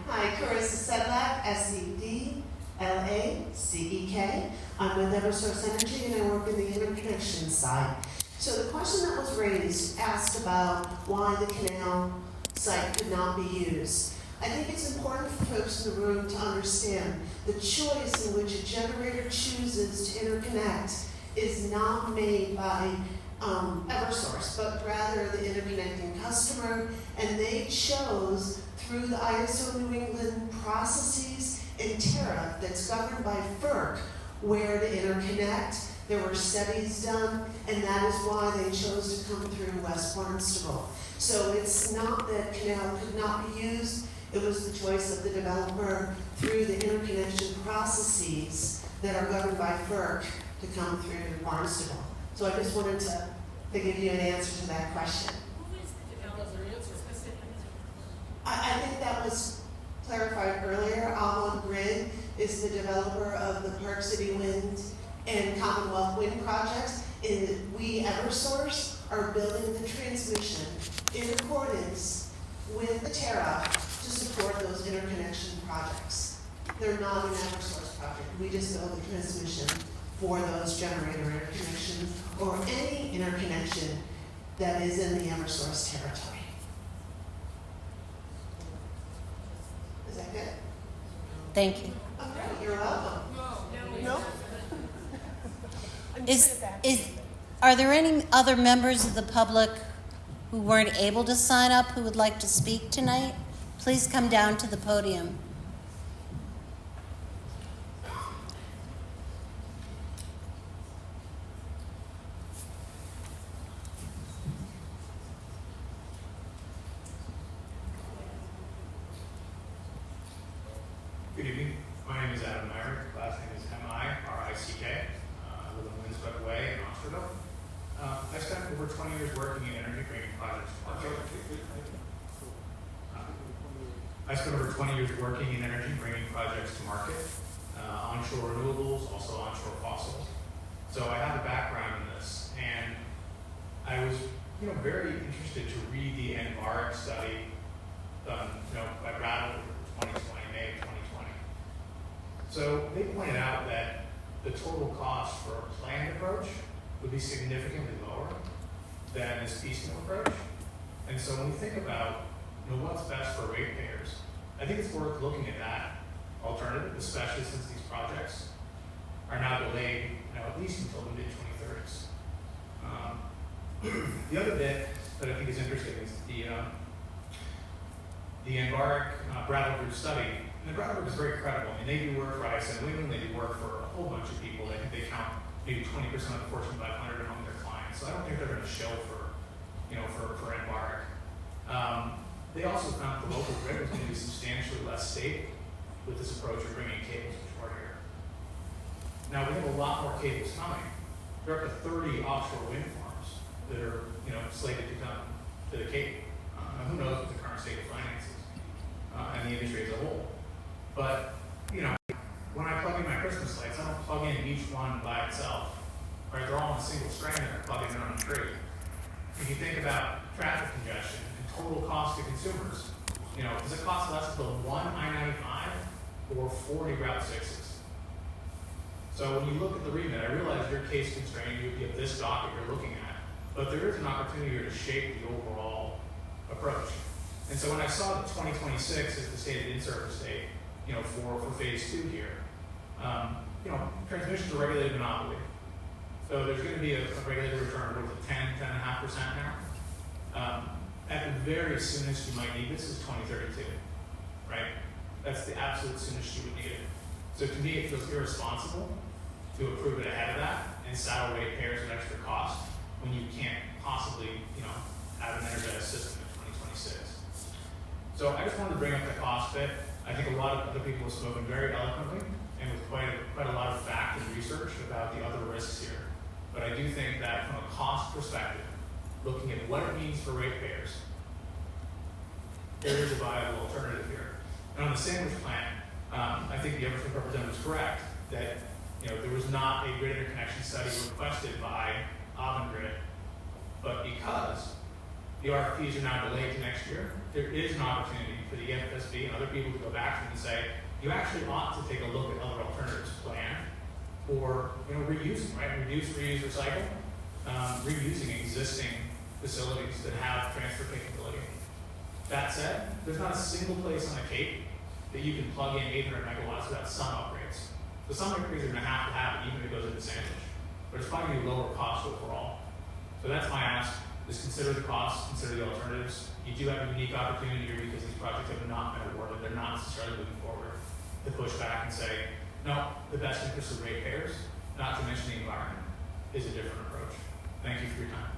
Hi, Carissa Sedlak, S-E-D-L-A-C-E-K. I'm with EverSource Energy and I work in the interconnection side. So the question that was raised asked about why the canal site could not be used. I think it's important for folks in the room to understand the choice in which a generator chooses to interconnect is not made by EverSource, but rather the interconnecting customer, and they chose through the ISO New England processes and tariff that's governed by FERC where to interconnect. There were studies done, and that is why they chose to come through West Barnstable. So it's not that canal could not be used, it was the choice of the developer through the interconnection processes that are governed by FERC to come through Barnstable. So I just wanted to give you an answer to that question. I think that was clarified earlier. Avon Grid is the developer of the Park City Wind and Commonwealth Wind projects. And we, Eversource, are building the transmission in accordance with the tariff to support those interconnection projects. They're not an Eversource project. We just build the transmission for those generator interconnections or any interconnection that is in the Eversource territory. Is that good? Thank you. Okay, you're welcome. No? Are there any other members of the public who weren't able to sign up who would like to speak tonight? Please come down to the podium. Good evening. My name is Adam Myrick. Last name is M-I-R-I-C-K. I live in Windswept Way in Osterville. I spent over 20 years working in energy greening projects. I spent over 20 years working in energy bringing projects to market, onshore renewables, also onshore fossils. So I have a background in this, and I was, very interested to read the ENVARIC study done, by Bradley in 2020, May of 2020. So they pointed out that the total cost for a planned approach would be significantly lower than this piecemeal approach. And so when we think about what's best for ratepayers, I think it's worth looking at that alternative, especially since these projects are now delayed, at least until the mid-2030s. The other bit that I think is interesting is the ENVARIC Brattle Group study. And the Brattle Group is very credible. I mean, they do work for ISM Wind, they do work for a whole bunch of people. I think they count maybe 20% of the Fortune 500 among their clients. So I don't think they're going to show for ENVARIC. They also found that the local grid was going to be substantially less stable with this approach of bringing cables to shore here. Now, we have a lot more cables coming. There are up to 30 offshore wind farms that are, slated to come to the Cape. Now, who knows what the current state of finances and the industry as a whole. But, when I plug in my Christmas lights, I don't plug in each one by itself. Right? They're all on a single string and they're plugging in on a tree. If you think about traffic congestion and total cost to consumers, does it cost less to build one I-95 or 40 Route 6s? So when you look at the remit, I realize you're case constrained, you have this docket you're looking at, but there is an opportunity here to shape the overall approach. And so when I saw that 2026 is the stated in-service date, for phase 2 here, transmission's a regulated monopoly. So there's going to be a regulated return of 10.5% now. At the very soonest you might need this is 2032, right? That's the absolute soonest you would need it. So to me, it feels irresponsible to approve it ahead of that and saddle ratepayers with extra cost when you can't possibly, have an energized system in 2026. So I just wanted to bring up the cost bit. I think a lot of other people have spoken very eloquently and with quite a lot of fact and research about the other risks here. But I do think that from a cost perspective, looking at what it means for ratepayers, there is a viable alternative here. And on the sandwich plan, I think the Eversource representative is correct that there was not a grid interconnection study requested by Avangrid, but because the RFPs are now delayed to next year, there is an opportunity for the EFSB and other people to go back to them and say, you actually ought to take a look at other alternatives plan or reusing, right? Reduce, reuse, recycle, reusing existing facilities that have transfer capability. That said, there's not a single place on the Cape that you can plug in 800 megawatts without some upgrades. So some upgrades are going to happen even if it goes into sandwich, but it's probably going to be lower cost overall. So that's my ask, is consider the costs, consider the alternatives. You do have a unique opportunity here because these projects have not been awarded. They're not necessarily moving forward to push back and say, no, the best interest of ratepayers, not to mention the environment, is a different approach. Thank you for your time.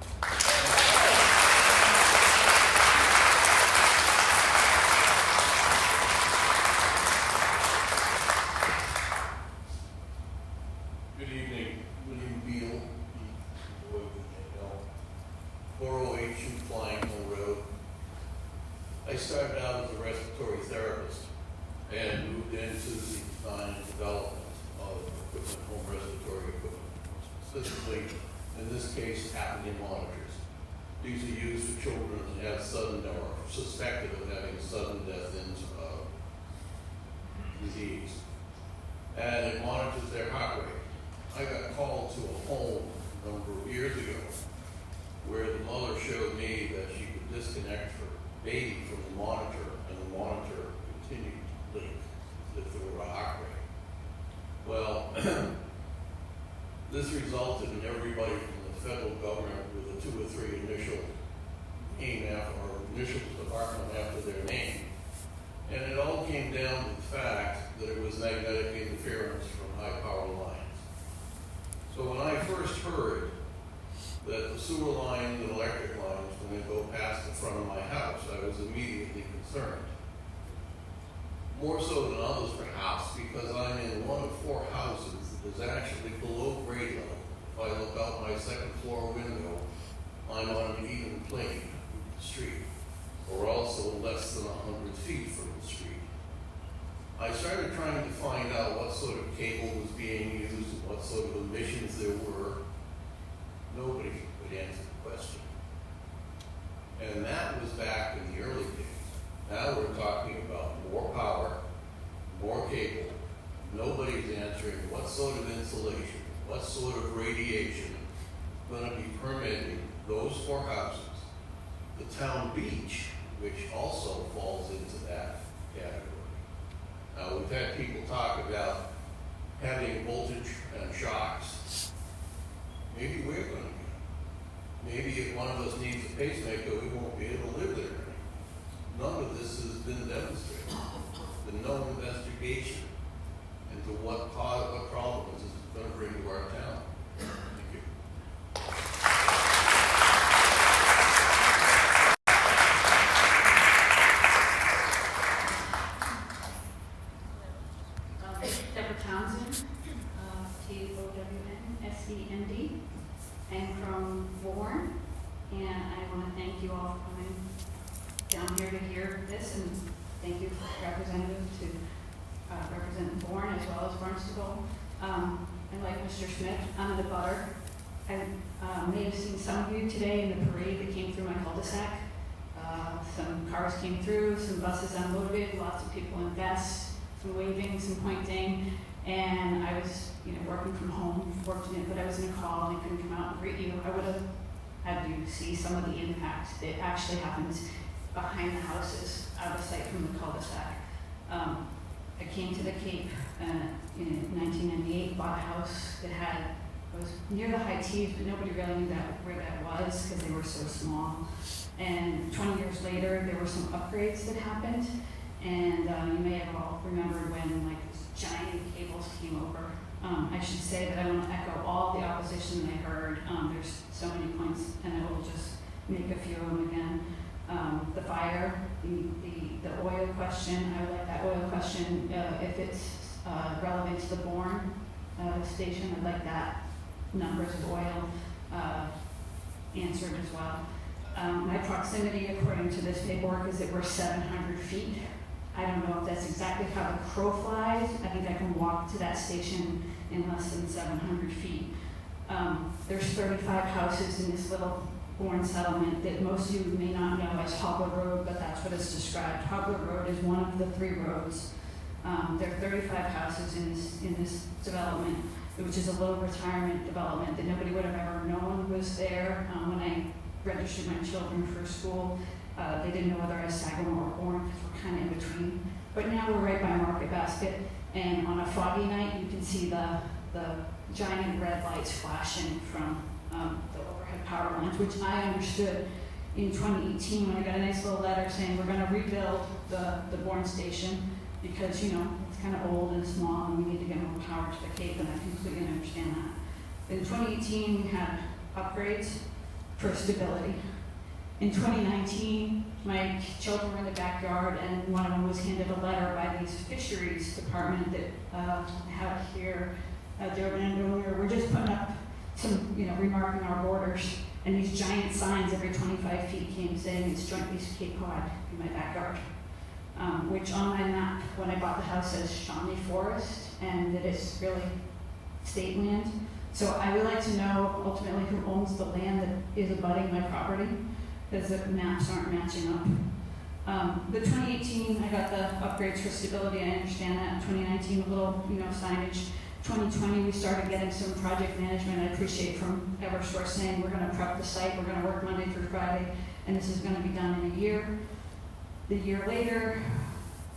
Good evening, William Beal, boy with the L, 408 Shoot Flying Hill Road. I started out as a respiratory therapist and moved into the design and development of equipment, home respiratory equipment, specifically, in this case, apnea monitors. These are used for children that have sudden or suspected of having sudden death in disease. And it monitors their heart rate. I got called to a home a number of years ago where the mother showed me that she could disconnect her baby from the monitor, and the monitor continued to leak as if there were a heart rate. Well, this resulted in everybody from the federal government with a 2 or 3 initial name after, or initial department after their name. And it all came down to the fact that it was magnetic interference from high power lines. So when I first heard that the sewer lines and electric lines were going to go past the front of my house, I was immediately concerned. More so than others perhaps, because I'm in one of 4 houses that is actually below grade level. If I look out my second floor window, I'm on an even plane with the street. We're also less than 100 feet from the street. I started trying to find out what sort of cable was being used and what sort of emissions there were. Nobody would answer the question. And that was back in the early days. Now we're talking about more power, more cable. Nobody's answering what sort of insulation, what sort of radiation is going to be permitting those 4 houses. The town beach, which also falls into that category. Now, we've had people talk about having voltage and shocks. Maybe we're going to be. Maybe if one of us needs a pacemaker, we won't be able to live there. None of this has been demonstrated. There's been no investigation into what problems this is going to bring to our town. Thank you. Deborah Townsend, Townsend, and from Warren, and I want to thank you all for coming down here to hear this, and thank you for representative to represent Warren as well as Barnstable. And like Mr. Smith, I'm the butter. I may have seen some of you today in the parade that came through my cul-de-sac. Some cars came through, some buses unloaded, lots of people in vests, some waving, some pointing, and I was, working from home, fortunate, but I was in a call and I couldn't come out and greet you. I would have had you see some of the impact that actually happens behind the houses, out of sight from the cul-de-sac. I came to the Cape in 1998, bought a house that was near the high T's, but nobody really knew where that was because they were so small. And 20 years later, there were some upgrades that happened, and you may have all remembered when giant cables came over. I should say that I want to echo all the opposition I heard. There's so many points, and I will just make a few of them again. The fire, the oil question, I would like that oil question, if it's relevant to the Bourne station, I'd like that numbers of oil answered as well. My proximity, according to this paperwork, is that we're 700 feet. I don't know if that's exactly how the crow flies. I think I can walk to that station in less than 700 feet. There's 35 houses in this little Bourne settlement that most of you may not know as Hogwood Road, but that's what it's described. Hogwood Road is one of the 3 roads. There are 35 houses in this development, which is a little retirement development that nobody would have ever known was there. When I registered my children for school, they didn't know whether I was Sagamore or Bourne because we're kind of in between. But now we're right by Market Basket, and on a foggy night, you can see the giant red lights flashing from the overhead power lines, which I understood in 2018 when I got a nice little letter saying we're going to rebuild the Bourne station because, it's kind of old and small and we need to get more power to the Cape, and I completely understand that. In 2018, we had upgrades for stability. In 2019, my children were in the backyard, and one of them was handed a letter by these fisheries department that have here, their landowner. We're just putting up some, remarking our borders, and these giant signs every 25 feet came saying it's Joint Base Cape Cod in my backyard. Which on my map, when I bought the house, says Shawnee Forest, and that it's really state land. So I would like to know ultimately who owns the land that is abutting my property, because the maps aren't matching up. The 2018, I got the upgrades for stability, I understand that. 2019, a little, signage. 2020, we started getting some project management. I appreciate from Eversource saying we're gonna prep the site, we're gonna work Monday through Friday, and this is gonna be done in a year. The year later,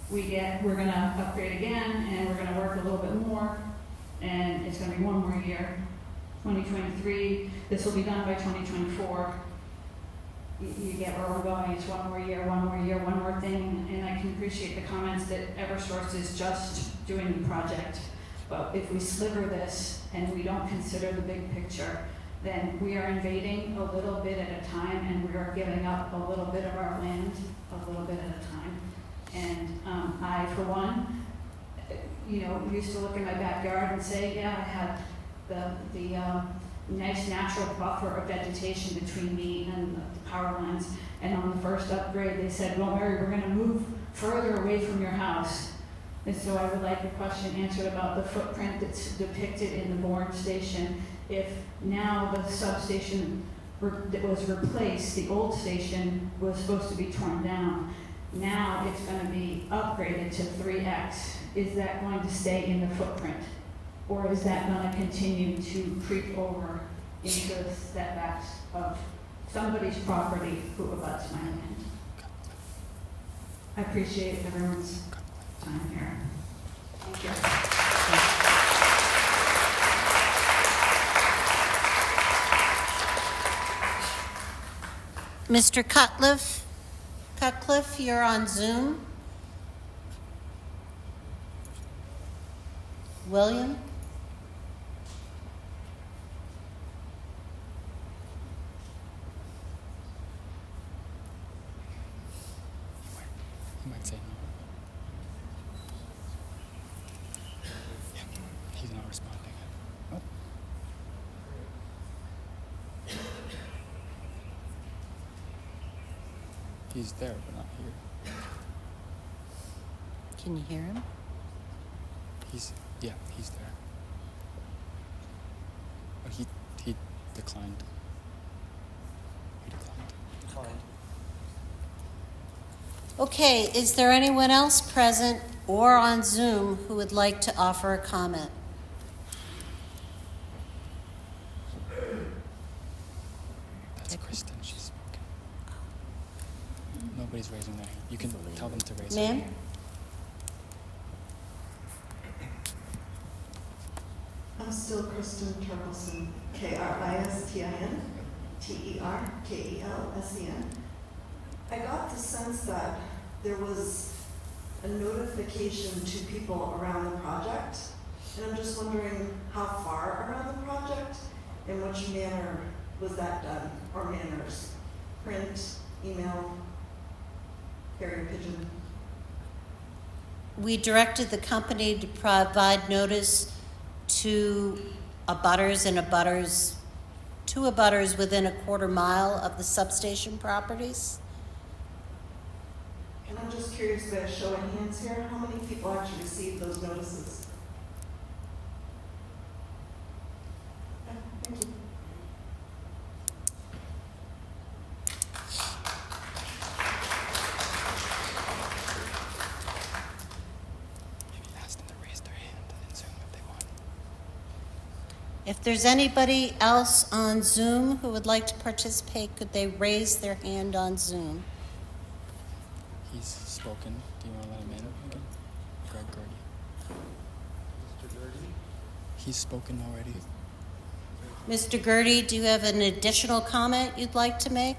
we're gonna upgrade again, and we're gonna work a little bit more, and it's gonna be one more year. 2023, this will be done by 2024. You get where we're going. It's one more year, one more year, one more thing, and I can appreciate the comments that Eversource is just doing the project. But if we sliver this and we don't consider the big picture, then we are invading a little bit at a time, and we are giving up a little bit of our land a little bit at a time. And I, for one, used to look in my backyard and say, yeah, I had the nice natural buffer of vegetation between me and the power lines. And on the first upgrade, they said, don't worry, we're gonna move further away from your house. And so I would like a question answered about the footprint that's depicted in the Bourne station. If now the substation that was replaced, the old station was supposed to be torn down. Now it's going to be upgraded to 3X. Is that going to stay in the footprint? Or is that going to continue to creep over into the setbacks of somebody's property who abuts my land? I appreciate everyone's time here. Thank you. Mr. Cutcliffe, you're on Zoom. William? He might say no. Yeah, he's not responding. Oh. He's there, but not here. Can you hear him? He's there. Oh, he declined. He declined. Okay, is there anyone else present or on Zoom who would like to offer a comment? That's Kristen. She's spoken. Nobody's raising their hand. You can tell them to raise their Ma'am? hand. I'm still Kristen Terkelson, Kristin, Terkelsen. I got the sense that there was a notification to people around the project, and I'm just wondering how far around the project, in which manner was that done, or manners? Print, email, carrier pigeon? We directed the company to provide notice to abutters and two abutters within a quarter mile of the substation properties. And I'm just curious, by a show of hands here, how many people actually received those notices? Okay, thank you. Maybe ask them to raise their hand in Zoom if they want. If there's anybody else on Zoom who would like to participate, could they raise their hand on Zoom? He's spoken. Do you want to let him in again? Greg Gertie. Mr. Gertie? He's spoken already. Mr. Gertie, do you have an additional comment you'd like to make?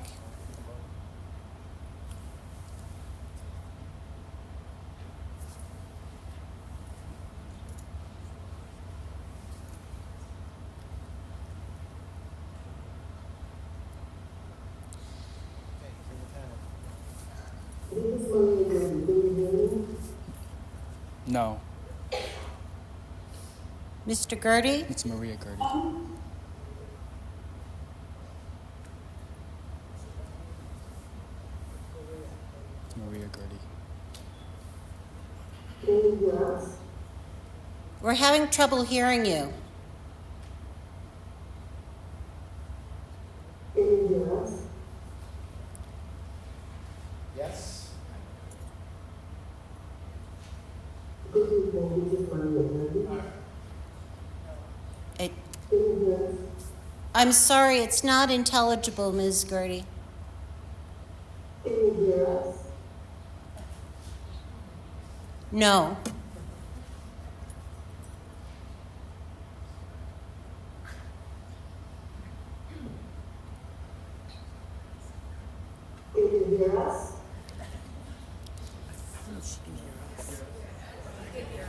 No, Mr. Gertie? it's Maria Gertie. It's Maria Gertie. We're having trouble hearing you. Yes? It, I'm sorry, it's not intelligible, Ms. Gertie. No.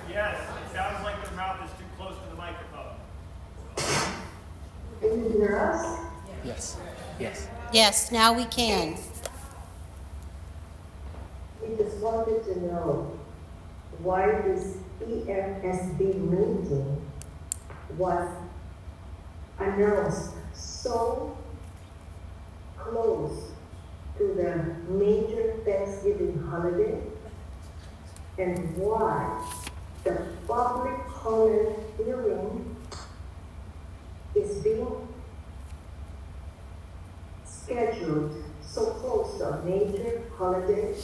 Yes, it sounds like their mouth is too close to the microphone. Yes. Yes. Yes, now we can. We just wanted to know why this EFSB meeting was announced so close to the major Thanksgiving holiday, and why the public comment hearing is being scheduled so close to a major holiday.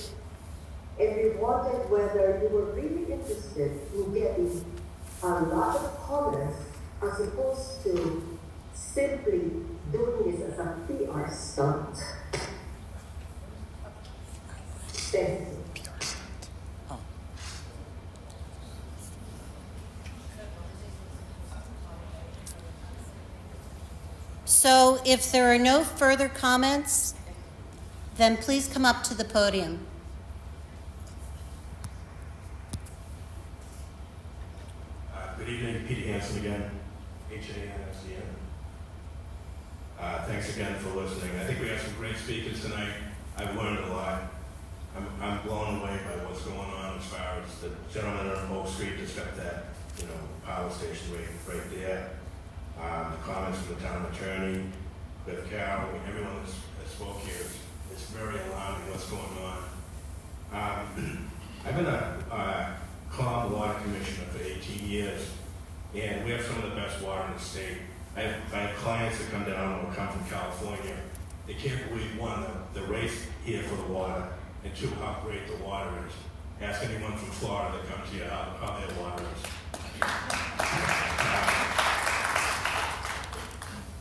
And we wondered whether you were really interested in getting a lot of comments as opposed to simply doing this as a PR stunt. Thank you. So if there are no further comments, then please come up to the podium. Good evening, Peter Hansen again, HANSDN. Thanks again for listening. I think we have some great speakers tonight. I've learned a lot. I'm blown away by what's going on as far as the gentleman on Oak Street that's got that, power station right there. The comments from the town attorney, with Carol, everyone that spoke here, it's very alarming what's going on. I've been a Calm Water Commissioner for 18 years, and we have some of the best water in the state. I have clients that come down or come from California. They can't believe, one, the rates here for the water, and two, how great the water is. Ask anyone from Florida that comes here how their water is.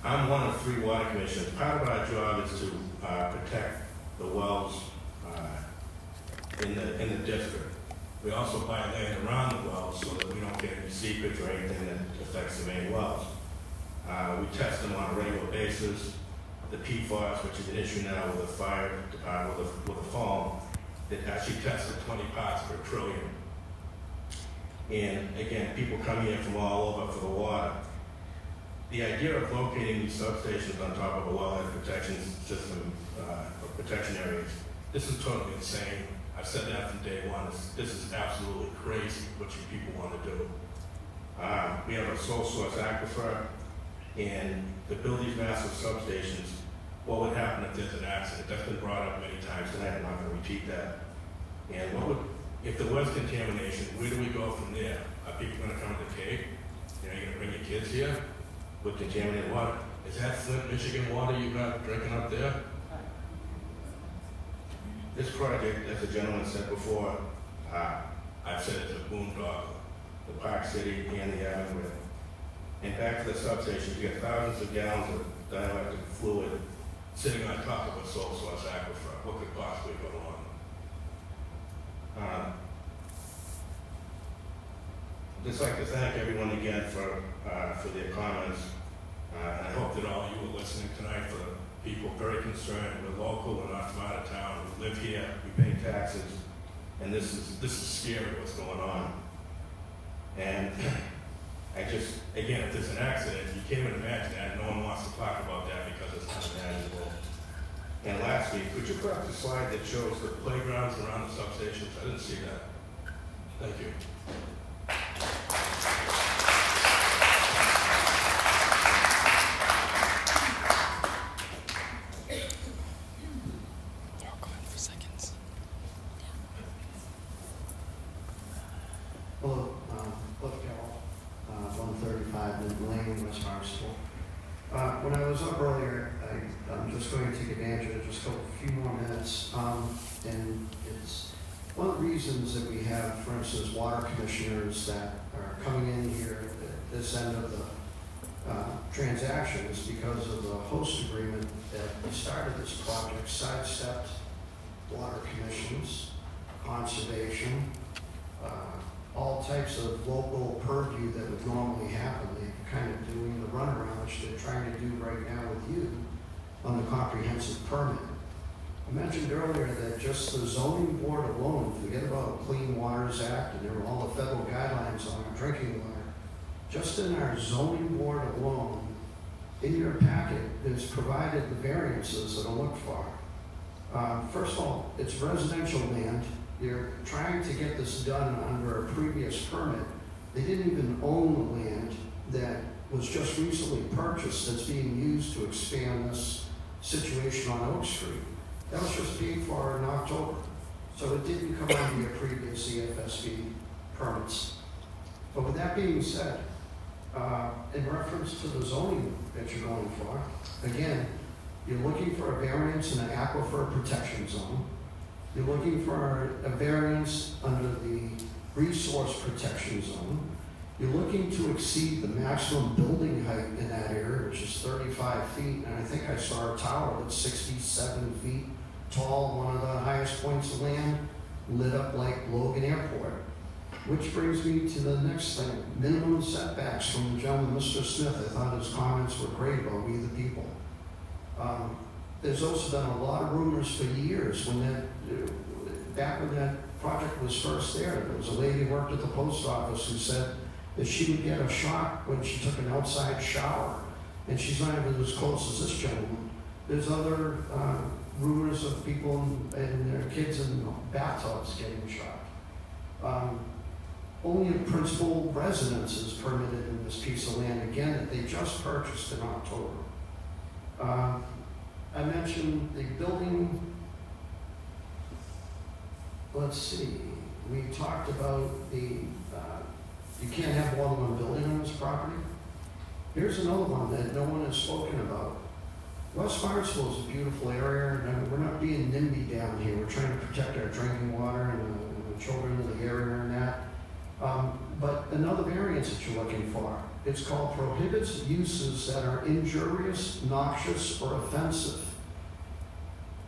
I'm one of 3 water commissioners. Part of our job is to protect the wells in the district. We also buy land around the wells so that we don't get any seepage or anything that affects the main wells. We test them on a regular basis. The PFAS, which is an issue now with the fire department, with a foam, that actually tested 20 parts per trillion. And again, people come here from all over for the water. The idea of locating these substations on top of a wellhead protection system, or protection areas, this is totally insane. I've said that from day one. This is absolutely crazy what you people want to do. We have a sole source aquifer, and to build these massive substations, what would happen if there's an accident? That's been brought up many times tonight. I'm not going to repeat that. And if there was contamination, where do we go from there? Are people going to come to the Cape? You're going to bring your kids here with contaminated water? Is that Flint, Michigan water you got drinking up there? This project, as the gentleman said before, I've said it's a boondoggle, the Park City and the Avenue. And back to the substations, you get thousands of gallons of dielectric fluid sitting on top of a sole source aquifer. What could possibly go wrong? I'd just like to thank everyone again for their comments. And I hope that all of you are listening tonight, for the people very concerned. We're local, we're not from out of town. We live here, we pay taxes, and this is scary what's going on. And again, if there's an accident, you can't even imagine that. No one wants to talk about that because it's unimaginable. And lastly, could you put up the slide that shows the playgrounds around the substations? I didn't see that. Thank you. They're all going for seconds. Hello, Cliff Carroll, 135 Mid Lane, West Barnstable. When I was up earlier, I'm just going to take advantage of just a few more minutes. And it's one of the reasons that we have, for instance, water commissioners that are coming in here at this end of the transaction is because of the host agreement that we started this project, sidestepped water commissions, conservation, all types of local purview that would normally happen. They're kind of doing the runaround, which they're trying to do right now with you on the comprehensive permit. I mentioned earlier that just the zoning board alone, forget about the Clean Waters Act and there were all the federal guidelines on our drinking water. Just in our zoning board alone, in your packet, there's provided the variances that are looked for. First of all, it's residential land. They're trying to get this done under a previous permit. They didn't even own the land that was just recently purchased that's being used to expand this situation on Oak Street. That was just paid for in October. So it didn't come under your previous EFSB permits. But with that being said, in reference to the zoning that you're going for, again, you're looking for a variance in an aquifer protection zone. You're looking for a variance under the resource protection zone. You're looking to exceed the maximum building height in that area, which is 35 feet. And I think I saw a tower that's 67 feet tall, one of the highest points of land, lit up like Logan Airport. Which brings me to the next thing, minimum setbacks from the gentleman, Mr. Smith. I thought his comments were great about we the people. There's also been a lot of rumors for years back when that project was first there was a lady who worked at the post office who said that she would get a shock when she took an outside shower, and she's not even as close as this gentleman. There's other rumors of people and their kids in bathtubs getting shocked. Only a principal residence is permitted in this piece of land, again, that they just purchased in October. I mentioned the building, let's see, we talked about you can't have more than one building on this property. Here's another one that no one has spoken about. West Barnstable is a beautiful area, and we're not being NIMBY down here. We're trying to protect our drinking water and the children of the area and that. But another variance that you're looking for, it's called prohibits uses that are injurious, noxious, or offensive.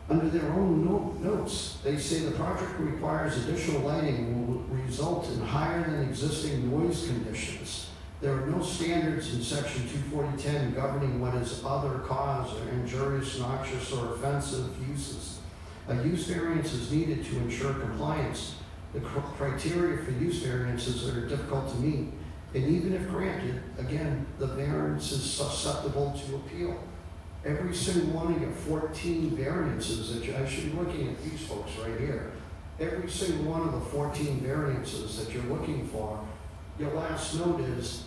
Under their own notes, they say the project requires additional lighting will result in higher than existing noise conditions. There are no standards in section 24010 governing what is other cause or injurious, noxious, or offensive uses. A use variance is needed to ensure compliance. The criteria for use variances are difficult to meet, and even if granted, again, the variance is susceptible to appeal. Every single one of your 14 variances that I should be looking at these folks right here. Every single one of the 14 variances that you're looking for, your last notice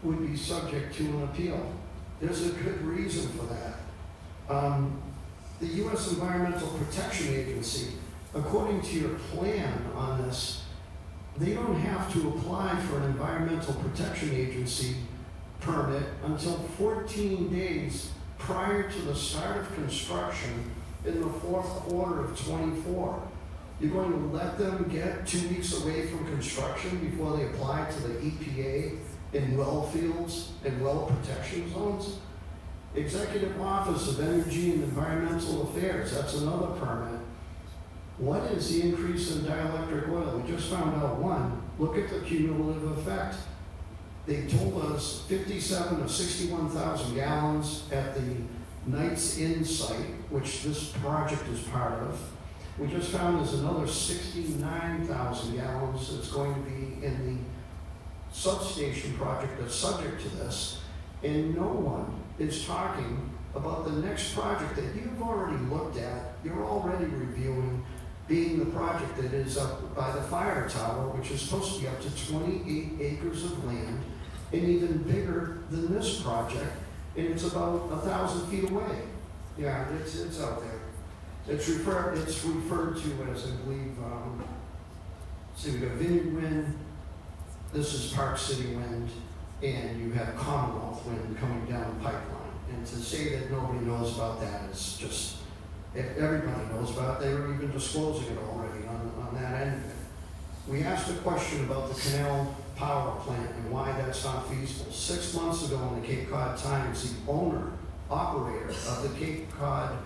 would be subject to an appeal. There's a good reason for that. The U.S. Environmental Protection Agency, according to your plan on this, they don't have to apply for an Environmental Protection Agency permit until 14 days prior to the start of construction in the fourth quarter of 24. You're going to let them get 2 weeks away from construction before they apply to the EPA in well fields and well protection zones? Executive Office of Energy and Environmental Affairs, that's another permit. What is the increase in dielectric oil? We just found out one. Look at the cumulative effect. They told us 57 of 61,000 gallons at the Knights Inn site, which this project is part of. We just found there's another 69,000 gallons that's going to be in the substation project that's subject to this. And no one is talking about the next project that you've already looked at, you're already reviewing, being the project that is up by the fire tower, which is supposed to be up to 28 acres of land, and even bigger than this project, and it's about 1,000 feet away. Yeah, it's out there. It's referred to as, I believe, see, we got Vineyard Wind, this is Park City Wind, and you have Commonwealth Wind coming down the pipeline. And to say that nobody knows about that is just, everybody knows about it. They were even disclosing it already on that end of it. We asked a question about the canal power plant and why that's not feasible. 6 months ago in the Cape Cod Times, the owner, operator of the Cape Cod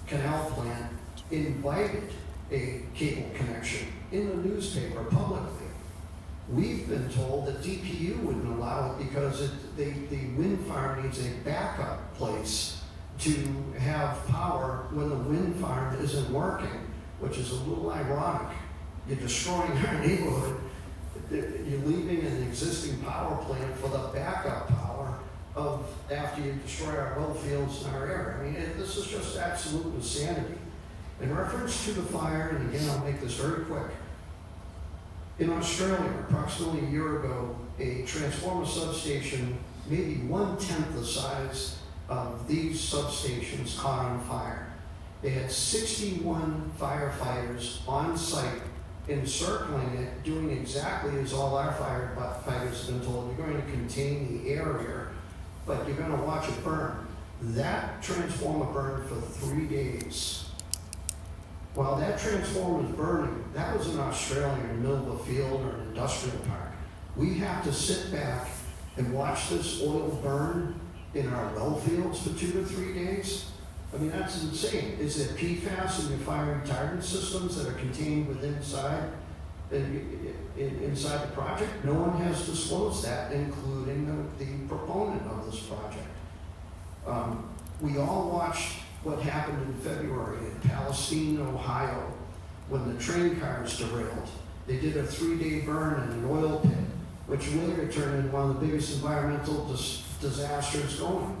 Canal Plant invited a cable connection in the newspaper publicly. We've been told that DPU wouldn't allow it because the wind farm needs a backup place to have power when the wind farm isn't working, which is a little ironic. You're destroying our neighborhood. You're leaving an existing power plant for the backup power of after you destroy our well fields in our area. I mean, this is just absolute insanity. In reference to the fire, and again, I'll make this very quick. In Australia, approximately a year ago, a transformer substation, maybe 1/10 the size of these substations, caught on fire. They had 61 firefighters on site, encircling it, doing exactly as all our firefighters have been told. You're going to contain the area, but you're going to watch it burn. That transformer burned for 3 days. While that transformer was burning, that was in Australia in the middle of a field or an industrial park. We have to sit back and watch this oil burn in our well fields for 2 to 3 days? I mean, that's insane. Is it PFAS in your fire retardant systems that are contained within inside the project? No one has disclosed that, including the proponent of this project. We all watched what happened in February in Palestine, Ohio, when the train cars derailed. They did a 3-day burn in an oil pit, which later turned into one of the biggest environmental disasters going.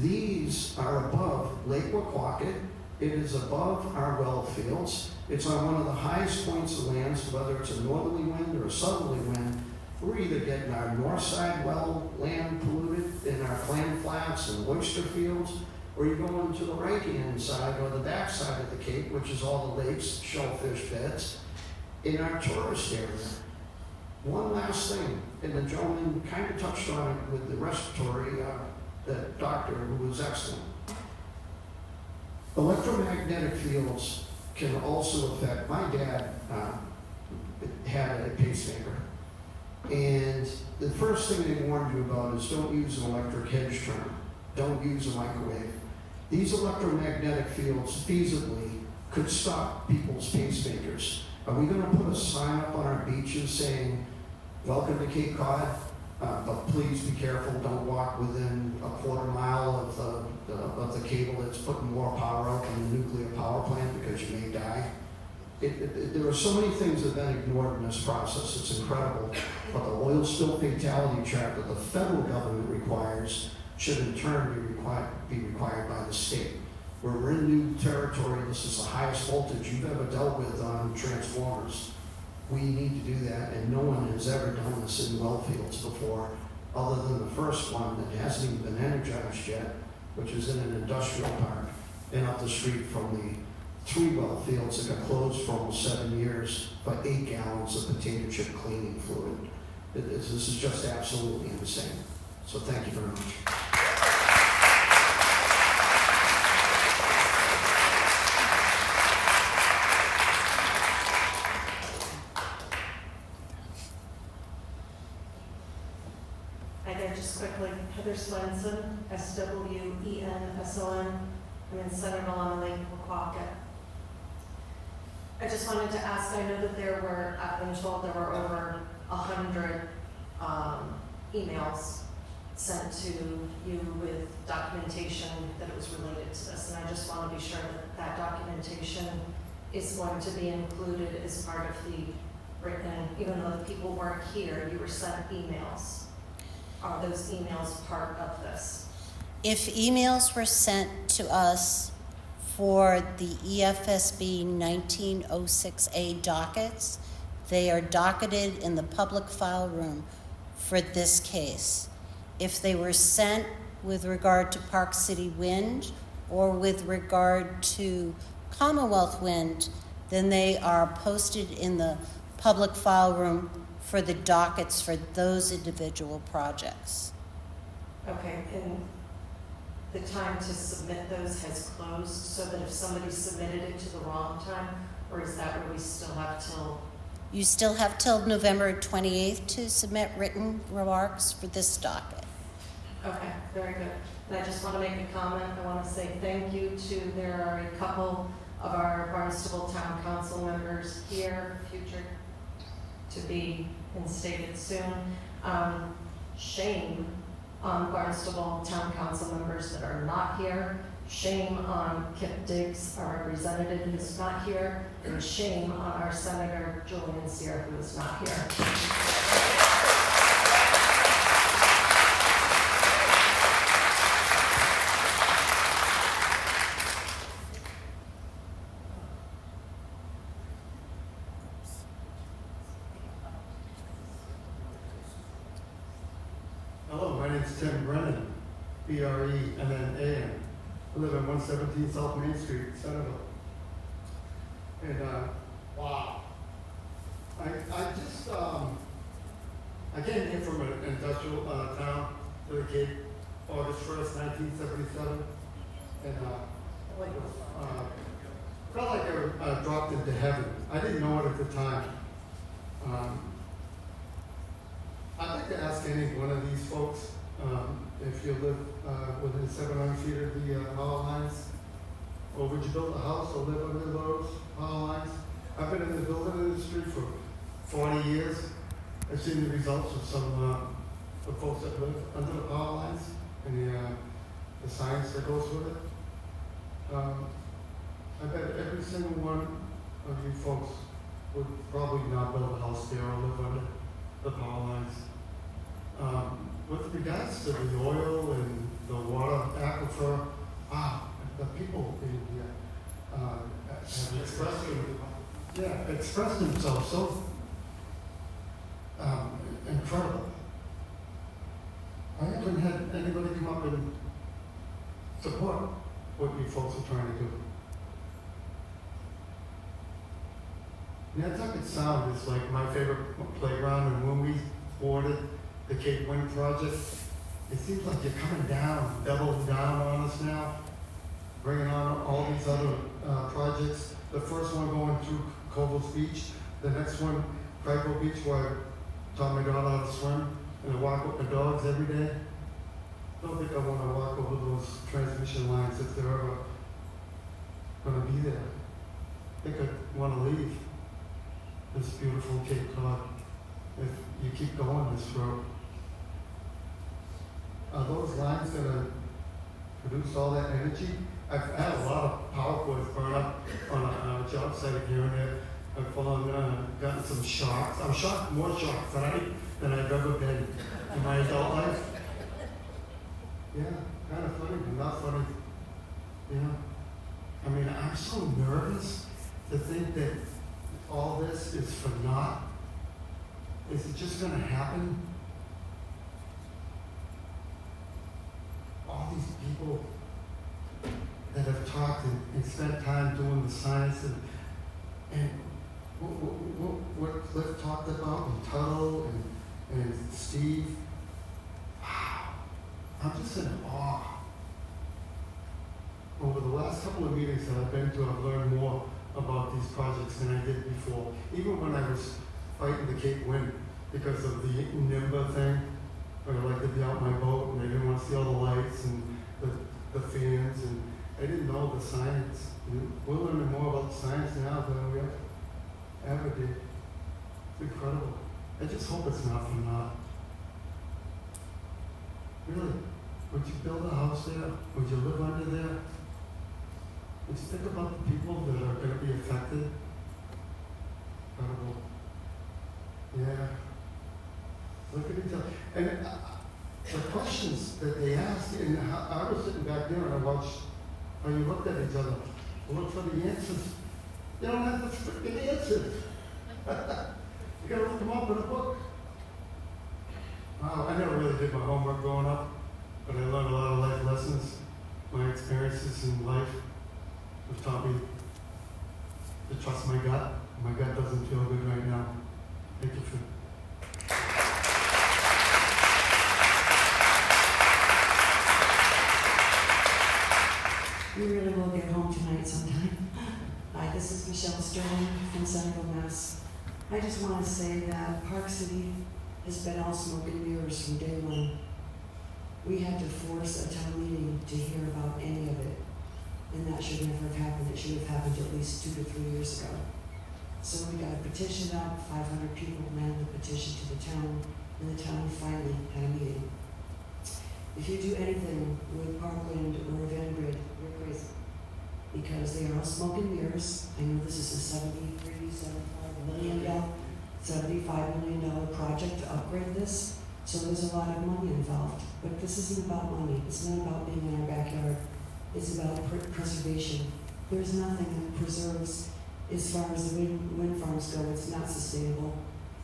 These are above Lake Waquaket. It is above our well fields. It's on one of the highest points of land, so whether it's a northerly wind or a southerly wind, we're either getting our north side well land polluted in our clam flats and oyster fields, or you're going to the right-hand side or the back side of the Cape, which is all the lakes, shellfish beds, in our tourist area. One last thing, and the gentleman kind of touched on it with the respiratory, the doctor who was excellent. Electromagnetic fields can also affect, my dad had a pacemaker, and the first thing they warned you about is don't use an electric hedge term, don't use a microwave. These electromagnetic fields feasibly could stop people's pacemakers. Are we going to put a sign up on our beaches saying, welcome to Cape Cod, but please be careful, don't walk within a quarter mile of the cable that's putting more power out than the nuclear power plant because you may die? There are so many things that have been ignored in this process, it's incredible. But the oil spill fatality chart that the federal government requires should in turn be required by the state. We're in new territory. This is the highest voltage you've ever dealt with on transformers. We need to do that, and no one has ever done this in well fields before, other than the first one that hasn't even been energized yet, which is in an industrial park and up the street from the 3 well fields that got closed for almost 7 years for 8 gallons of potato chip cleaning fluid. This is just absolutely insane. So thank you very much. Just quickly, Heather Swenson, SWENSON. I'm in Centerville on Lake Waquaket. I just wanted to ask, I know that I've been told there were over 100 emails sent to you with documentation that it was related to this, and I just want to be sure that that documentation is going to be included as part of the written, even though the people weren't here, you were sent emails. Are those emails part of this? If emails were sent to us for the EFSB 1906A dockets, they are docketed in the public file room for this case. If they were sent with regard to Park City Wind or with regard to Commonwealth Wind, then they are posted in the public file room for the dockets for those individual projects. Okay, and the time to submit those has closed, so that if somebody submitted it to the wrong time, or is that where we still have till? You still have till November 28th to submit written remarks for this docket. Okay, very good. And I just want to make a comment. I want to say thank you to, there are a couple of our Barnstable Town Council members here, future to be instated soon. Shame on Barnstable Town Council members that are not here. Shame on Kip Diggs, our representative who is not here. And shame on our Senator Julian Sear who is not here. Hello, my name's Tim Brennan, B-R-E-N-N-A-N. I live on 117 South Main Street, Centerville. And, wow. I just, I came here from an industrial town to the Cape, August 1st, 1977. And, felt like I dropped into heaven. I didn't know it at the time. I'd like to ask any one of these folks if you live within 700 feet of the power lines, or would you build a house or live under those power lines? I've been in the building industry for 40 years. I've seen the results of some of folks that live under the power lines and the science that goes with it. I bet every single one of you folks would probably not build a house there or live under the power lines. With regards to the oil and the water aquifer, the people in here have expressed themselves so incredible. I haven't had anybody come up and support what you folks are trying to do. Nantucket Sound is like my favorite playground, and when we boarded the Cape Wind project, it seems like you're coming down, doubling down on us now, bringing on all these other projects. The first one going through Cobbles Beach, the next one, Craigville Beach, where I taught my daughter how to swim, and I walk with my dogs every day. I don't think I want to walk over those transmission lines if they're ever going to be there. I think I want to leave this beautiful Cape Cod if you keep going this road. Are those lines going to produce all that energy? I've had a lot of power cords burn up on a job site here and there. I've fallen, gotten some shocks. I'm shocked, more shocked than I've ever been in my adult life. Yeah, kind of funny, but not funny. Yeah. I mean, I'm so nervous to think that all this is for naught. Is it just going to happen? All these people that have talked and spent time doing the science and what Cliff talked about, and Tuttle and Steve. Wow. I'm just in awe. Over the last couple of meetings that I've been to, I've learned more about these projects than I did before. Even when I was fighting the Cape Wind because of the NIMBA thing, where I like to be out in my boat and I didn't want to see all the lights and the fans, and I didn't know the science. We're learning more about science now than we ever did. It's incredible. I just hope it's not for naught. Really, would you build a house there? Would you live under there? Would you think about the people that are going to be affected? Incredible. Yeah. Look at each other. And the questions that they asked, and I was sitting back there and I watched how you looked at each other, looked for the answers. You don't have the freaking answers. You gotta look them up in a book. Wow, I never really did my homework growing up, but I learned a lot of life lessons. My experiences in life have taught me to trust my gut. My gut doesn't feel good right now. Thank you for. We really will get home tonight sometime. Hi, this is Michelle Sterling from Central Mass. I just want to say that Park City has been all smoke and mirrors from day one. We had to force a town meeting to hear about any of it, and that should never have happened. It should have happened at least 2 to 3 years ago. So we got a petition out, 500 people ran the petition to the town, and the town finally had a meeting. If you do anything with Parkland or Evangrid, you're crazy. Because they are all smoke and mirrors. I know this is a $75 million project to upgrade this, so there's a lot of money involved. But this isn't about money. It's not about being in our backyard. It's about preservation. There's nothing that preserves as far as the wind farms go. It's not sustainable.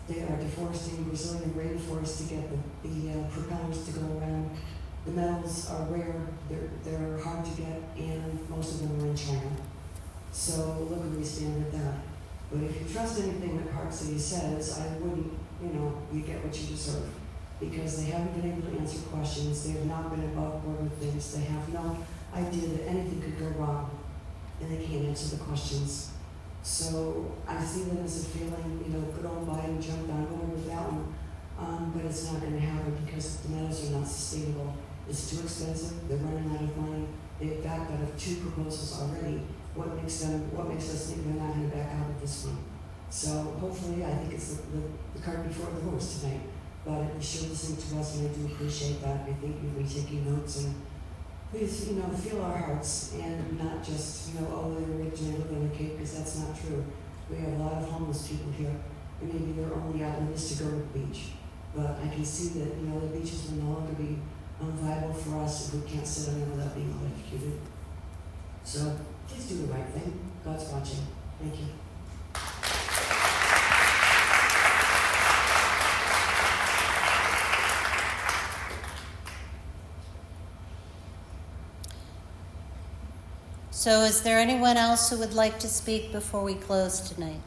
They are deforesting Brazilian rainforest to get the propellers to go around. The metals are rare, they're hard to get, and most of them are in China. So look where we stand with that. But if you trust anything that Park City says, I wouldn't, you get what you deserve. Because they haven't been able to answer questions, they have not been above board with things, they have no idea that anything could go wrong, and they can't answer the questions. So I see them as a failing, good old Biden jumped on board with that one, but it's not gonna happen because the metals are not sustainable. It's too expensive, they're running out of money, they've backed out of 2 proposals already. What makes us think they're not gonna back out of this one? So hopefully, I think it's the cart before the horse tonight, but you should listen to us, and I do appreciate that. I think you'll be taking notes, and please, feel our hearts, and not just, oh, they're rich and they live on the Cape, because that's not true. We have a lot of homeless people here, and maybe their only outlet is to go to the beach. But I can see that, the beaches will no longer be viable for us if we can't sit on them without being electrocuted. So please do the right thing. God's watching. Thank you. So is there anyone else who would like to speak before we close tonight?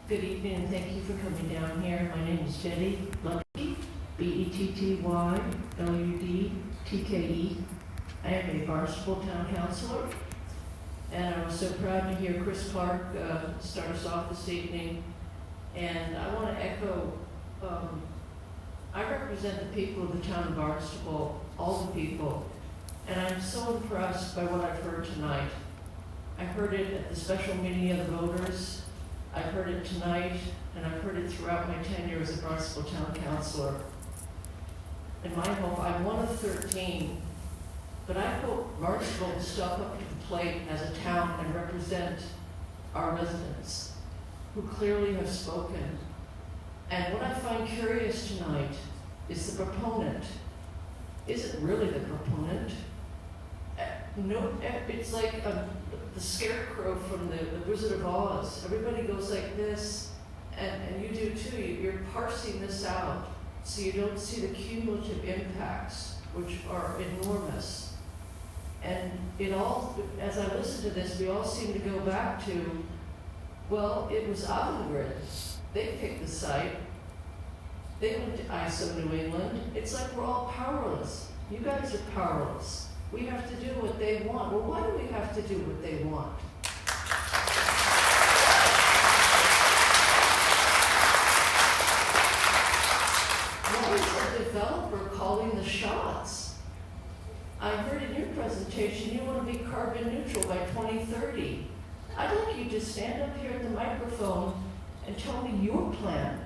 Good evening, and thank you for coming down here. My name is Betty Ludke, B-E-T-T-Y-L-U-D-T-K-E. I am a Barnstable Town Councilor, and I was so proud to hear Chris Clark start us off this evening. And I want to echo, I represent the people of the town of Barnstable, all the people, and I'm so impressed by what I've heard tonight. I heard it at the special meeting of the voters, I've heard it tonight, and I've heard it throughout my tenure as a Barnstable Town Councilor. And my hope, I'm one of 13, but I hope Barnstable will step up to the plate as a town and represent our residents, who clearly have spoken. And what I find curious tonight is the proponent. Is it really the proponent? No, it's like the scarecrow from the Wizard of Oz. Everybody goes like this, and you do too. You're parsing this out so you don't see the cumulative impacts, which are enormous. And it all, as I listen to this, we all seem to go back to, well, it was Avangrid. They picked the site. They went to ISO New England. It's like we're all powerless. You guys are powerless. We have to do what they want. Well, why do we have to do what they want? Why is the developer calling the shots? I heard in your presentation you want to be carbon neutral by 2030. I'd like you to stand up here at the microphone and tell me your plan,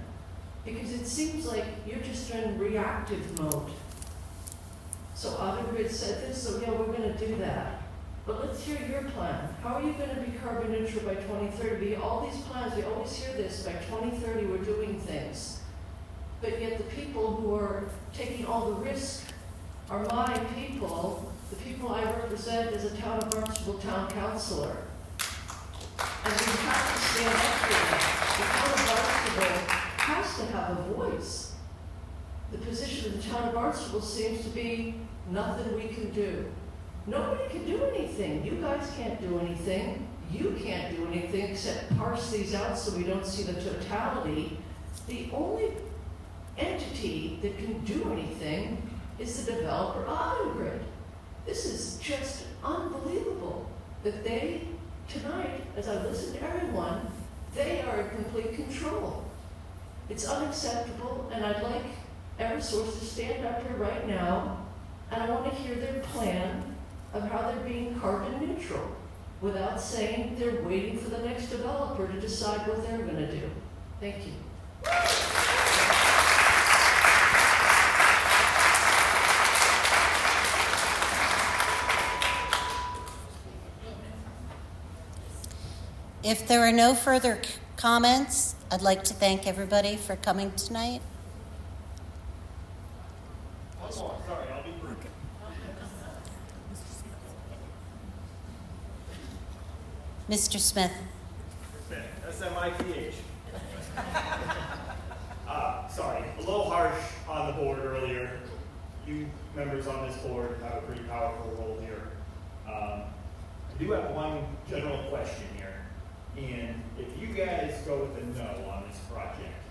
because it seems like you're just in reactive mode. So Avangrid said this, so yeah, we're going to do that. But let's hear your plan. How are you gonna be carbon neutral by 2030? All these plans, we always hear this, by 2030 we're doing things. But yet the people who are taking all the risk are my people, the people I represent as a town of Barnstable town councilor. And we have to stand up for that. The town of Barnstable has to have a voice. The position of the town of Barnstable seems to be nothing we can do. Nobody can do anything. You guys can't do anything. You can't do anything except parse these out so we don't see the totality. The only entity that can do anything is the developer Avangrid. This is just unbelievable that they, tonight, as I listen to everyone, they are in complete control. It's unacceptable, and I'd like Eversource to stand up here right now, and I want to hear their plan of how they're being carbon neutral without saying they're waiting for the next developer to decide what they're going to do. Thank you. If there are no further comments, I'd like to thank everybody for coming tonight. One more, sorry, I'll be brief. Mr. Smith. S-M-I-T-H. Sorry, a little harsh on the board earlier. You members on this board have a pretty powerful role here. I do have one general question here. And if you guys go with a no on this project,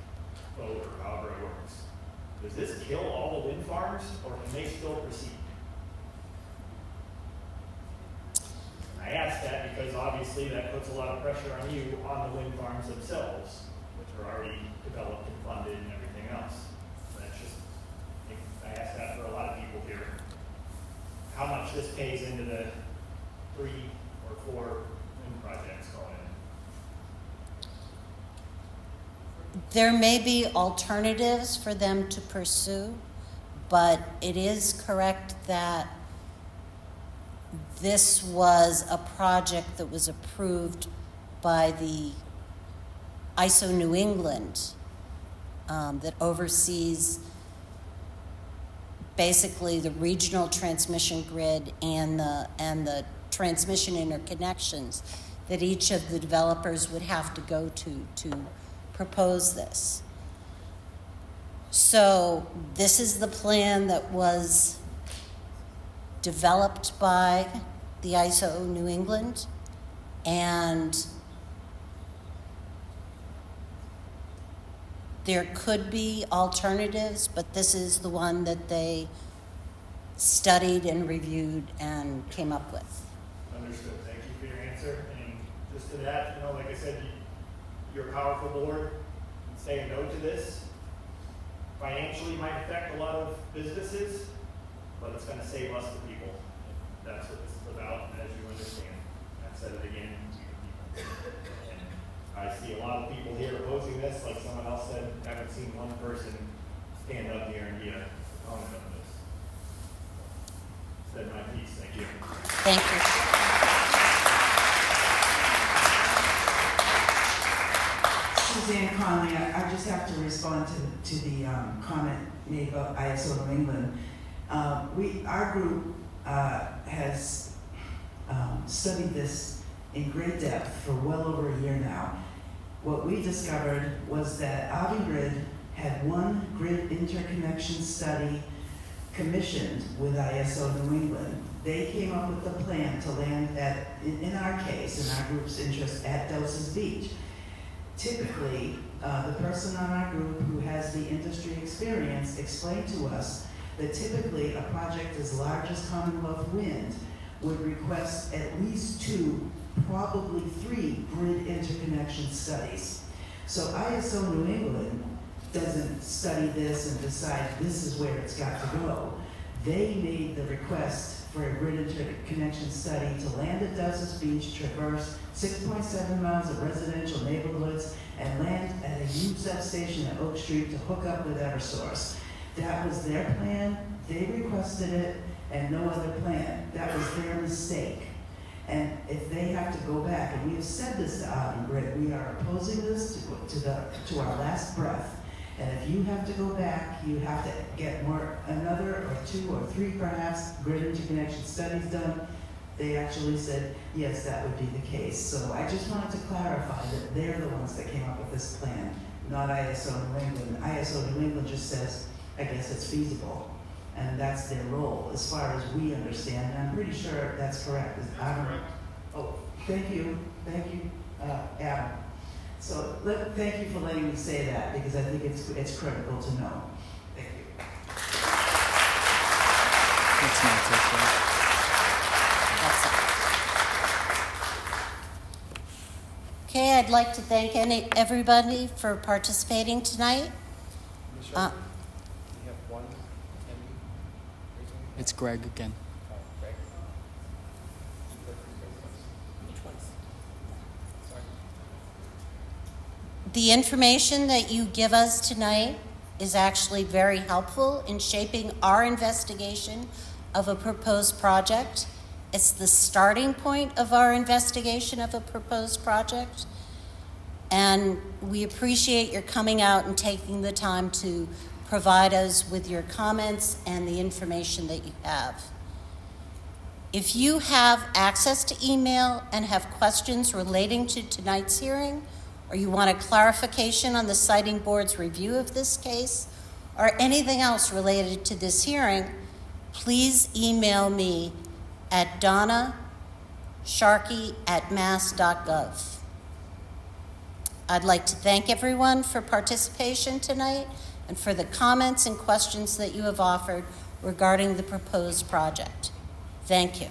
vote or however it works, does this kill all the wind farms or can they still proceed? I ask that because obviously that puts a lot of pressure on you on the wind farms themselves, which are already developed and funded and everything else. That's just, I ask that for a lot of people here. How much this pays into the 3 or 4 wind projects going in. There may be alternatives for them to pursue, but it is correct that this was a project that was approved by the ISO New England that oversees basically the regional transmission grid and the transmission interconnections that each of the developers would have to go to propose this. So this is the plan that was developed by the ISO New England, and there could be alternatives, but this is the one that they studied and reviewed and came up with. Understood. Thank you for your answer. And just to that, like I said, you're a powerful board. Saying no to this financially might affect a lot of businesses, but it's going to save us the people. That's what this is about, as you understand. I've said it again. And I see a lot of people here opposing this, like someone else said. I haven't seen one person stand up here and be a opponent of this. Said my piece. Thank you. Thank you. Suzanne Conley, I just have to respond to the comment made about ISO New England. Our group has studied this in great depth for well over a year now. What we discovered was that Avangrid had one grid interconnection study commissioned with ISO New England. They came up with a plan to land at, in our case, in our group's interest, at Doses Beach. Typically, the person on our group who has the industry experience explained to us that typically a project as large as Commonwealth Wind would request at least 2, probably 3 grid interconnection studies. So ISO New England doesn't study this and decide this is where it's got to go. They made the request for a grid interconnection study to land at Doses Beach, traverse 6.7 miles of residential neighborhoods, and land at a used substation at Oak Street to hook up with Eversource. That was their plan, they requested it, and no other plan. That was their mistake. And if they have to go back, and we have said this to Autumn Grid, we are opposing this to our last breath. And if you have to go back, you have to get another or 2 or 3 perhaps grid interconnection studies done. They actually said, yes, that would be the case. So I just wanted to clarify that they're the ones that came up with this plan, not ISO New England. ISO New England just says, I guess it's feasible. And that's their role, as far as we understand, and I'm pretty sure that's correct. Oh, thank you, Adam. So, thank you for letting me say that, because I think it's critical to know. Thank you. That's not okay. Okay, I'd like to thank everybody for participating tonight. We have one It's Greg again. Greg. Which ones? Sorry. The information that you give us tonight is actually very helpful in shaping our investigation of a proposed project. It's the starting point of our investigation of a proposed project. And we appreciate your coming out and taking the time to provide us with your comments and the information that you have. If you have access to email and have questions relating to tonight's hearing, or you want a clarification on the Siting Board's review of this case, or anything else related to this hearing, please email me at donnasharkey@mass.gov. I'd like to thank everyone for participation tonight and for the comments and questions that you have offered regarding the proposed project. Thank you.